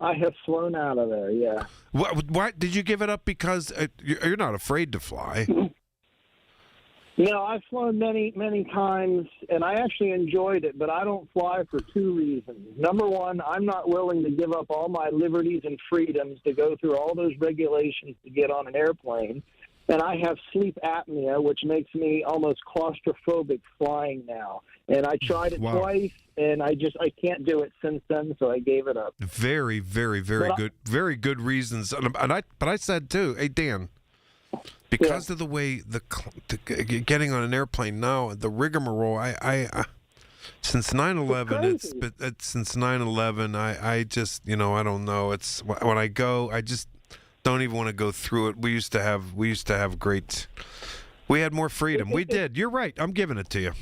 Speaker 14: I have flown out of there, yeah.
Speaker 4: Why did you give it up? Because you're not afraid to fly.
Speaker 14: No, I've flown many, many times, and I actually enjoyed it, but I don't fly for two reasons. Number one, I'm not willing to give up all my liberties and freedoms to go through all those regulations to get on an airplane. And I have sleep apnea, which makes me almost claustrophobic flying now. And I tried it twice, and I can't do it since then, so I gave it up.
Speaker 4: Very, very, very good reasons. But I said too, hey Dan, because of the way getting on an airplane now, the rigmarole. Since 9/11, since 9/11, I just I don't know. It's when I go, I just don't even want to go through it. We used to have we had more freedom. We did. You're right. I'm giving it to you.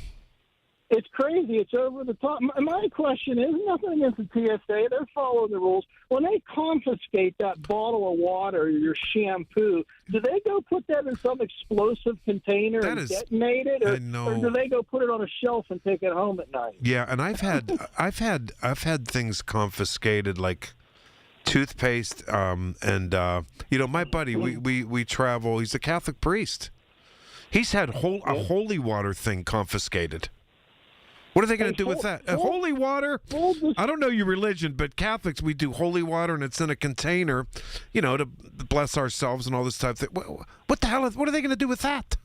Speaker 14: It's crazy. It's over the top. My question is nothing against the TSA. They're following the rules. When they confiscate that bottle of water or your shampoo, do they go put that in some explosive container and detonate it, or do they go put it on a shelf and take it home at night?
Speaker 4: Yeah, and I've had things confiscated like toothpaste, and my buddy, we travel. He's a Catholic priest. He's had a holy water thing confiscated. What are they going to do with that? Holy water? I don't know your religion, but Catholics, we do holy water, and it's in a container, to bless ourselves and all this type of thing. What the hell? What are they going to do with that?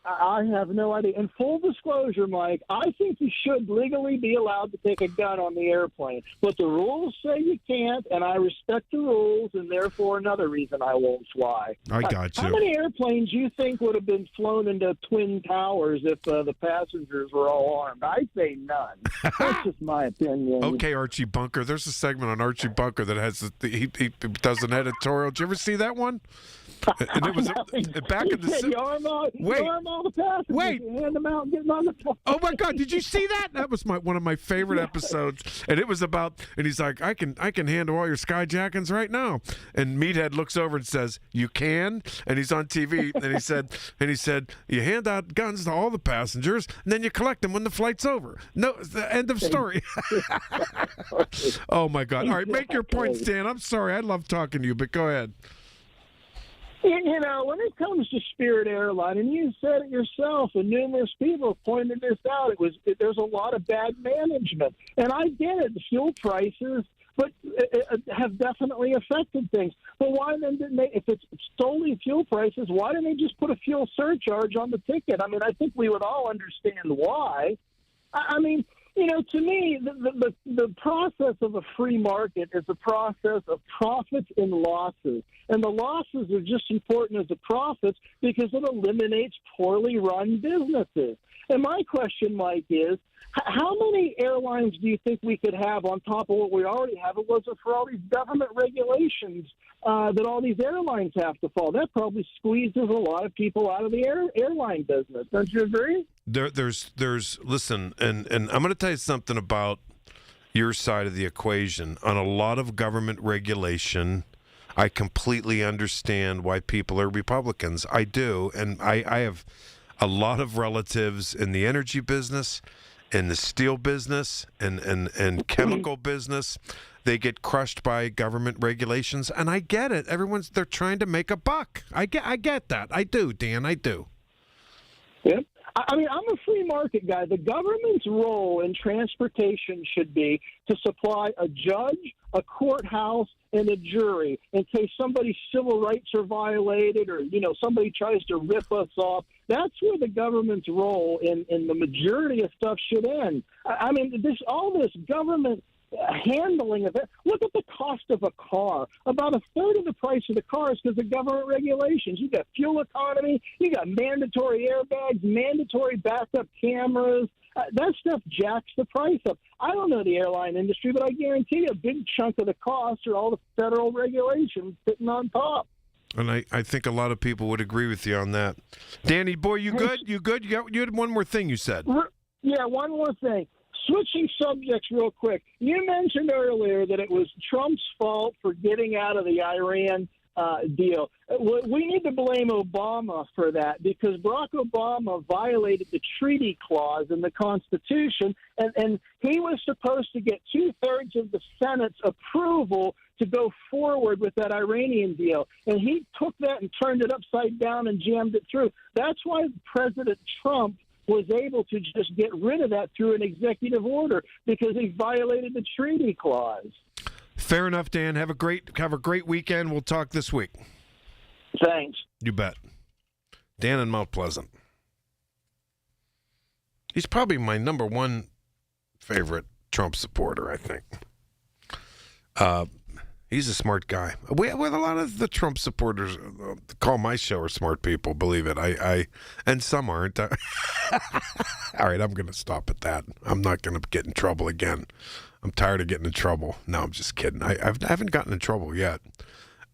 Speaker 14: I have no idea. In full disclosure, Mike, I think you should legally be allowed to take a gun on the airplane. But the rules say you can't, and I respect the rules, and therefore another reason I won't fly.
Speaker 4: I got you.
Speaker 14: How many airplanes do you think would have been flown into Twin Towers if the passengers were all armed? I say none. That's just my opinion.
Speaker 4: Okay, Archie Bunker. There's a segment on Archie Bunker that has he does an editorial. Did you ever see that one? And it was back in the
Speaker 14: you arm all the passengers. You hand them out and get them on the plane.
Speaker 4: Oh my God! Did you see that? That was one of my favorite episodes. And it was about, and he's like, I can handle all your skyjackings right now. And Meathead looks over and says, "You can." And he's on TV, and he said, you hand out guns to all the passengers, and then you collect them when the flight's over. No, the end of story. Oh my God! All right, make your points, Dan. I'm sorry, I love talking to you, but go ahead.
Speaker 14: When it comes to Spirit Airline, and you said it yourself, and numerous people have pointed this out, there's a lot of bad management. And I get it, the fuel prices have definitely affected things. But why then didn't they, if it's solely fuel prices, why didn't they just put a fuel surcharge on the ticket? I mean, I think we would all understand why. To me, the process of a free market is a process of profits and losses. And the losses are just important as the profits because it eliminates poorly run businesses. And my question, Mike, is how many airlines do you think we could have on top of what we already have? It wasn't for all these government regulations that all these airlines have to follow. That probably squeezes a lot of people out of the airline business. Don't you agree?
Speaker 4: There's listen, and I'm going to tell you something about your side of the equation. On a lot of government regulation, I completely understand why people are Republicans. I do, and I have a lot of relatives in the energy business, in the steel business, and chemical business. They get crushed by government regulations, and I get it. They're trying to make a buck. I get that. I do, Dan. I do.
Speaker 14: Yep. I'm a free market guy. The government's role in transportation should be to supply a judge, a courthouse, and a jury in case somebody's civil rights are violated or, somebody tries to rip us off. That's where the government's role in the majority of stuff should end. All this government handling of it. Look at the cost of a car. About a third of the price of the car is because of government regulations. You got fuel economy, you got mandatory airbags, mandatory backup cameras. That stuff jacks the price up. I don't know the airline industry, but I guarantee you a big chunk of the cost are all the federal regulations sitting on top.
Speaker 4: And I think a lot of people would agree with you on that. Danny, boy, you good? You good? You had one more thing you said.
Speaker 14: Yeah, one more thing. Switching subjects real quick. You mentioned earlier that it was Trump's fault for getting out of the Iran deal. We need to blame Obama for that because Barack Obama violated the treaty clause in the Constitution, and he was supposed to get 2/3 of the Senate's approval to go forward with that Iranian deal. And he took that and turned it upside down and jammed it through. That's why President Trump was able to just get rid of that through an executive order because he violated the treaty clause.
Speaker 4: Fair enough, Dan. Have a great weekend. We'll talk this week.
Speaker 14: Thanks.
Speaker 4: You bet. Dan in Mount Pleasant. He's probably my number one favorite Trump supporter, I think. He's a smart guy. We a lot of the Trump supporters call my show are smart people, believe it. I and some aren't. All right, I'm going to stop at that. I'm not going to get in trouble again. I'm tired of getting in trouble. No, I'm just kidding. I haven't gotten in trouble yet.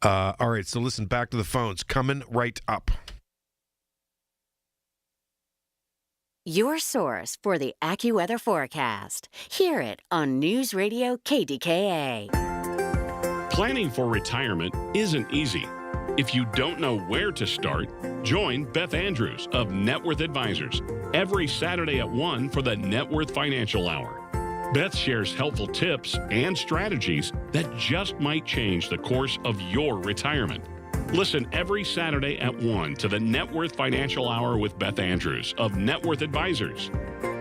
Speaker 4: All right, so listen, back to the phones. Coming right up.
Speaker 9: Your source for the AccuWeather forecast. Hear it on News Radio KDKA.
Speaker 15: Planning for retirement isn't easy. If you don't know where to start, join Beth Andrews of Net Worth Advisors every Saturday at 1 for the Net Worth Financial Hour. Beth shares helpful tips and strategies that just might change the course of your retirement. Listen every Saturday at 1 to the Net Worth Financial Hour with Beth Andrews of Net Worth Advisors.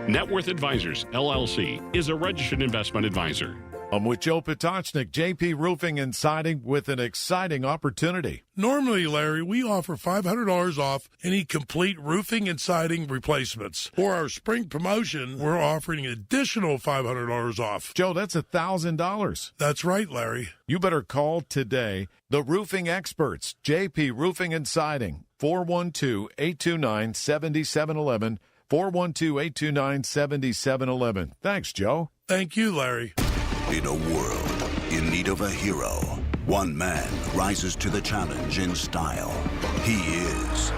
Speaker 15: Net Worth Advisors, LLC, is a registered investment advisor.
Speaker 33: I'm with Joe Potocznik, JP Roofing and Siding, with an exciting opportunity.
Speaker 16: Normally, Larry, we offer $500 off any complete roofing and siding replacements. For our spring promotion, we're offering an additional $500 off.
Speaker 33: Joe, that's $1,000.
Speaker 16: That's right, Larry.
Speaker 33: You better call today. The roofing experts, JP Roofing and Siding, 412-829-7711, 412-829-7711. Thanks, Joe.
Speaker 16: Thank you, Larry.
Speaker 18: In a world in need of a hero, one man rises to the challenge in style. He is...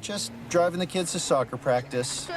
Speaker 19: just driving the kids to soccer practice.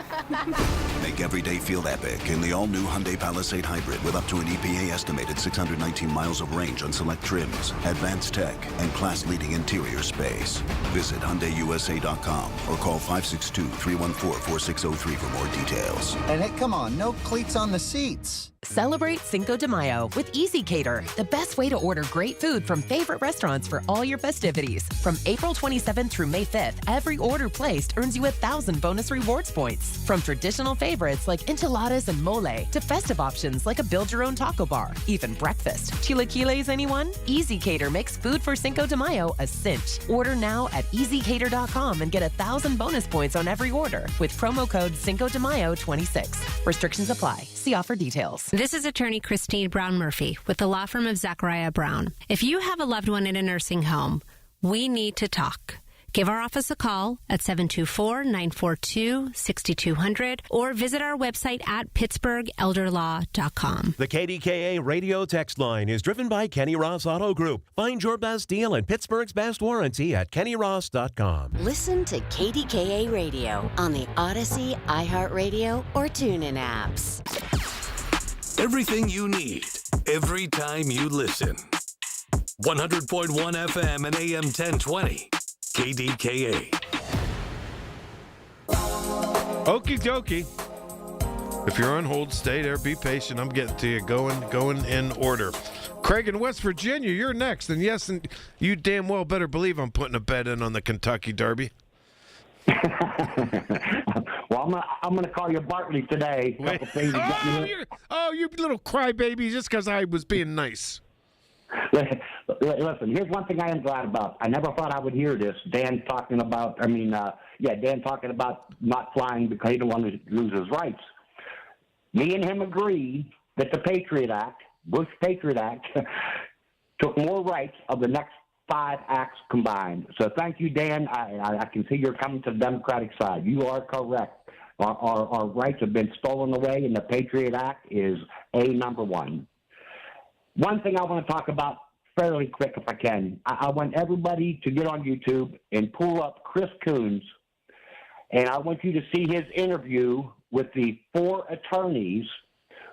Speaker 18: Make every day feel epic in the all-new Hyundai Palisade Hybrid with up to an EPA-estimated 619 miles of range on select trims, advanced tech, and class-leading interior space. Visit HyundaiUSA.com or call 562-314-4603 for more details.
Speaker 19: And hey, come on, no cleats on the seats.
Speaker 7: Celebrate Cinco de Mayo with Easy Cater, the best way to order great food from favorite restaurants for all your festivities. From April 27th through May 5th, every order placed earns you 1,000 bonus rewards points. From traditional favorites like enchiladas and mole to festive options like a build-your-own taco bar, even breakfast. Chilaquiles, anyone? Easy Cater makes food for Cinco de Mayo a cinch. Order now at EasyCater.com and get 1,000 bonus points on every order with promo code Cinco de Mayo 26. Restrictions apply. See offer details.
Speaker 20: This is attorney Christine Brown Murphy with the law firm of Zachariah Brown. If you have a loved one in a nursing home, we need to talk. Give our office a call at 724-942-6200 or visit our website at pittsburghelderlaw.com.
Speaker 21: The KDKA radio text line is driven by Kenny Ross Auto Group. Find your best deal and Pittsburgh's best warranty at kennyross.com.
Speaker 9: Listen to KDKA Radio on the Odyssey, iHeartRadio, or TuneIn apps.
Speaker 30: Everything you need, every time you listen. 100.1 FM and AM 1020. KDKA.
Speaker 4: Okie dokie. If you're on hold, stay there. Be patient. I'm getting to you. Going in order. Craig in West Virginia, you're next. And yes, and you damn well better believe I'm putting a bet in on the Kentucky Derby.
Speaker 23: Well, I'm gonna call you Bartley today. Couple things
Speaker 4: you little crybaby, just because I was being nice.
Speaker 23: Listen, here's one thing I am glad about. I never thought I would hear this. Dan talking about not flying because he didn't want to lose his rights. Me and him agreed that the Patriot Act, Bush Patriot Act, took more rights of the next 5 acts combined. So thank you, Dan. I can see you're coming to the Democratic side. You are correct. Our rights have been stolen away, and the Patriot Act is number one. One thing I want to talk about fairly quick if I can. I want everybody to get on YouTube and pull up Chris Coons, and I want you to see his interview with the 4 attorneys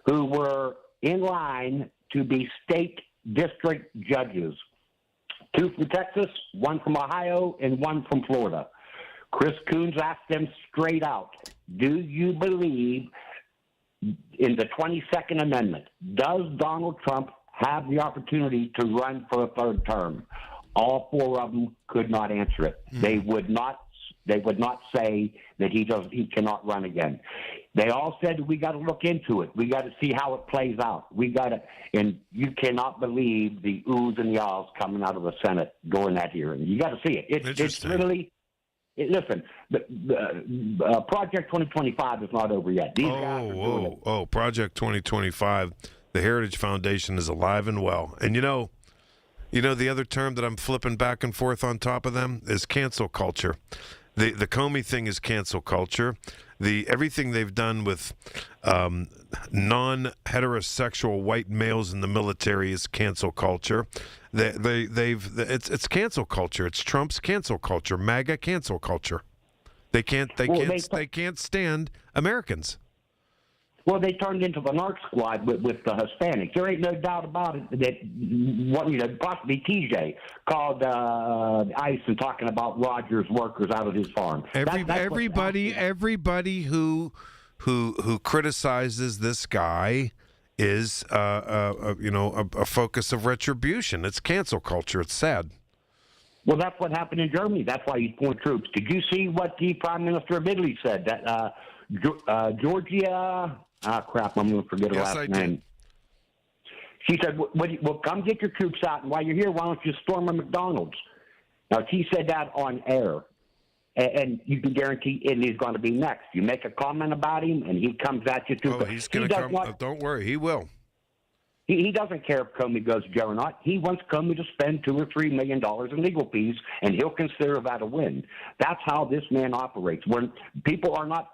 Speaker 23: who were in line to be state district judges. 2 from Texas, 1 from Ohio, and 1 from Florida. Chris Coons asked them straight out, do you believe in the 22nd Amendment? Does Donald Trump have the opportunity to run for a 3rd term? All 4 of them could not answer it. They would not say that he cannot run again. They all said, we got to look into it. We got to see how it plays out. And you cannot believe the oohs and the ahs coming out of the Senate during that hearing. You got to see it. It's literally. Listen, Project 2025 is not over yet. These guys are doing it.
Speaker 4: Project 2025. The Heritage Foundation is alive and well. And you know the other term that I'm flipping back and forth on top of them is cancel culture. The Comey thing is cancel culture. Everything they've done with non-heterosexual white males in the military is cancel culture. It's cancel culture. It's Trump's cancel culture. MAGA cancel culture. They can't stand Americans.
Speaker 23: Well, they turned into the narc squad with the Hispanics. There ain't no doubt about it that possibly TJ called ICE and talking about Rogers' workers out of his farm.
Speaker 4: Everybody who criticizes this guy is a focus of retribution. It's cancel culture. It's sad.
Speaker 23: Well, that's what happened in Germany. That's why he's pulling troops. Did you see what the Prime Minister of Italy said? That Georgia. Crap! I'm going to forget her last name. She said, "Well, come get your troops out, and while you're here, why don't you storm a McDonald's?" Now, she said that on air, and you can guarantee it is going to be next. You make a comment about him, and he comes at you too.
Speaker 4: Oh, he's going to come. Don't worry, he will.
Speaker 23: He doesn't care if Comey goes to jail or not. He wants Comey to spend $2 or $3 million in legal fees, and he'll consider that a win. That's how this man operates. When people are not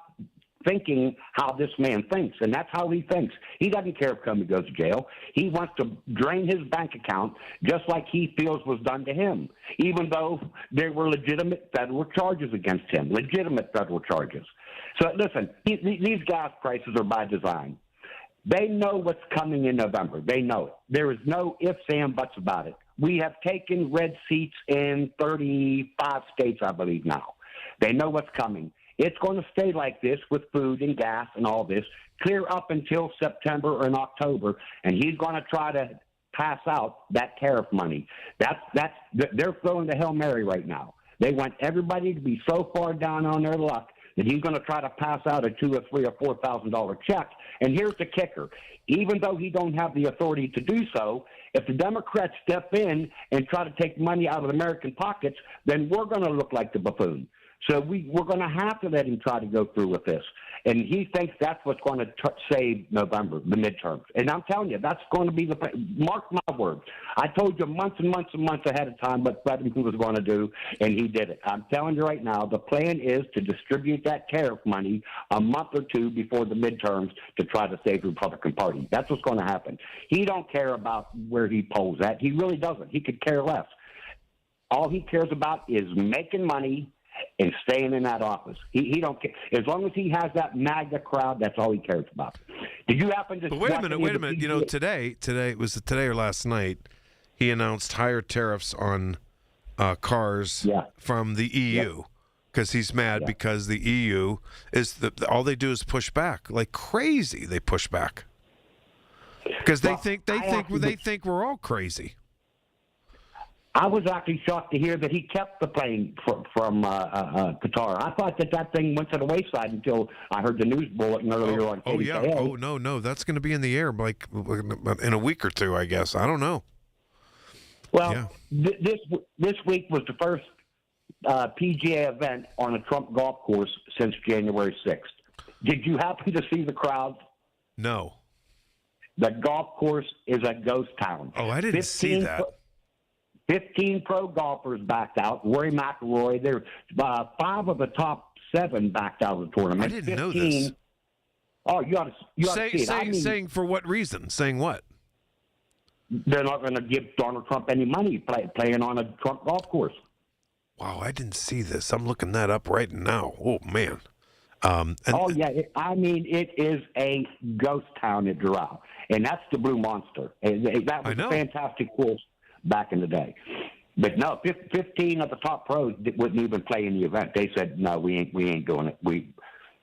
Speaker 23: thinking how this man thinks, and that's how he thinks. He doesn't care if Comey goes to jail. He wants to drain his bank account just like he feels was done to him, even though there were legitimate federal charges against him, legitimate federal charges. So listen, these gas prices are by design. They know what's coming in November. They know it. There is no ifs, and buts about it. We have taken red seats in 35 states, I believe now. They know what's coming. It's going to stay like this with food and gas and all this clear up until September or in October, and he's going to try to pass out that tariff money. They're throwing the Hail Mary right now. They want everybody to be so far down on their luck that he's going to try to pass out a $2,000 or $3,000 or $4,000 check. And here's the kicker: even though he don't have the authority to do so, if the Democrats step in and try to take money out of American pockets, then we're going to look like the buffoon. So we're going to have to let him try to go through with this. And he thinks that's what's going to save November, the midterms. And I'm telling you, that's going to be mark my words. I told you months and months and months ahead of time what President was going to do, and he did it. I'm telling you right now, the plan is to distribute that tariff money a month or two before the midterms to try to save the Republican Party. That's what's going to happen. He don't care about where he polls at. He really doesn't. He could care less. All he cares about is making money and staying in that office. He don't care. As long as he has that MAGA crowd, that's all he cares about. Did you happen to...
Speaker 4: But wait a minute. Today or last night, he announced higher tariffs on cars from the EU because he's mad because the EU is all they do is push back like crazy. They push back because they think we're all crazy.
Speaker 23: I was actually shocked to hear that he kept the plane from Qatar. I thought that thing went to the wayside until I heard the news bulletin earlier on KDKA.
Speaker 4: Oh, yeah. Oh, no. That's going to be in the air like in a week or two, I guess. I don't know.
Speaker 23: Well, this week was the first PGA event on a Trump golf course since January 6th. Did you happen to see the crowd?
Speaker 4: No.
Speaker 23: The golf course is a ghost town.
Speaker 4: Oh, I didn't see that.
Speaker 23: 15 pro golfers backed out. Rory McIlroy, there 5 of the top 7 backed out of the tournament.
Speaker 4: I didn't know this.
Speaker 23: Oh, you ought to see it.
Speaker 4: Saying for what reason? Saying what?
Speaker 23: they're not going to give Donald Trump any money playing on a Trump golf course.
Speaker 4: Wow, I didn't see this. I'm looking that up right now. Oh, man.
Speaker 23: It is a ghost town at Doral, and that's the Blue Monster. And that was a fantastic course back in the day. But no, 15 of the top pros wouldn't even play in the event. They said, no, we ain't doing it.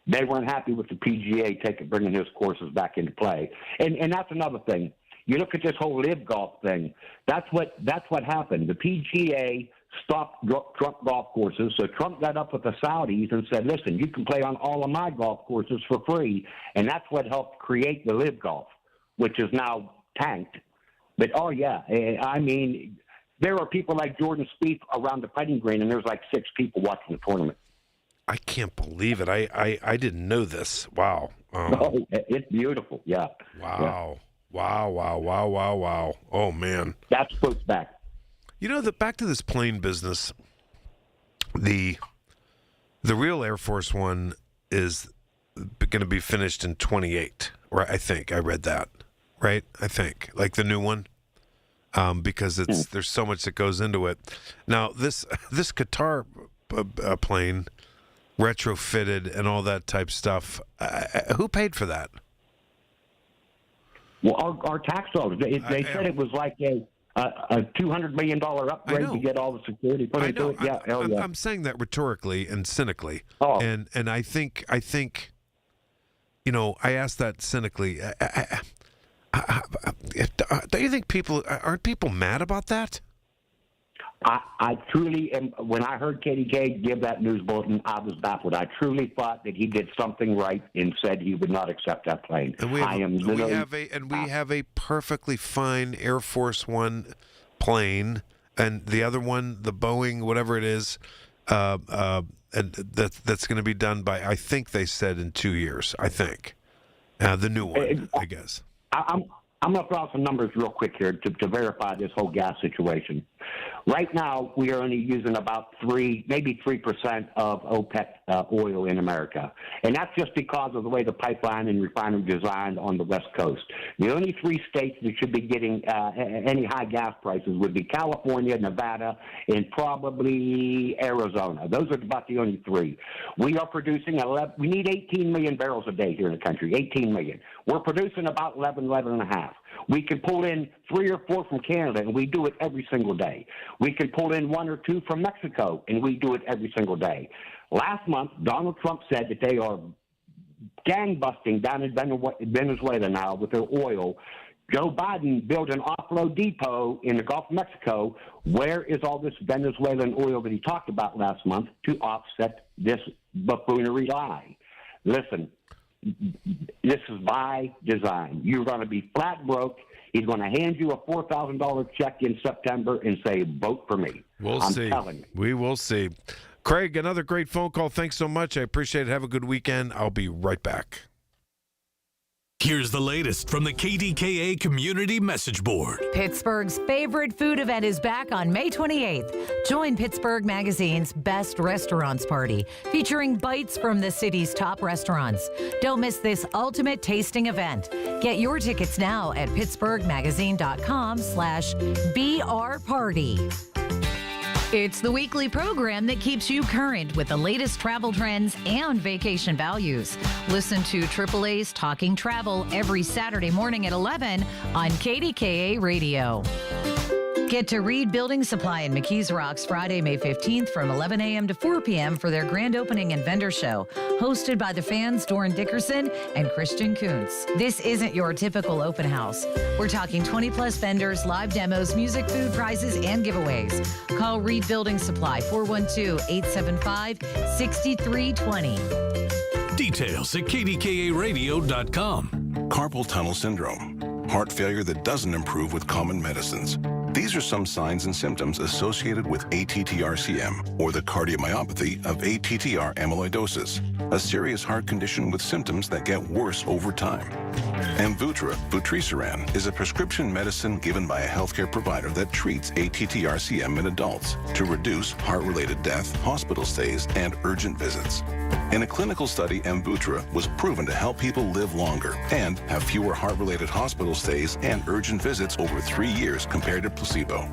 Speaker 23: They weren't happy with the PGA bringing his courses back into play. And that's another thing. You look at this whole live golf thing. That's what happened. The PGA stopped Trump golf courses, so Trump got up with the Saudis and said, listen, you can play on all of my golf courses for free, and that's what helped create the live golf, which is now tanked. But, there are people like Jordan Spieth around the putting green, and there's like 6 people watching the tournament.
Speaker 4: I can't believe it. I didn't know this. Wow.
Speaker 23: It's beautiful, yeah.
Speaker 4: Wow. Yeah. Wow. Oh, man.
Speaker 23: That's pushed back.
Speaker 4: Back to this plane business, the real Air Force One is going to be finished in 28, right? I think I read that, right? I think, like the new one, because there's so much that goes into it. Now, this Qatar plane, retrofitted and all that type stuff, who paid for that?
Speaker 23: Well, our tax dollars. They said it was like a $200 million upgrade to get all the security put into it. Yeah,
Speaker 4: I'm saying that rhetorically and cynically.
Speaker 23: Oh.
Speaker 4: And I think, I asked that cynically. Don't you think aren't people mad about that?
Speaker 23: I truly am. When I heard KDK give that news bulletin, I was baffled. I truly thought that he did something right and said he would not accept that plane.
Speaker 4: And we have a perfectly fine Air Force One plane, and the other one, the Boeing, whatever it is, and that's going to be done by, I think they said, in 2 years. I think the new one, I guess.
Speaker 23: I'm going to throw out some numbers real quick here to verify this whole gas situation. Right now, we are only using about 3% of OPEC oil in America. And that's just because of the way the pipeline and refinery is designed on the West Coast. The only 3 states that should be getting any high gas prices would be California, Nevada, and probably Arizona. Those are about the only 3. We are producing we need 18 million barrels a day here in the country, 18 million. We're producing about 11 and a half. We can pull in 3 or 4 from Canada, and we do it every single day. We can pull in 1 or 2 from Mexico, and we do it every single day. Last month, Donald Trump said that they are gangbusting down in Venezuela now with their oil. Joe Biden built an offload depot in the Gulf of Mexico. Where is all this Venezuelan oil that he talked about last month to offset this buffoonery lie? Listen, this is by design. You're going to be flat broke. He's going to hand you a $4,000 check in September and say, vote for me. I'm telling you.
Speaker 4: We will see. Craig, another great phone call. Thanks so much. I appreciate it. Have a good weekend. I'll be right back.
Speaker 1: Here's the latest from the KDKA Community Message Board.
Speaker 2: Pittsburgh's favorite food event is back on May 28th. Join Pittsburgh Magazine's Best Restaurants Party, featuring bites from the city's top restaurants. Don't miss this ultimate tasting event. Get your tickets now at pittsburghmagazine.com/BRParty. It's the weekly program that keeps you current with the latest travel trends and vacation values. Listen to AAA's Talking Travel every Saturday morning at 11 on KDKA Radio. Get to Reed Building Supply in McKees Rocks Friday, May 15th from 11 a.m. to 4 p.m. for their grand opening and vendor show, hosted by the fans Doran Dickerson and Christian Kuntz. This isn't your typical open house. We're talking 20-plus vendors, live demos, music, food, prizes, and giveaways. Call Reed Building Supply, 412-875-6320.
Speaker 1: Details at KDKARadio.com.
Speaker 17: Carpal tunnel syndrome, heart failure that doesn't improve with common medicines. These are some signs and symptoms associated with ATTR-CM, or the cardiomyopathy of ATTR amyloidosis, a serious heart condition with symptoms that get worse over time. Amvuttra vutrisiran is a prescription medicine given by a healthcare provider that treats ATTR-CM in adults to reduce heart-related death, hospital stays, and urgent visits. In a clinical study, Amvuttra was proven to help people live longer and have fewer heart-related hospital stays and urgent visits over 3 years compared to placebo.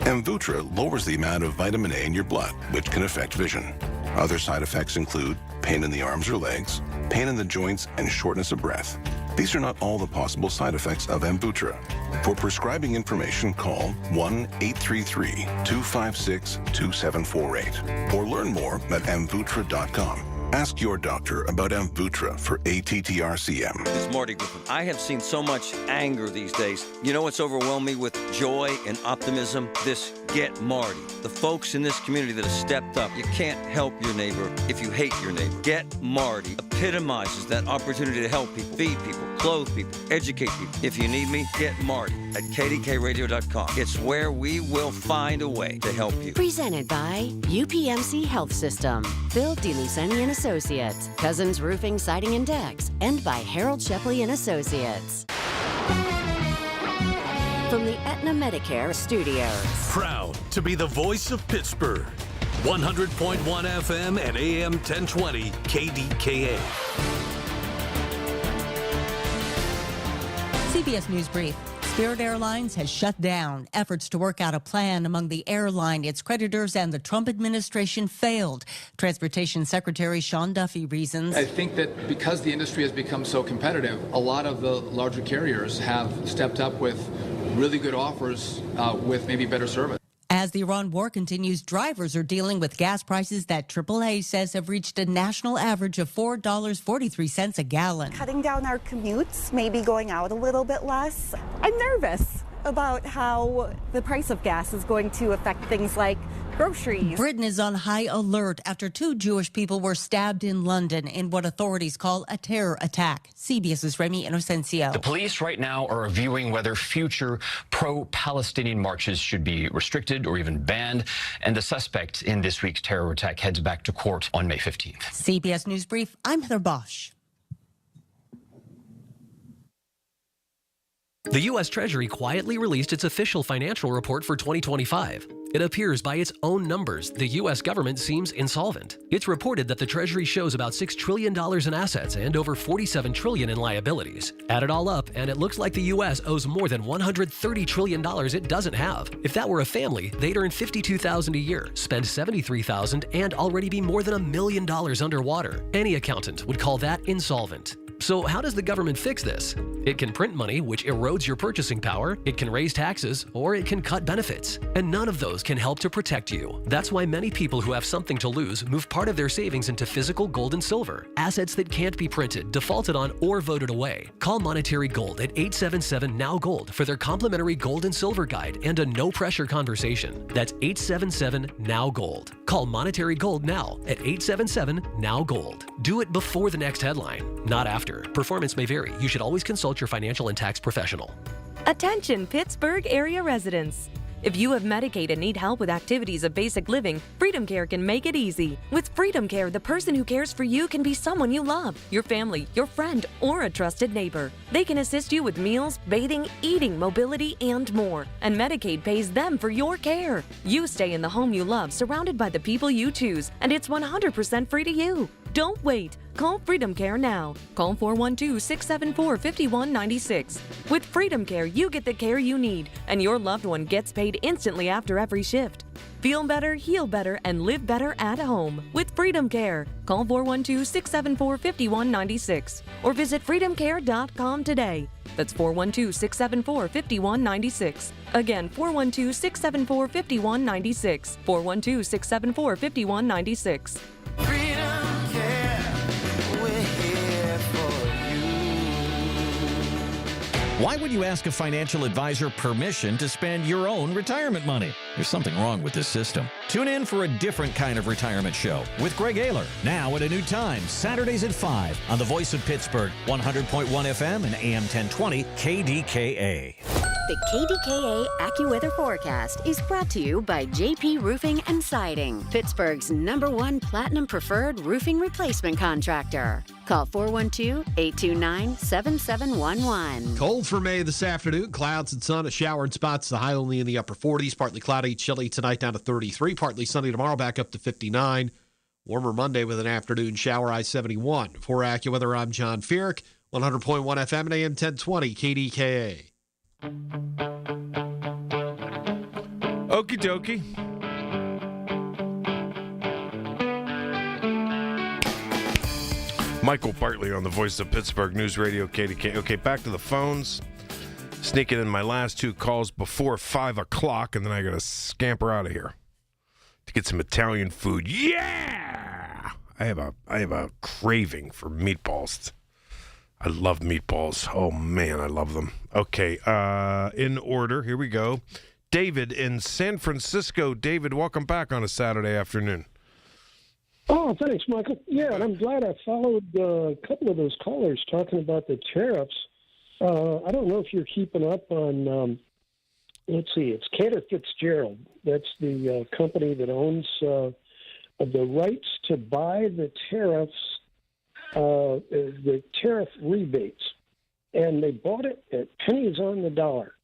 Speaker 17: Amvuttra lowers the amount of vitamin A in your blood, which can affect vision. Other side effects include pain in the arms or legs, pain in the joints, and shortness of breath. These are not all the possible side effects of Amvuttra. For prescribing information, call 1-833-256-2748 or learn more at amvuttra.com. Ask your doctor about Amvuttra for ATTR-CM.
Speaker 3: This is Marty Griffin. I have seen so much anger these days. You know what's overwhelmed me with joy and optimism? This Get Marty. The folks in this community that have stepped up. You can't help your neighbor if you hate your neighbor. Get Marty epitomizes that opportunity to help people, feed people, clothe people, educate people. If you need me, get Marty at KDKRadio.com. It's where we will find a way to help you.
Speaker 9: Presented by UPMC Health System, Bill DeLuceni and Associates, Cousins Roofing, Siding and Decks, and by Harold Shepley and Associates. From the Aetna Medicare Studios.
Speaker 1: Proud to be the voice of Pittsburgh. 100.1 FM and AM 1020 KDKA.
Speaker 5: CBS News Brief. Spirit Airlines has shut down. Efforts to work out a plan among the airline, its creditors, and the Trump administration failed. Transportation Secretary Sean Duffy reasons.
Speaker 6: I think that because the industry has become so competitive, a lot of the larger carriers have stepped up with really good offers with maybe better service.
Speaker 5: As the Iran war continues, drivers are dealing with gas prices that AAA says have reached a national average of $4.43 a gallon.
Speaker 8: Cutting down our commutes, maybe going out a little bit less. I'm nervous about how the price of gas is going to affect things like groceries.
Speaker 5: Britain is on high alert after 2 Jewish people were stabbed in London in what authorities call a terror attack. CBS's Remy Inocencio.
Speaker 10: The police right now are reviewing whether future pro-Palestinian marches should be restricted or even banned. And the suspect in this week's terror attack heads back to court on May 15th.
Speaker 5: CBS News Brief, I'm Heather Bosch.
Speaker 11: The U.S. Treasury quietly released its official financial report for 2025. It appears by its own numbers, the U.S. government seems insolvent. It's reported that the Treasury shows about $6 trillion in assets and over $47 trillion in liabilities. Add it all up, and it looks like the U.S. owes more than $130 trillion it doesn't have. If that were a family, they'd earn $52,000 a year, spend $73,000, and already be more than $1 million underwater. Any accountant would call that insolvent. So how does the government fix this? It can print money, which erodes your purchasing power, it can raise taxes, or it can cut benefits. And none of those can help to protect you. That's why many people who have something to lose move part of their savings into physical gold and silver, assets that can't be printed, defaulted on, or voted away. Call Monetary Gold at 877-NOW-GOLD for their complimentary gold and silver guide and a no-pressure conversation. That's 877-NOW-GOLD. Call Monetary Gold now at 877-NOW-GOLD. Do it before the next headline, not after. Performance may vary. You should always consult your financial and tax professional.
Speaker 12: Attention Pittsburgh area residents. If you have Medicaid and need help with activities of basic living, Freedom Care can make it easy. With Freedom Care, the person who cares for you can be someone you love, your family, your friend, or a trusted neighbor. They can assist you with meals, bathing, eating, mobility, and more. And Medicaid pays them for your care. You stay in the home you love, surrounded by the people you choose, and it's 100% free to you. Don't wait. Call Freedom Care now. Call 412-674-5196. With Freedom Care, you get the care you need, and your loved one gets paid instantly after every shift. Feel better, heal better, and live better at home with Freedom Care. Call 412-674-5196 or visit freedomcare.com today. That's 412-674-5196. Again, 412-674-5196. 412-674-5196.
Speaker 24: Why would you ask a financial advisor permission to spend your own retirement money? There's something wrong with this system. Tune in for a different kind of retirement show with Greg Ayler, now at a new time, Saturdays at 5 on the Voice of Pittsburgh, 100.1 FM and AM 1020 KDKA.
Speaker 9: The KDKA AccuWeather forecast is brought to you by JP Roofing and Siding, Pittsburgh's #1 Platinum Preferred Roofing Replacement Contractor. Call 412-829-7711.
Speaker 13: Cold for May this afternoon. Clouds and sun, a shower in spots. The high only in the upper 40s. Partly cloudy, chilly tonight down to 33. Partly sunny tomorrow, back up to 59. Warmer Monday with an afternoon shower, high 71. For AccuWeather, I'm John Feerick, 100.1 FM and AM 1020 KDKA.
Speaker 4: Okie dokie. Michael Bartley on the Voice of Pittsburgh News Radio KDK. Okay, back to the phones. Sneaking in my last two calls before 5 o'clock, and then I got to scamper out of here to get some Italian food. Yeah! I have a craving for meatballs. I love meatballs. Oh, man, I love them. Okay, in order, here we go. David in San Francisco. David, welcome back on a Saturday afternoon.
Speaker 14: Oh, thanks, Michael. Yeah, and I'm glad I followed a couple of those callers talking about the tariffs. I don't know if you're keeping up on, let's see, it's Cantor Fitzgerald. That's the company that owns the rights to buy the tariff rebates. And they bought it at pennies on the dollar.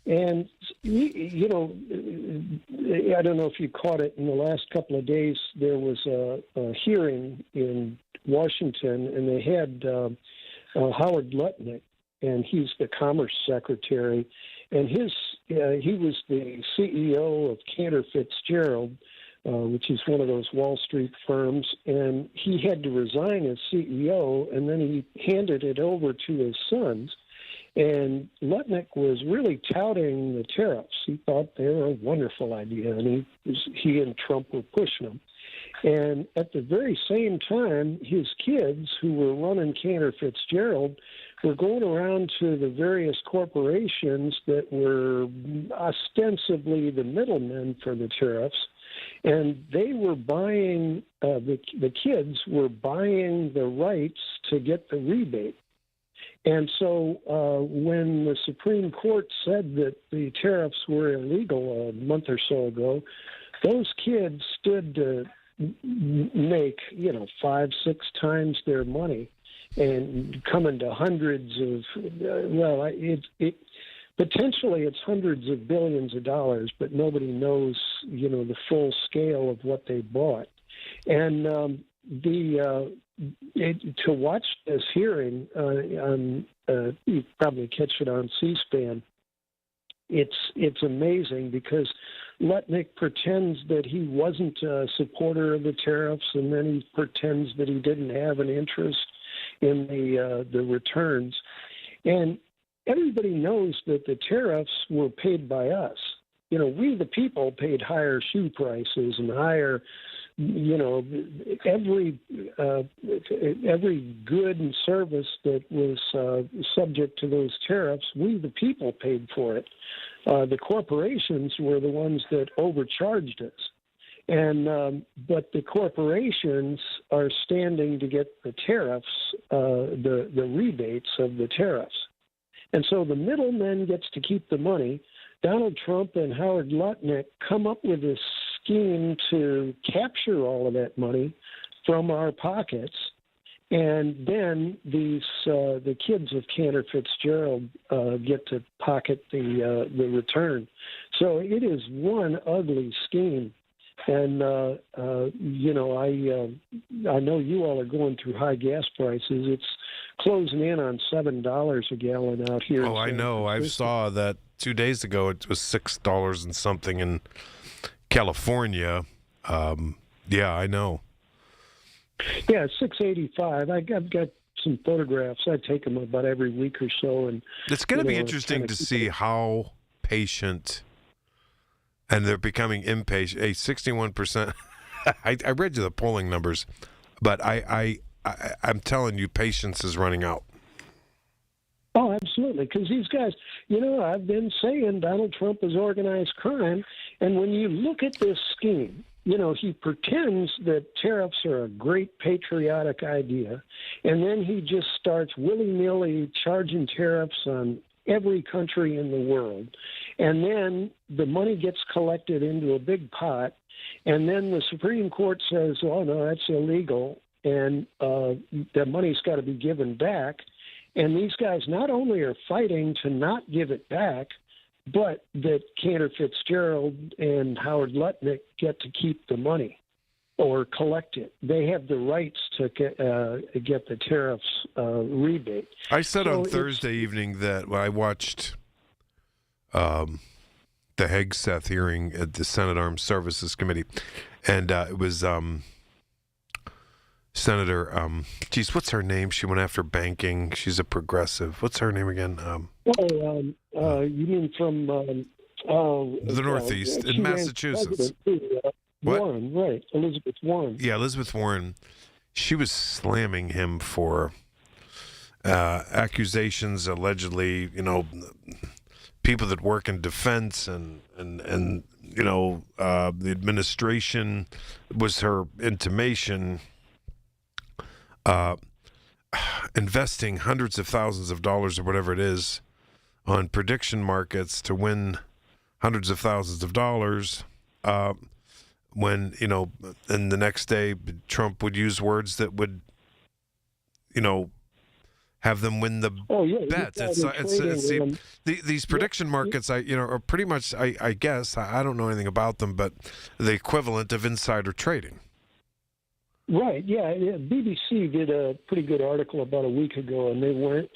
Speaker 14: And, you know, I don't know if you caught it in the last couple of days, there was a hearing in Washington, and they had Howard Lutnick, and he's the Commerce Secretary, and he was the CEO of Cantor Fitzgerald, which is one of those Wall Street firms, and he had to resign as CEO, and then he handed it over to his sons. And Lutnick was really touting the tariffs. He thought they were a wonderful idea, and he and Trump were pushing them. And at the very same time, his kids, who were running Cantor Fitzgerald, were going around to the various corporations that were ostensibly the middlemen for the tariffs, and they were buying, the kids were buying the rights to get the rebate. And so when the Supreme Court said that the tariffs were illegal a month or so ago, those kids stood to make, 5-6 times their money and coming to hundreds of, potentially it's hundreds of billions of dollars, but nobody knows, the full scale of what they bought. And to watch this hearing you probably catch it on C-SPAN. It's amazing because Lutnick pretends that he wasn't a supporter of the tariffs, and then he pretends that he didn't have an interest in the returns. And everybody knows that the tariffs were paid by us. We the people paid higher shoe prices and higher. Every good and service that was subject to those tariffs, we the people paid for it. The corporations were the ones that overcharged us, and but the corporations are standing to get the tariffs, the rebates of the tariffs, and so the middleman gets to keep the money. Donald Trump and Howard Lutnick come up with this scheme to capture all of that money from our pockets, and then the kids of Cantor Fitzgerald get to pocket the return. So it is one ugly scheme, and I know you all are going through high gas prices. It's closing in on $7 a gallon out here.
Speaker 4: Oh, I know. I saw that 2 days ago. It was $6 and something in California. Yeah, I know.
Speaker 14: Yeah, $6.85. I've got some photographs. I take them about every week or so, and
Speaker 4: it's going to be interesting to see how patient, and they're becoming impatient. 61%. I read you the polling numbers, but I'm telling you, patience is running out.
Speaker 14: Oh, absolutely, because these guys, I've been saying Donald Trump is organized crime, and when you look at this scheme, he pretends that tariffs are a great patriotic idea, and then he just starts willy-nilly charging tariffs on every country in the world. And then the money gets collected into a big pot, and then the Supreme Court says, oh, no, that's illegal, and the money's got to be given back. And these guys not only are fighting to not give it back, but that Cantor Fitzgerald and Howard Lutnick get to keep the money or collect it. They have the rights to get the tariffs rebate.
Speaker 4: I said on Thursday evening that I watched the Hegseth hearing at the Senate Armed Services Committee, and it was Senator, what's her name? She went after banking. She's a progressive. What's her name again?
Speaker 14: You mean from
Speaker 4: the Northeast in Massachusetts.
Speaker 14: Warren, right? Elizabeth Warren.
Speaker 4: Yeah, Elizabeth Warren. She was slamming him for accusations, allegedly, people that work in defense and the administration was her intimation. Investing hundreds of thousands of dollars or whatever it is on prediction markets to win hundreds of thousands of dollars when, and the next day Trump would use words that would, have them win the bets. These prediction markets, are pretty much, I guess, I don't know anything about them, but the equivalent of insider trading.
Speaker 14: Right, yeah. BBC did a pretty good article about a week ago, and they went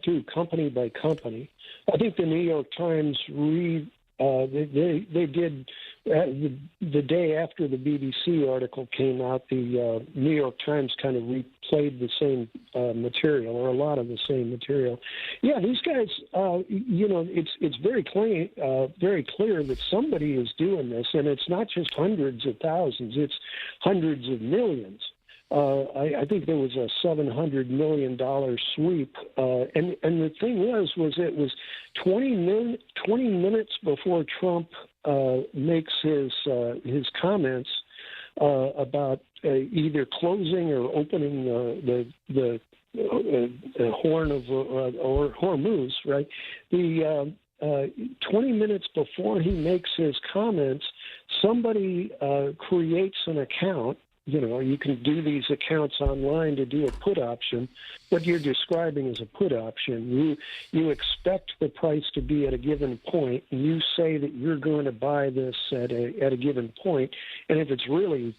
Speaker 14: through company by company. I think the New York Times they did the day after the BBC article came out. The New York Times kind of replayed the same material, or a lot of the same material. Yeah, these guys, it's very clear that somebody is doing this, and it's not just hundreds of thousands; it's hundreds of millions. I think there was a $700 million sweep, and the thing was it was 20 minutes before Trump makes his comments about either closing or opening the Horn of or Hormuz, right? The 20 minutes before he makes his comments, somebody creates an account. You can do these accounts online to do a put option. What you're describing is a put option. You expect the price to be at a given point, and you say that you're going to buy this at a given point. And if it's really,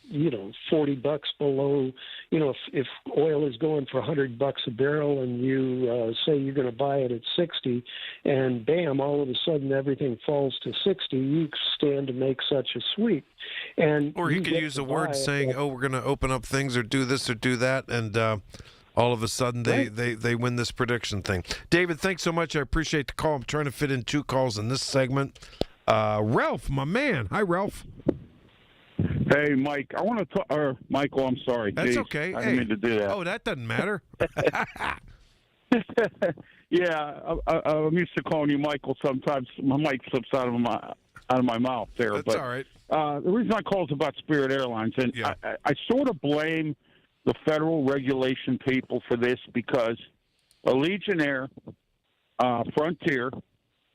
Speaker 14: $40 below, if oil is going for $100 a barrel, and you say you're going to buy it at 60, and bam, all of a sudden everything falls to 60, you stand to make such a sweep.
Speaker 4: Or you could use a word saying, we're going to open up things or do this or do that, and all of a sudden they win this prediction thing. David, thanks so much. I appreciate the call. I'm trying to fit in two calls in this segment. Ralph, my man. Hi, Ralph.
Speaker 15: Hey, Mike. I want to talk. Or Michael, I'm sorry.
Speaker 4: That's
Speaker 15: Jeez,
Speaker 4: okay.
Speaker 15: I didn't mean to do that.
Speaker 4: Oh, that doesn't matter.
Speaker 15: Yeah, I'm used to calling you Michael. Sometimes my mic slips out of my mouth there.
Speaker 4: That's all right.
Speaker 15: The reason I call is about Spirit Airlines, and I sort of blame the federal regulation people for this because Allegiant Air, Frontier,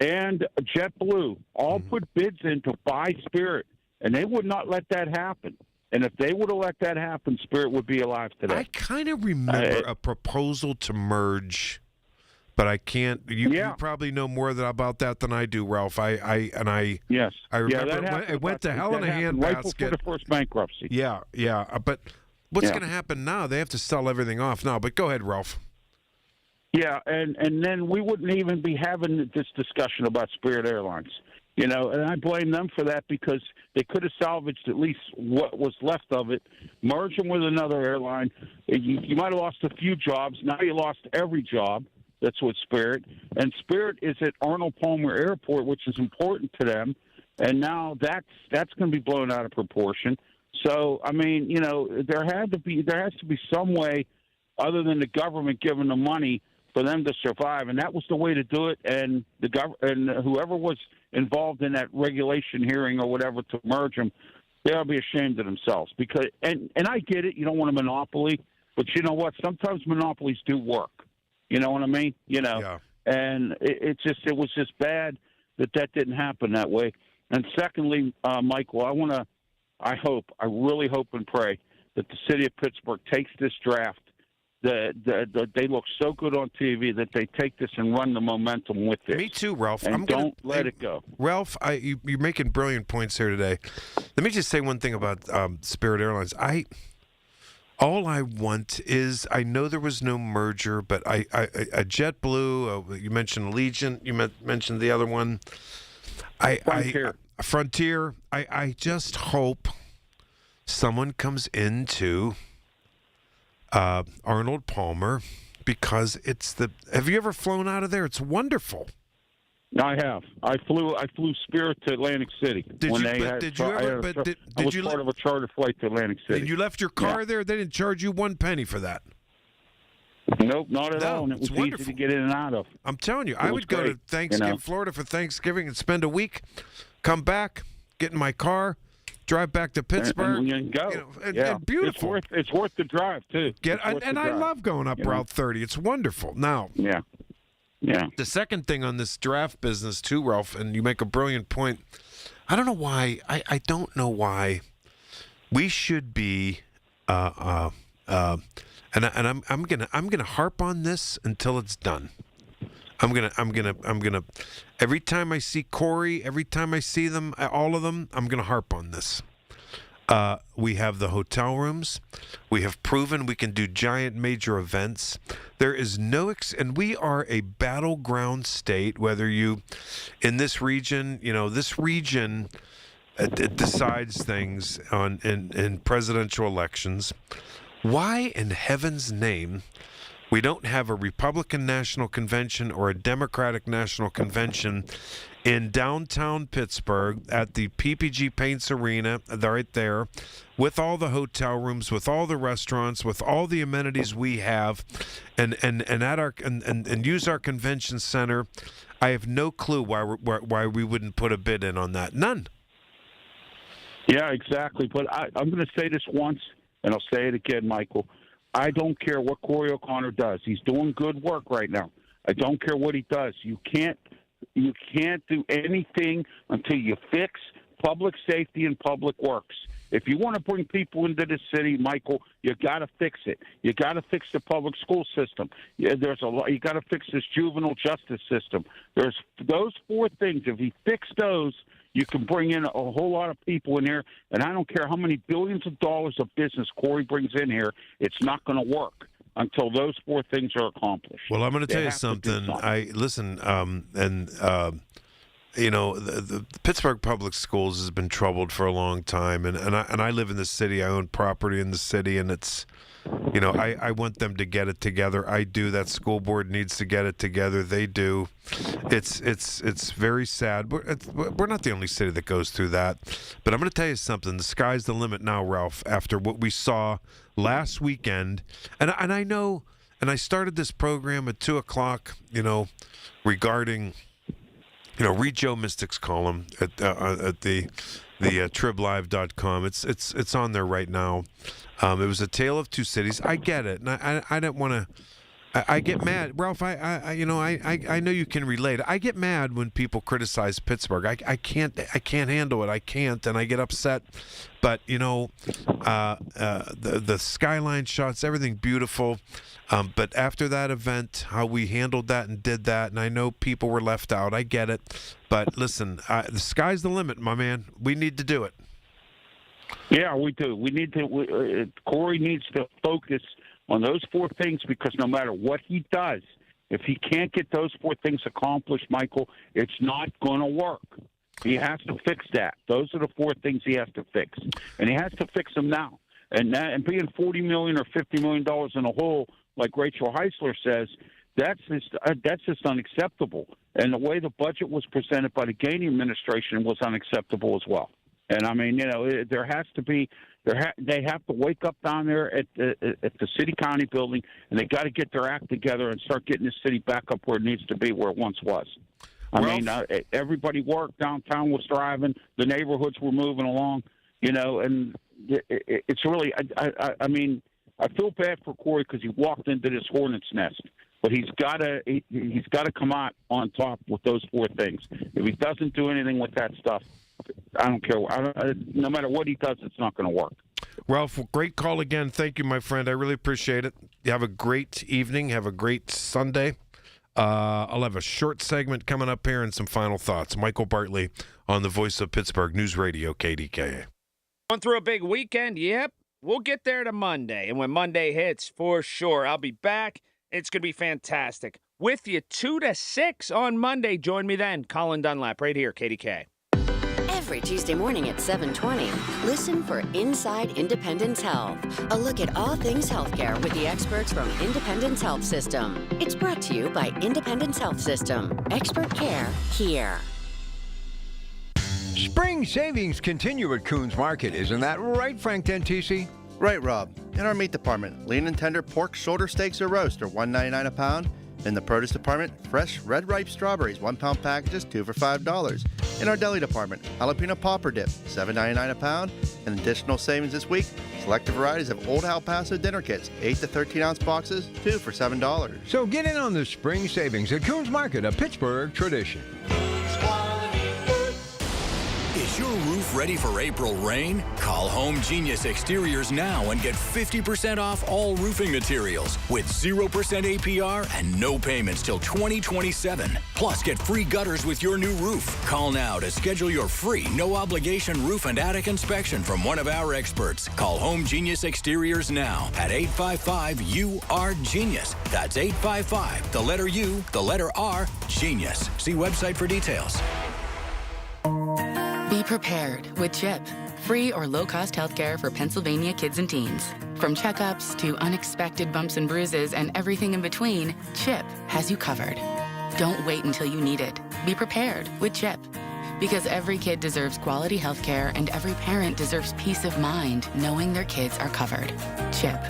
Speaker 15: and JetBlue all put bids in to buy Spirit, and they would not let that happen. And if they would have let that happen, Spirit would be alive today.
Speaker 4: I kind of remember a proposal to merge, but I can't. You probably know more about that than I do, Ralph. I remember it went to hell in a handbasket
Speaker 15: right before the first bankruptcy.
Speaker 4: Yeah. But what's going to happen now? They have to sell everything off now. But go ahead, Ralph.
Speaker 15: Yeah, and then we wouldn't even be having this discussion about Spirit Airlines. And I blame them for that because they could have salvaged at least what was left of it, merge them with another airline. You might have lost a few jobs. Now you lost every job. That's with Spirit. And Spirit is at Arnold Palmer Airport, which is important to them. And now that's going to be blown out of proportion. So, I mean, there has to be some way other than the government giving them money for them to survive. And that was the way to do it. And and whoever was involved in that regulation hearing or whatever to merge them, they ought to be ashamed of themselves. Because and I get it, you don't want a monopoly, but you know what? Sometimes monopolies do work. You know what I mean? And it was just bad that didn't happen that way. And secondly, Michael, I really hope and pray that the city of Pittsburgh takes this draft. They look so good on TV that they take this and run the momentum with it.
Speaker 4: Me too, Ralph.
Speaker 15: And don't let it go.
Speaker 4: Ralph, you're making brilliant points here today. Let me just say one thing about Spirit Airlines. All I want is, I know there was no merger, but a JetBlue, you mentioned Allegiant, you mentioned the other one. Frontier. I just hope someone comes into Arnold Palmer, because have you ever flown out of there? It's wonderful.
Speaker 15: I have. I flew Spirit to Atlantic City.
Speaker 4: I was
Speaker 15: part of a charter flight to Atlantic City.
Speaker 4: And you left your car there? They didn't charge you one penny for that?
Speaker 15: Nope, not at all. And it was
Speaker 4: wonderful.
Speaker 15: Easy to get in and out of.
Speaker 4: I'm telling you, I would go to Thanksgiving, Florida for Thanksgiving and spend a week, come back, get in my car, drive back to Pittsburgh,
Speaker 15: and go.
Speaker 4: And beautiful.
Speaker 15: It's worth the drive too.
Speaker 4: I love going up Route 30. It's wonderful. Now, the second thing on this draft business too, Ralph, and you make a brilliant point. I don't know why. I don't know why we should be. And I'm gonna harp on this until it's done. I'm gonna. Every time I see Corey, every time I see them, all of them, I'm gonna harp on this. We have the hotel rooms. We have proven we can do giant major events. There is no, and we are a battleground state, whether you, in this region, this region it decides things in presidential elections. Why in heaven's name we don't have a Republican National Convention or a Democratic National Convention in downtown Pittsburgh at the PPG Paints Arena, right there, with all the hotel rooms, with all the restaurants, with all the amenities we have, and use our convention center? I have no clue why we wouldn't put a bid in on that. None.
Speaker 15: Yeah, exactly. But I'm going to say this once, and I'll say it again, Michael. I don't care what Corey O'Connor does. He's doing good work right now. I don't care what he does. You can't do anything until you fix public safety and public works. If you want to bring people into the city, Michael, you got to fix it. You got to fix the public school system. You got to fix this juvenile justice system. There's those four things. If you fix those, you can bring in a whole lot of people in here, and I don't care how many billions of dollars of business Corey brings in here, it's not going to work until those four things are accomplished.
Speaker 4: Well, I'm going to tell you something. The Pittsburgh Public Schools has been troubled for a long time, and I live in the city. I own property in the city, and it's, I want them to get it together. I do. That school board needs to get it together. They do. It's very sad. We're not the only city that goes through that. But I'm going to tell you something. The sky's the limit now, Ralph, after what we saw last weekend. And I know, and I started this program at 2 o'clock, regarding, read Joe Mystic's column at the triblive.com. It's on there right now. It was a tale of two cities. I get it, and I don't want to. I get mad, Ralph. I know you can relate. I get mad when people criticize Pittsburgh. I can't handle it. I can't, and I get upset. But the skyline shots, everything beautiful. But after that event, how we handled that and did that, and I know people were left out. I get it. But listen, the sky's the limit, my man. We need to do it.
Speaker 15: Yeah, we do. We need to. Corey needs to focus on those four things, because no matter what he does, if he can't get those four things accomplished, Michael, it's not going to work. He has to fix that. Those are the four things he has to fix, and he has to fix them now. And being $40 million or $50 million in a hole, like Rachel Heisler says, that's just unacceptable. And the way the budget was presented by the Gainey administration was unacceptable as well. And I mean, there has to be. They have to wake up down there at the city county building, and they got to get their act together and start getting the city back up where it needs to be, where it once was. I mean, everybody worked. Downtown was thriving. The neighborhoods were moving along. And it's really. I mean, I feel bad for Corey because he walked into this hornet's nest. But he's got to come out on top with those 4 things. If he doesn't do anything with that stuff, I don't care. No matter what he does, it's not going to work.
Speaker 4: Ralph, great call again. Thank you, my friend. I really appreciate it. You have a great evening. Have a great Sunday. I'll have a short segment coming up here and some final thoughts. Michael Bartley on the Voice of Pittsburgh News Radio, KDKA.
Speaker 7: Going through a big weekend? Yep. We'll get there to Monday. And when Monday hits, for sure, I'll be back. It's going to be fantastic. With you 2 to 6 on Monday. Join me then. Colin Dunlap right here, KDK.
Speaker 9: Every Tuesday morning at 7:20, listen for Inside Independence Health, a look at all things healthcare with the experts from Independence Health System. It's brought to you by Independence Health System. Expert care here.
Speaker 16: Spring savings continue at Coons Market. Isn't that right, Frank Dentisi?
Speaker 18: Right, Rob. In our meat department, lean and tender pork shoulder steaks or roast are $1.99 a pound. In the produce department, fresh red ripe strawberries, 1 pound packages, 2 for $5. In our deli department, jalapeno popper dip, $7.99 a pound. And additional savings this week, selected varieties of Old El Paso dinner kits, 8 to 13 ounce boxes, 2 for $7.
Speaker 16: So get in on the spring savings at Coons Market, a Pittsburgh tradition.
Speaker 19: Is your roof ready for April rain? Call Home Genius Exteriors now and get 50% off all roofing materials with 0% APR and no payments till 2027. Plus, get free gutters with your new roof. Call now to schedule your free, no-obligation roof and attic inspection from one of our experts. Call Home Genius Exteriors now at 855-U-R-GENIUS. That's 855, the letter U, the letter R, Genius. See website for details.
Speaker 22: Be prepared with CHIP, free or low-cost healthcare for Pennsylvania kids and teens. From checkups to unexpected bumps and bruises and everything in between, CHIP has you covered. Don't wait until you need it. Be prepared with CHIP. Because every kid deserves quality healthcare and every parent deserves peace of mind knowing their kids are covered. CHIP,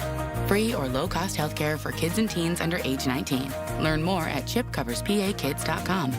Speaker 22: free or low-cost healthcare for kids and teens under age 19. Learn more at chipcoverspakids.com.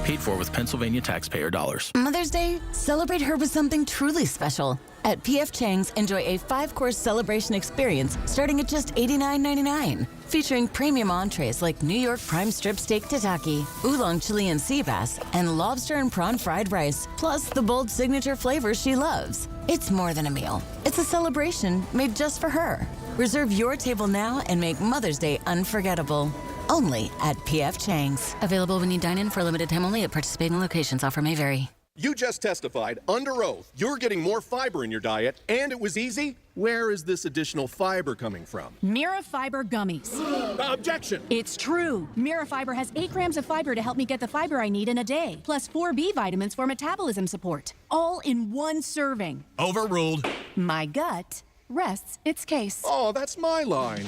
Speaker 25: Paid for with Pennsylvania taxpayer dollars.
Speaker 26: Mother's Day, celebrate her with something truly special. At P.F. Chang's, enjoy a 5-course celebration experience starting at just $89.99. Featuring premium entrees like New York prime strip steak tataki, oolong Chilean sea bass, and lobster and prawn fried rice, plus the bold signature flavors she loves. It's more than a meal. It's a celebration made just for her. Reserve your table now and make Mother's Day unforgettable. Only at P.F. Chang's.
Speaker 22: Available when you dine in for a limited time only at participating locations. Offer may vary.
Speaker 27: You just testified under oath you're getting more fiber in your diet, and it was easy. Where is this additional fiber coming from?
Speaker 28: Mira Fiber Gummies.
Speaker 27: Objection!
Speaker 28: It's true. Mira Fiber has 8 grams of fiber to help me get the fiber I need in a day, plus 4 B vitamins for metabolism support. All in one serving.
Speaker 27: Overruled.
Speaker 28: My gut rests its case.
Speaker 27: Oh, that's my line.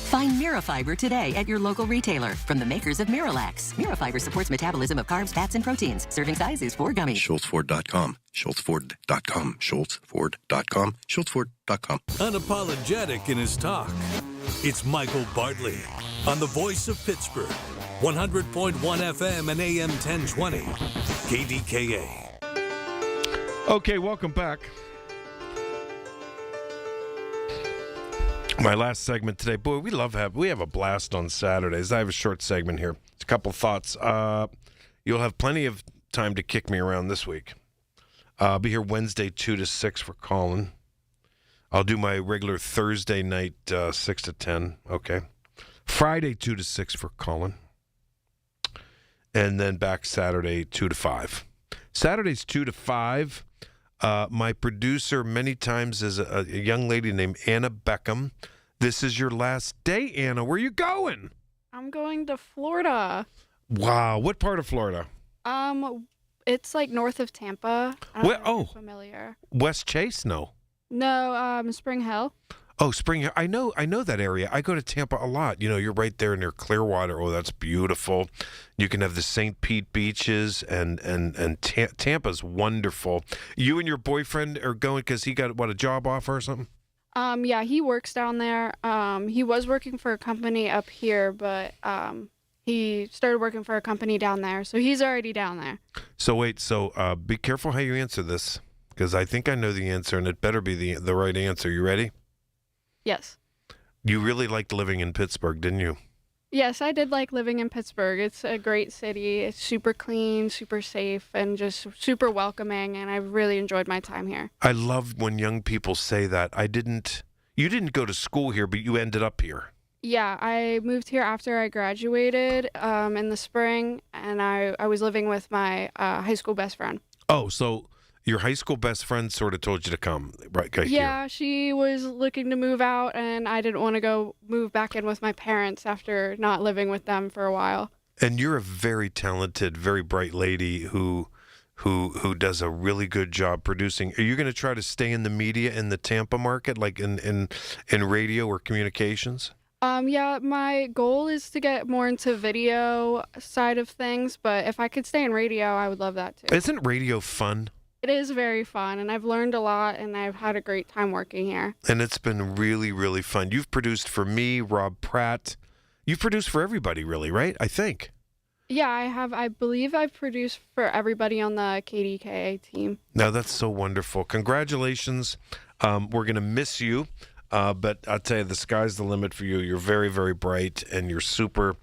Speaker 29: Find Mirafiber today at your local retailer from the makers of Miralax. Mirafiber supports metabolism of carbs, fats, and proteins. Serving size is 4 gummies.
Speaker 31: SchultzFord.com. SchultzFord.com. SchultzFord.com. SchultzFord.com.
Speaker 1: Unapologetic in his talk. It's Michael Bartley on the Voice of Pittsburgh. 100.1 FM and AM 1020. KDKA.
Speaker 4: Okay, welcome back. My last segment today. Boy, we have a blast on Saturdays. I have a short segment here. It's a couple thoughts. You'll have plenty of time to kick me around this week. I'll be here Wednesday 2 to 6 for Colin. I'll do my regular Thursday night 6 to 10. Okay. Friday 2 to 6 for Colin. And then back Saturday 2 to 5. Saturday's 2 to 5. My producer many times is a young lady named Anna Beckham. This is your last day, Anna. Where are you going?
Speaker 29: I'm going to Florida.
Speaker 4: Wow. What part of Florida?
Speaker 29: It's like north of Tampa. I don't know if you're familiar.
Speaker 4: West Chase? No.
Speaker 29: No, Spring Hill.
Speaker 4: Oh, Spring Hill. I know that area. I go to Tampa a lot. You know, you're right there near Clearwater. Oh, that's beautiful. You can have the St. Pete beaches, and Tampa's wonderful. You and your boyfriend are going because he got, a job offer or something?
Speaker 29: Yeah, he works down there. He was working for a company up here, but he started working for a company down there, so he's already down there.
Speaker 4: So wait, be careful how you answer this, because I think I know the answer, and it better be the right answer. You ready?
Speaker 29: Yes.
Speaker 4: You really liked living in Pittsburgh, didn't you?
Speaker 29: Yes, I did like living in Pittsburgh. It's a great city. It's super clean, super safe, and just super welcoming, and I really enjoyed my time here.
Speaker 4: I love when young people say that. You didn't go to school here, but you ended up here.
Speaker 29: Yeah, I moved here after I graduated in the spring, and I was living with my high school best friend.
Speaker 4: Oh, so your high school best friend sort of told you to come, right?
Speaker 29: Yeah, she was looking to move out, and I didn't want to go move back in with my parents after not living with them for a while.
Speaker 4: And you're a very talented, very bright lady who does a really good job producing. Are you going to try to stay in the media in the Tampa market, like in radio or communications?
Speaker 29: Yeah, my goal is to get more into video side of things, but if I could stay in radio, I would love that too.
Speaker 4: Isn't radio fun?
Speaker 29: It is very fun, and I've learned a lot, and I've had a great time working here.
Speaker 4: And it's been really, really fun. You've produced for me, Rob Pratt. You've produced for everybody, really, right? I think.
Speaker 29: Yeah, I have. I believe I've produced for everybody on the KDKA team.
Speaker 4: No, that's so wonderful. Congratulations. We're going to miss you, but I'll tell you, the sky's the limit for you. You're very, very bright, and you're super...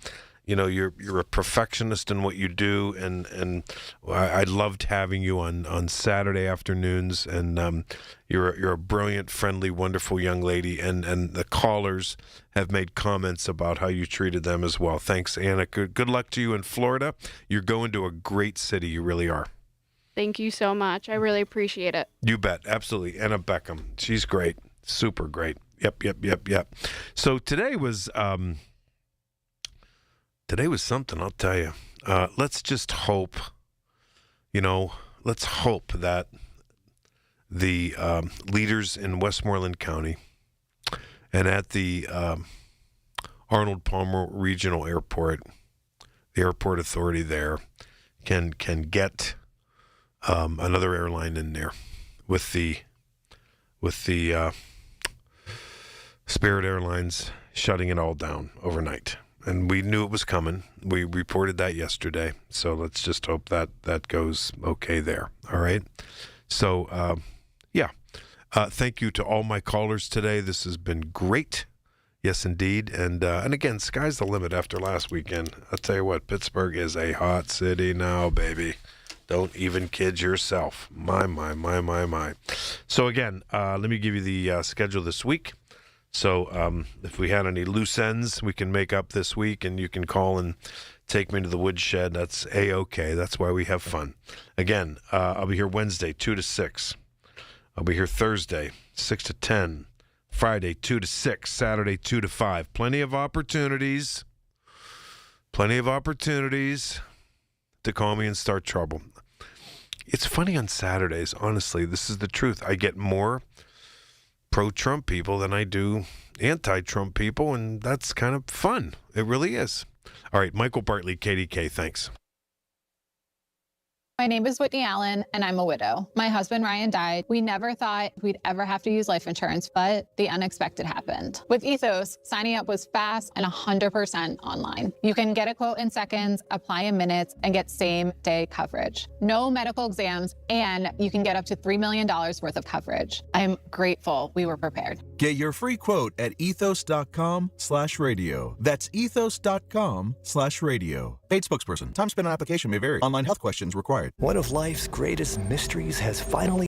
Speaker 4: you're a perfectionist in what you do, and I loved having you on Saturday afternoons, and you're a brilliant, friendly, wonderful young lady, and the callers have made comments about how you treated them as well. Thanks, Anna. Good luck to you in Florida. You're going to a great city. You really are.
Speaker 29: Thank you so much. I really appreciate it.
Speaker 4: You bet. Absolutely. Anna Beckham. She's great. Super great. Yep. So today was... Today was something, I'll tell you. Let's just hope, let's hope that the leaders in Westmoreland County and at the Arnold Palmer Regional Airport, the airport authority there, can get another airline in there with the Spirit Airlines shutting it all down overnight. And we knew it was coming. We reported that yesterday. So let's just hope that goes okay there. All right. So, thank you to all my callers today. This has been great. Yes, indeed. And again, sky's the limit after last weekend. I'll tell you what, Pittsburgh is a hot city now, baby. Don't even kid yourself. My. So again, let me give you the schedule this week. So if we had any loose ends we can make up this week, and you can call and take me to the woodshed, that's A-OK. That's why we have fun. Again, I'll be here Wednesday, 2 to 6. I'll be here Thursday, 6 to 10. Friday, 2 to 6. Saturday, 2 to 5. Plenty of opportunities to call me and start trouble. It's funny on Saturdays, honestly. This is the truth. I get more pro-Trump people than I do anti-Trump people, and that's kind of fun. It really is. All right, Michael Bartley, KDK, thanks.
Speaker 2: My name is Whitney Allen, and I'm a widow. My husband, Ryan, died. We never thought we'd ever have to use life insurance, but the unexpected happened. With Ethos, signing up was fast and 100% online. You can get a quote in seconds, apply in minutes, and get same-day coverage. No medical exams, and you can get up to $3 million worth of coverage. I'm grateful we were prepared.
Speaker 31: Get your free quote at ethos.com/radio. That's ethos.com/radio. Paid spokesperson. Time spent on application may vary. Online health questions required.
Speaker 3: One of life's greatest mysteries has finally